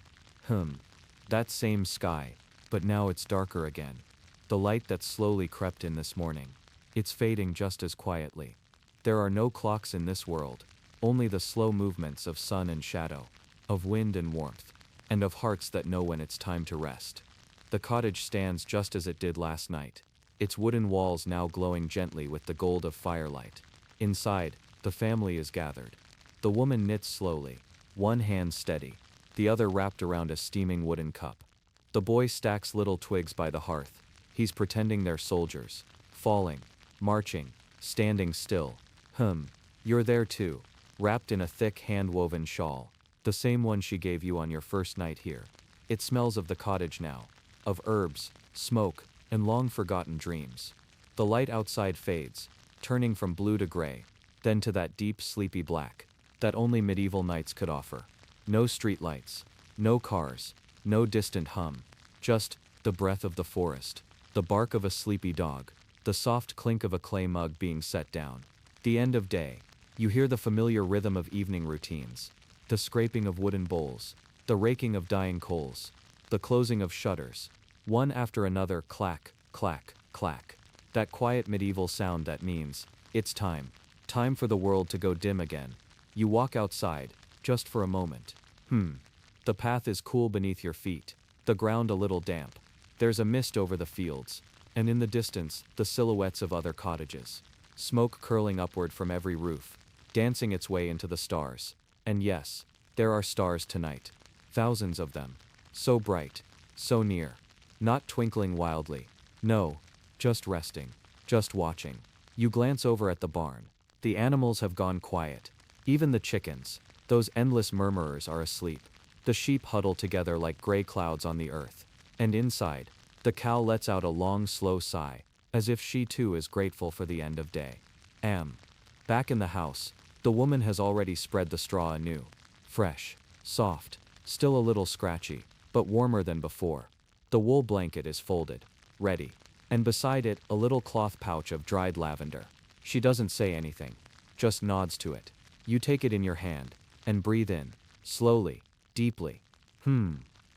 That same sky, but now it's darker again. The light that slowly crept in this morning. It's fading just as quietly. There are no clocks in this world, only the slow movements of sun and shadow, of wind and warmth, and of hearts that know when it's time to rest. The cottage stands just as it did last night, its wooden walls now glowing gently with the gold of firelight. Inside, the family is gathered. The woman knits slowly, one hand steady, the other wrapped around a steaming wooden cup. The boy stacks little twigs by the hearth. He's pretending they're soldiers, falling, marching, standing still. You're there too, wrapped in a thick hand-woven shawl, the same one she gave you on your first night here. It smells of the cottage now, of herbs, smoke, and long-forgotten dreams. The light outside fades, turning from blue to gray, then to that deep, sleepy black that only medieval nights could offer. No streetlights, no cars, no distant hum, just the breath of the forest, the bark of a sleepy dog, the soft clink of a clay mug being set down. The end of day. You hear the familiar rhythm of evening routines, the scraping of wooden bowls, the raking of dying coals, the closing of shutters, one after another, clack, clack, clack. That quiet medieval sound that means, it's time. Time for the world to go dim again. You walk outside, just for a moment. The path is cool beneath your feet, the ground a little damp. There's a mist over the fields, and in the distance, the silhouettes of other cottages. Smoke curling upward from every roof, dancing its way into the stars. And yes, there are stars tonight. Thousands of them. So bright, so near. Not twinkling wildly. No, just resting, just watching. You glance over at the barn. The animals have gone quiet. Even the chickens, those endless murmurers, are asleep. The sheep huddle together like gray clouds on the earth. And inside, the cow lets out a long, slow sigh, as if she too is grateful for the end of day. Back in the house, the woman has already spread the straw anew. Fresh, soft, still a little scratchy, but warmer than before. The wool blanket is folded, ready, and beside it, a little cloth pouch of dried lavender. She doesn't say anything, just nods to it. You take it in your hand, and breathe in, slowly, deeply.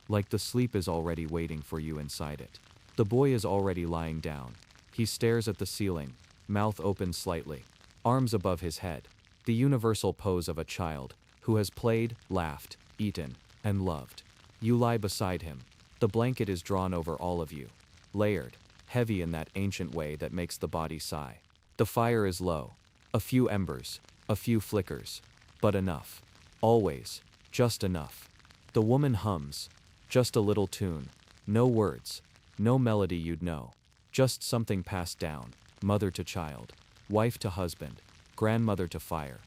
Like the sleep is already waiting for you inside it. The boy is already lying down. He stares at the ceiling, mouth open slightly, arms above his head, the universal pose of a child who has played, laughed, eaten, and loved. You lie beside him. The blanket is drawn over all of you, layered, heavy in that ancient way that makes the body sigh. The fire is low, a few embers, a few flickers, but enough. Always, just enough. The woman hums, just a little tune, no words, no melody you'd know. Just something passed down, mother to child, wife to husband, grandmother to fire.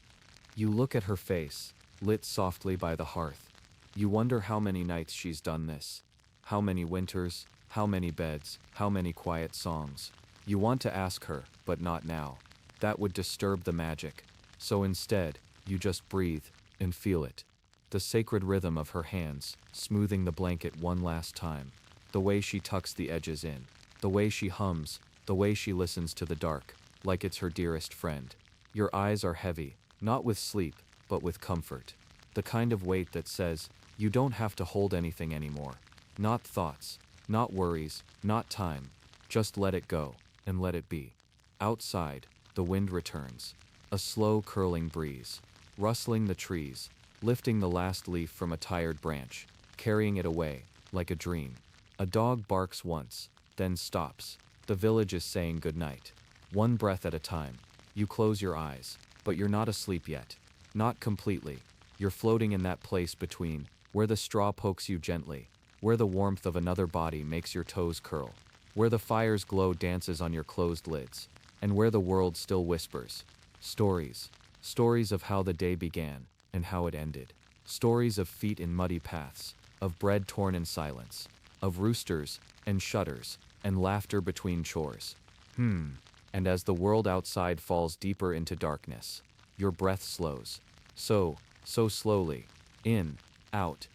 You look at her face, lit softly by the hearth. You wonder how many nights she's done this. How many winters, how many beds, how many quiet songs. You want to ask her, but not now. That would disturb the magic. So instead, you just breathe and feel it. The sacred rhythm of her hands, smoothing the blanket one last time. The way she tucks the edges in. The way she hums, the way she listens to the dark, like it's her dearest friend. Your eyes are heavy, not with sleep, but with comfort. The kind of weight that says, you don't have to hold anything anymore. Not thoughts, not worries, not time. Just let it go, and let it be. Outside, the wind returns. A slow curling breeze, rustling the trees, lifting the last leaf from a tired branch, carrying it away, like a dream. A dog barks once, then stops. The village is saying goodnight. One breath at a time. You close your eyes, but you're not asleep yet. Not completely. You're floating in that place between, where the straw pokes you gently, where the warmth of another body makes your toes curl, where the fire's glow dances on your closed lids, and where the world still whispers. Stories. Stories of how the day began, and how it ended. Stories of feet in muddy paths, of bread torn in silence, of roosters, and shutters, and laughter between chores. And as the world outside falls deeper into darkness, your breath slows. So slowly. In, out,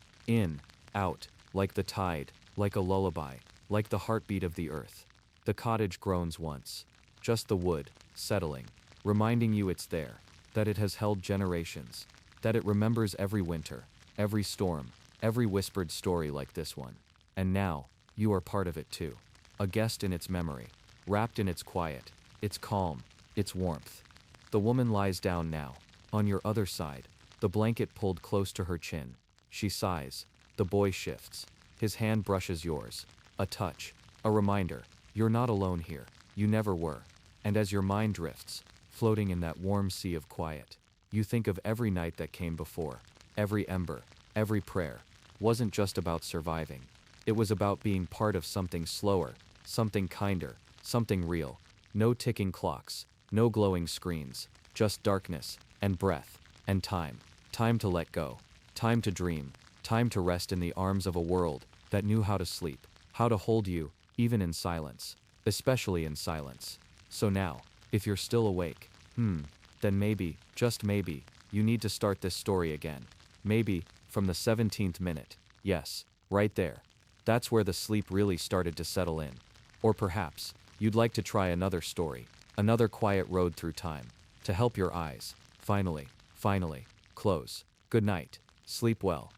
like the tide, like a lullaby, like the heartbeat of the earth. The cottage groans once. Just the wood, settling, reminding you it's there, that it has held generations. that it remembers every winter, every storm, every whispered story like this one. And now, you are part of it too. A guest in its memory, wrapped in its quiet, its calm, its warmth. The woman lies down now, on your other side, the blanket pulled close to her chin. She sighs. The boy shifts. His hand brushes yours. A touch. A reminder. You're not alone here. You never were. And as your mind drifts, floating in that warm sea of quiet, you think of every night that came before. Every ember, every prayer, wasn't just about surviving. It was about being part of something slower, something kinder, something real. No ticking clocks, no glowing screens, just darkness, and breath, and time. Time to let go. Time to dream. Time to rest in the arms of a world that knew how to sleep, how to hold you, even in silence. Especially in silence. So now, if you're still awake, then maybe, just maybe, you need to start this story again. Maybe, from the 17th minute. Yes, right there. That's where the sleep really started to settle in. Or perhaps, you'd like to try another story, another quiet road through time, to help your eyes, finally, close. Good night. Sleep well.